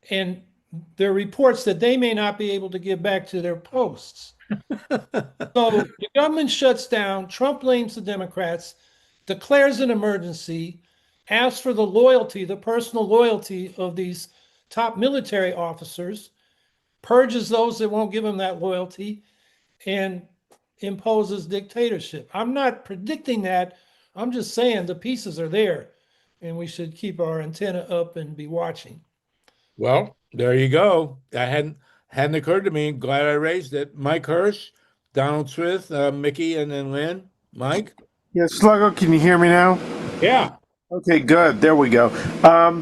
And there are reports that they may not be able to get back to their posts. So the government shuts down, Trump blames the Democrats, declares an emergency, asks for the loyalty, the personal loyalty of these top military officers, purges those that won't give him that loyalty, and imposes dictatorship. I'm not predicting that. I'm just saying the pieces are there, and we should keep our antenna up and be watching. Well, there you go. That hadn't occurred to me. Glad I raised it. Mike Hirsch, Donald Smith, Mickey, and then Lynn. Mike? Yes, Sluggo, can you hear me now? Yeah. Okay, good. There we go. I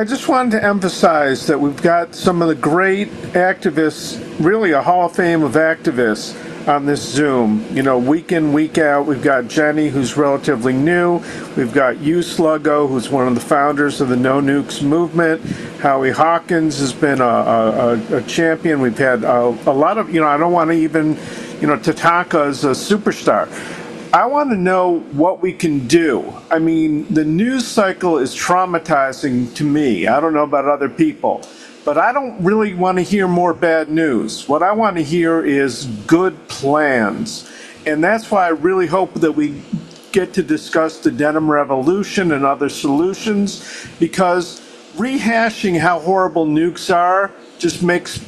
just wanted to emphasize that we've got some of the great activists, really a hall of fame of activists on this Zoom. Week in, week out, we've got Jenny, who's relatively new. We've got you, Sluggo, who's one of the founders of the No Nukes movement. Howie Hawkins has been a champion. We've had a lot of, I don't want to even, Tatanka's a superstar. I want to know what we can do. I mean, the news cycle is traumatizing to me. I don't know about other people, but I don't really want to hear more bad news. What I want to hear is good plans. And that's why I really hope that we get to discuss the denim revolution and other solutions, because rehashing how horrible nukes are just makes,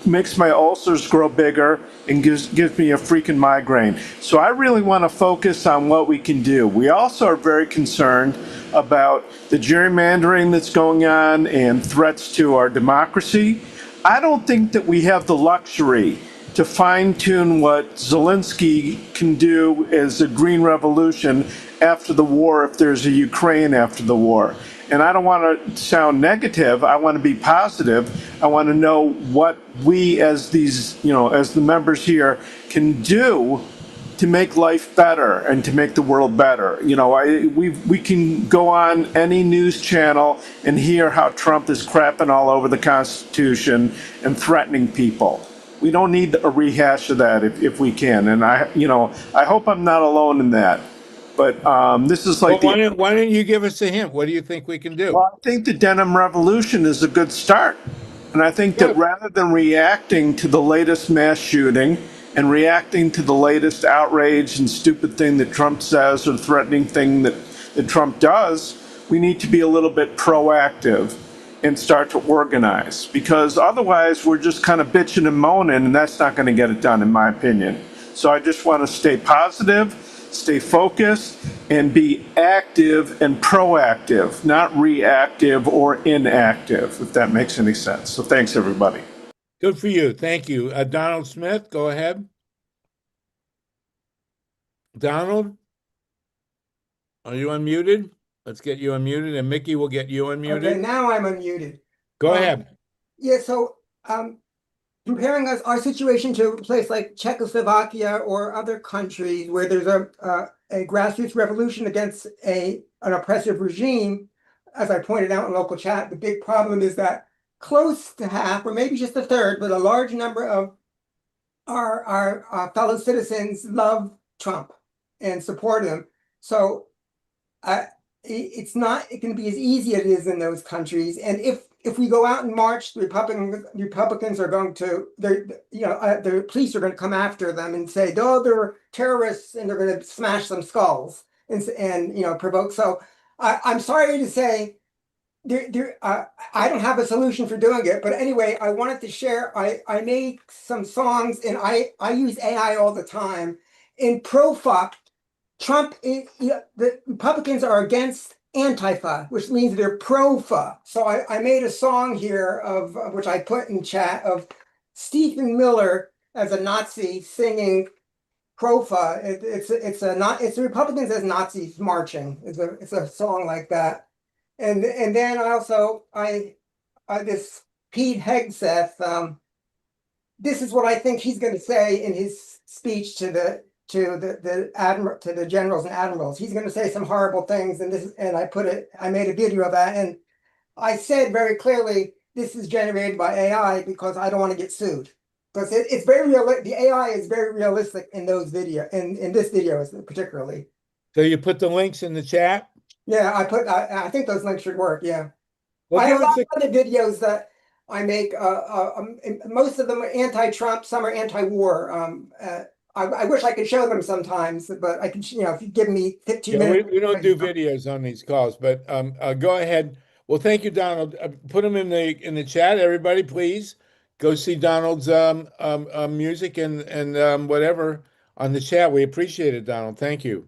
makes my ulcers grow bigger and gives me a freaking migraine. So I really want to focus on what we can do. We also are very concerned about the gerrymandering that's going on and threats to our democracy. I don't think that we have the luxury to fine-tune what Zelensky can do as a green revolution after the war, if there's a Ukraine after the war. And I don't want to sound negative. I want to be positive. I want to know what we as these, as the members here can do to make life better and to make the world better. We can go on any news channel and hear how Trump is crapping all over the Constitution and threatening people. We don't need a rehash of that if we can. And I hope I'm not alone in that. But this is like why don't you give us a hint? What do you think we can do? Well, I think the denim revolution is a good start. And I think that rather than reacting to the latest mass shooting and reacting to the latest outrage and stupid thing that Trump says or threatening thing that Trump does, we need to be a little bit proactive and start to organize. Because otherwise we're just kind of bitching and moaning, and that's not going to get it done, in my opinion. So I just want to stay positive, stay focused, and be active and proactive, not reactive or inactive, if that makes any sense. So thanks, everybody. Good for you. Thank you. Donald Smith, go ahead. Donald, are you unmuted? Let's get you unmuted, and Mickey will get you unmuted. Okay, now I'm unmuted. Go ahead. Yeah, so comparing our situation to a place like Czechoslovakia or other countries where there's a grassroots revolution against an oppressive regime, as I pointed out in local chat, the big problem is that close to half, or maybe just a third, but a large number of our fellow citizens love Trump and support him. So it's not going to be as easy as it is in those countries. And if we go out and march, the Republicans are going to, the police are going to come after them and say, oh, they're terrorists, and they're going to smash some skulls and provoke. So I'm sorry to say, I don't have a solution for doing it, but anyway, I wanted to share. I made some songs, and I use AI all the time. In pro-fuck, Trump, the Republicans are against Antifa, which means they're pro-fa. So I made a song here of which I put in chat of Stephen Miller as a Nazi singing pro-fa. It's the Republicans as Nazis marching. It's a song like that. And then also this Pete Hegseth. This is what I think he's going to say in his speech to the generals and admirals. He's going to say some horrible things, and I made a video of that, and I said very clearly this is generated by AI because I don't want to get sued, because it's very real. The AI is very realistic in those video, in this video particularly. So you put the links in the chat? Yeah, I think those links should work. Yeah, well, I have a lot of other videos that I make. Most of them are anti-Trump, some are anti-war. I wish I could show them sometimes, but I can, if you give me 15 minutes. We don't do videos on these calls, but go ahead. Well, thank you, Donald. Put them in the chat, everybody. Please go see Donald's music and whatever on the chat. We appreciate it, Donald. Thank you.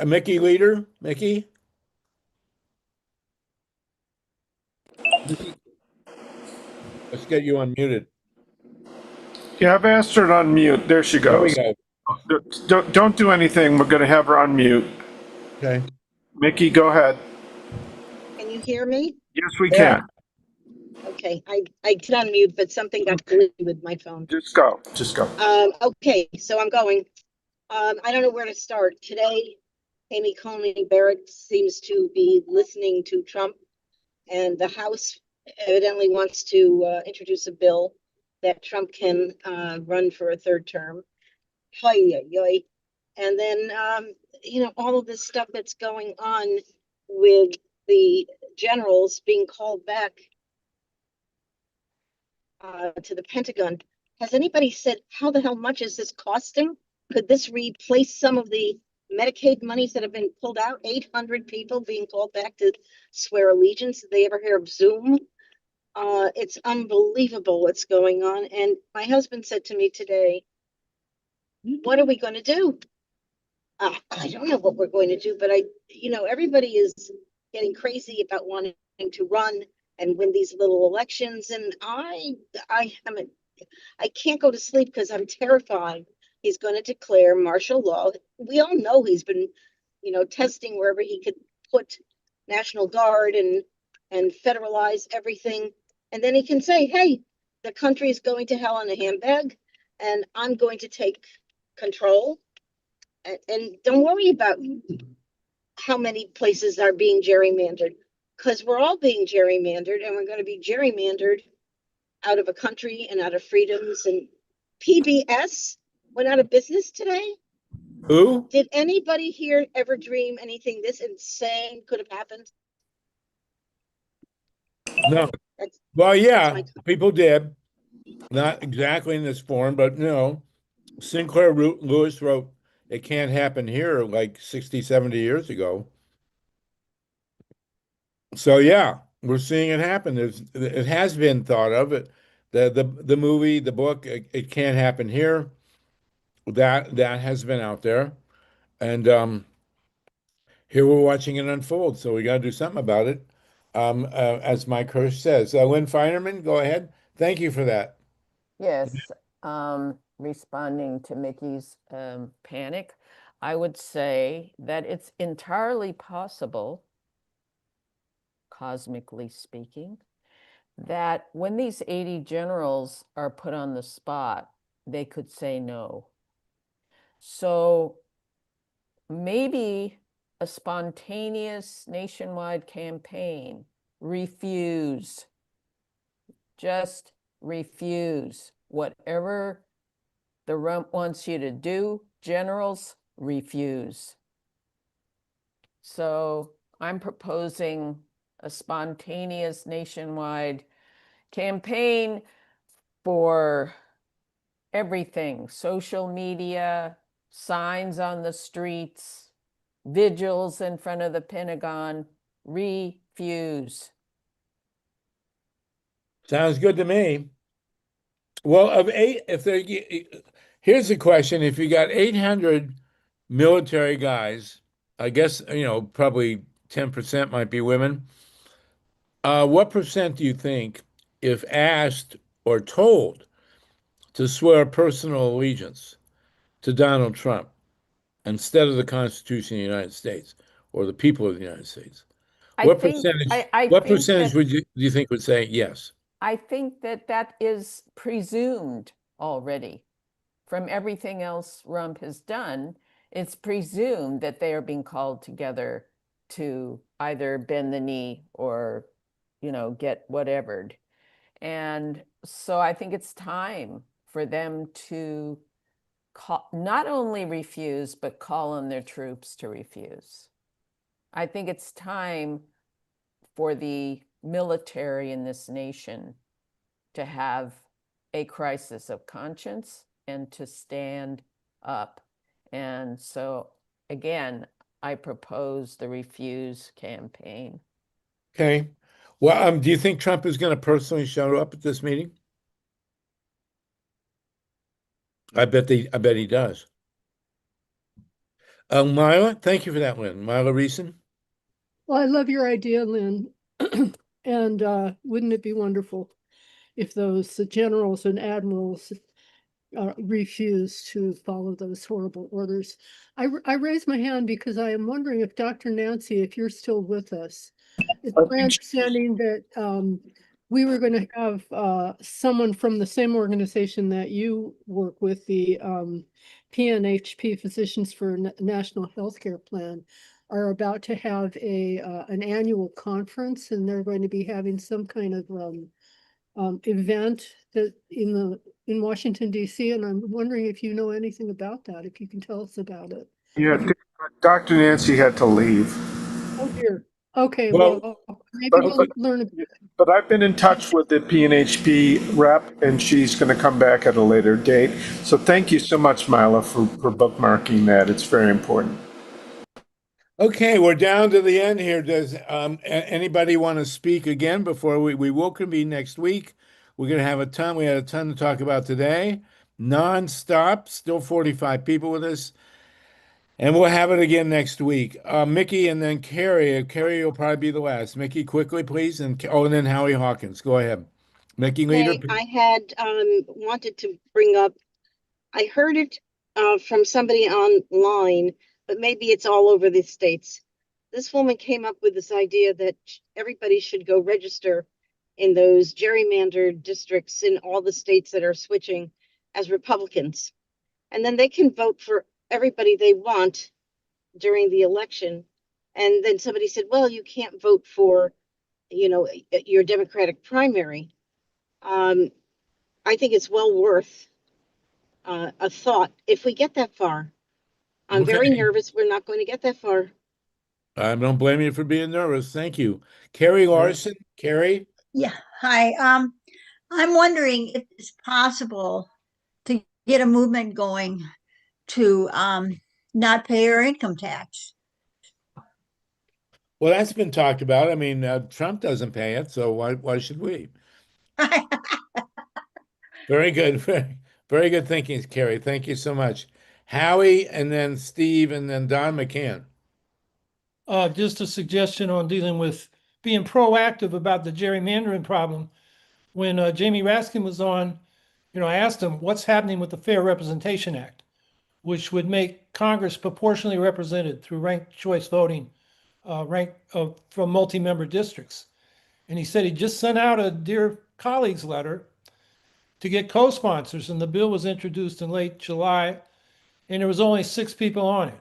Mickey Leader, Mickey. Let's get you unmuted. Yeah, I've asked her to unmute. There she goes. There we go. Don't do anything. We're going to have her unmute. Okay. Mickey, go ahead. Can you hear me? Yes, we can. Okay, I can unmute, but something got glitchy with my phone. Just go. Okay, so I'm going. I don't know where to start. Today, Amy Coney Barrett seems to be listening to Trump, and the House evidently wants to introduce a bill that Trump can run for a third term. And then, all of this stuff that's going on with the generals being called back to the Pentagon. Has anybody said, how the hell much is this costing? Could this replace some of the Medicaid monies that have been pulled out? 800 people being called back to swear allegiance. Did they ever hear of Zoom? It's unbelievable what's going on. And my husband said to me today, what are we going to do? I don't know what we're going to do, but everybody is getting crazy about wanting to run and win these little elections. And I can't go to sleep because I'm terrified he's going to declare martial law. We all know he's been, testing wherever he could put National Guard and federalize everything. And then he can say, hey, the country is going to hell in a handbag and I'm going to take control. And don't worry about how many places are being gerrymandered, because we're all being gerrymandered, and we're going to be gerrymandered out of a country and out of freedoms. And PBS went out of business today. Who? Did anybody here ever dream anything this insane could have happened? No. Well, yeah, people did. Not exactly in this form, but Sinclair Lewis wrote, "It can't happen here," like 60, 70 years ago. So yeah, we're seeing it happen. It has been thought of. The movie, the book, it can't happen here. That has been out there. And here we're watching it unfold. So we got to do something about it. As Mike Hirsch says. LYNN FEINERMAN, go ahead. Thank you for that. Yes, responding to Mickey's panic, I would say that it's entirely possible, cosmically speaking, that when these 80 generals are put on the spot, they could say no. So maybe a spontaneous nationwide campaign, refuse, just refuse whatever the rump wants you to do. Generals, refuse. So I'm proposing a spontaneous nationwide campaign for everything: social media, signs on the streets, vigils in front of the Pentagon. Refuse. Sounds good to me. Well, here's the question: if you got 800 military guys, I guess probably 10% might be women. What percent do you think, if asked or told to swear personal allegiance to Donald Trump instead of the Constitution of the United States or the people of the United States, what percentage do you think would say yes? I think that is presumed already from everything else Rump has done. It's presumed that they are being called together to either bend the knee or, get whatevered. And so I think it's time for them to not only refuse, but call on their troops to refuse. I think it's time for the military in this nation to have a crisis of conscience and to stand up. And so, again, I propose the refuse campaign. Okay. Well, do you think Trump is going to personally show up at this meeting? I bet he does. Myla, thank you for that, Lynn. Myla Reeson. Well, I love your idea, Lynn. And wouldn't it be wonderful if those generals and admirals refuse to follow those horrible orders? I raise my hand because I am wondering if Dr. Nancy, if you're still with us. It's my understanding that we were going to have someone from the same organization that you work with, the PNHP, Physicians for National Healthcare Plan, are about to have an annual conference, and they're going to be having some kind of event that in Washington, D.C. And I'm wondering if you know anything about that, if you can tell us about it. Yeah, Dr. Nancy had to leave. Oh dear. Okay, well maybe we'll learn about it. But I've been in touch with the PNHP rep, and she's going to come back at a later date. So thank you so much, Myla, for bookmarking that. It's very important. Okay, we're down to the end here. Does anybody want to speak again before we will convene next week? We're going to have a ton. We had a ton to talk about today, non-stop. Still 45 people with us, and we'll have it again next week. Mickey and then Carrie. Carrie will probably be the last. Mickey, quickly, please, and then Howie Hawkins. Go ahead, Mickey leader. Okay, I had wanted to bring up, I heard it from somebody online, but maybe it's all over the states. This woman came up with this idea that everybody should go register in those gerrymandered districts in all the states that are switching as Republicans. And then they can vote for everybody they want during the election. And then somebody said, well, you can't vote for, your Democratic primary. I think it's well worth a thought if we get that far. I'm very Okay. nervous we're not going to get that far. I don't blame you for being nervous. Thank you, Carrie Larson. Carrie. Yeah, hi. I'm wondering if it's possible to get a movement going to not pay our income tax. Well, that's been talked about. I mean, Trump doesn't pay it, so why should we? Very good. Very good thinking, Carrie. Thank you so much. Howie, and then Steve, and then Don McCann. Just a suggestion on dealing with being proactive about the gerrymandering problem. When Jamie Raskin was on, I asked him what's happening with the Fair Representation Act, which would make Congress proportionally represented through ranked choice voting, from multi-member districts. And he said he just sent out a Dear Colleagues letter to get co-sponsors, and the bill was introduced in late July, and there was only 6 people on it.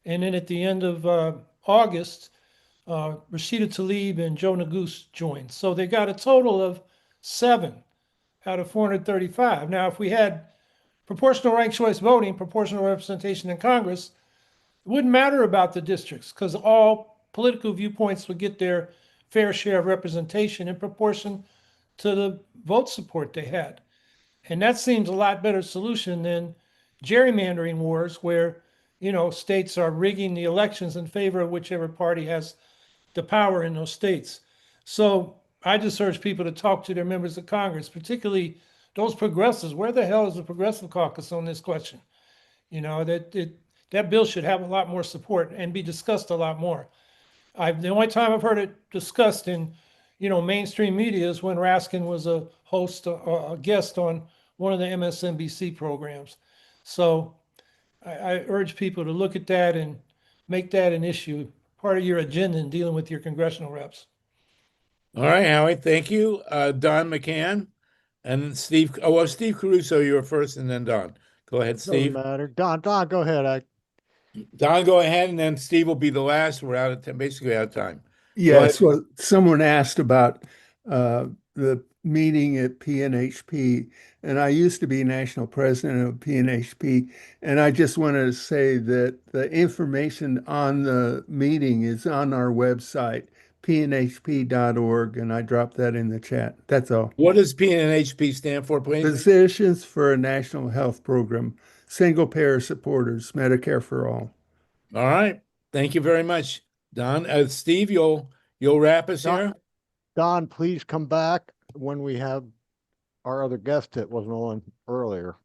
And then at the end of August, Rashida Tlaib and Joe Neguse joined. So they got a total of 7 out of 435. Now, if we had proportional ranked choice voting, proportional representation in Congress, it wouldn't matter about the districts because all political viewpoints would get their fair share of representation in proportion to the vote support they had. And that seems a lot better solution than gerrymandering wars where, states are rigging the elections in favor of whichever party has the power in those states. So I just urge people to talk to their members of Congress, particularly those progressives. Where the hell is the Progressive Caucus on this question? That bill should have a lot more support and be discussed a lot more. The only time I've heard it discussed in, mainstream media is when Raskin was a host, a guest on one of the MSNBC programs. So I urge people to look at that and make that an issue, part of your agenda in dealing with your congressional reps. All right, Howie, thank you. Don McCann and Steve. Oh, well, Steve Caruso, you were first, and then Don. Go ahead, Steve. Doesn't matter. Don, go ahead. Don, go ahead, and then Steve will be the last. We're out of time, basically out of time. Yes, well, someone asked about the meeting at PNHP, and I used to be national president of PNHP, and I just wanted to say that the information on the meeting is on our website, pnhp.org, and I dropped that in the chat. That's all. What does PNHP stand for, please? Physicians for a National Health Program, single payer supporters, Medicare for all. All right. Thank you very much, Don. Steve, you'll wrap us here. Don, please come back when we have our other guest that wasn't on earlier.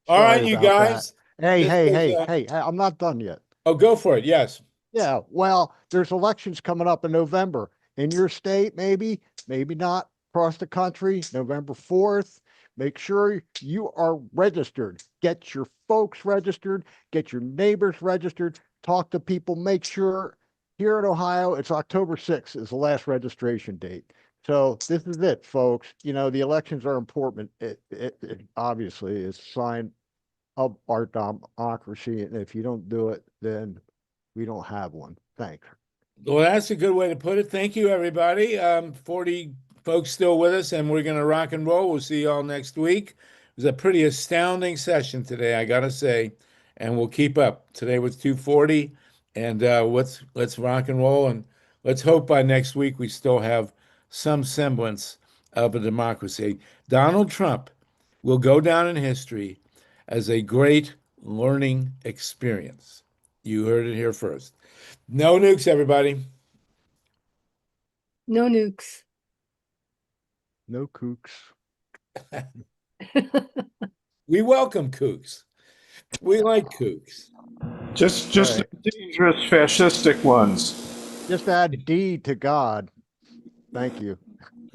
All right, you guys. Hey, I'm not done yet. Oh, go for it. Yes. Yeah, well, there's elections coming up in November. In your state, maybe not. Across the country, November 4th. Make sure you are registered. Get your folks registered. Get your neighbors registered. Talk to people. Make sure here in Ohio, it's October 6th is the last registration date. So this is it, folks. The elections are important. It obviously is a sign of our democracy. And if you don't do it, then we don't have one. Thanks. Well, that's a good way to put it. Thank you, everybody. 40 folks still with us, and we're going to rock and roll. We'll see you all next week. It was a pretty astounding session today, I got to say, and we'll keep up. Today was 240, and let's rock and roll, and let's hope by next week we still have some semblance of a democracy. Donald Trump will go down in history as a great learning experience. You heard it here first. No nukes, everybody. No nukes. No kooks. We welcome kooks. We like kooks. Just Right. dangerous fascistic ones. Just add D to God. Thank you.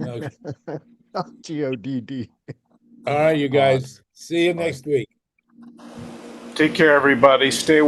Okay. GODD. All right, you guys. See you next week. Take care, everybody. Stay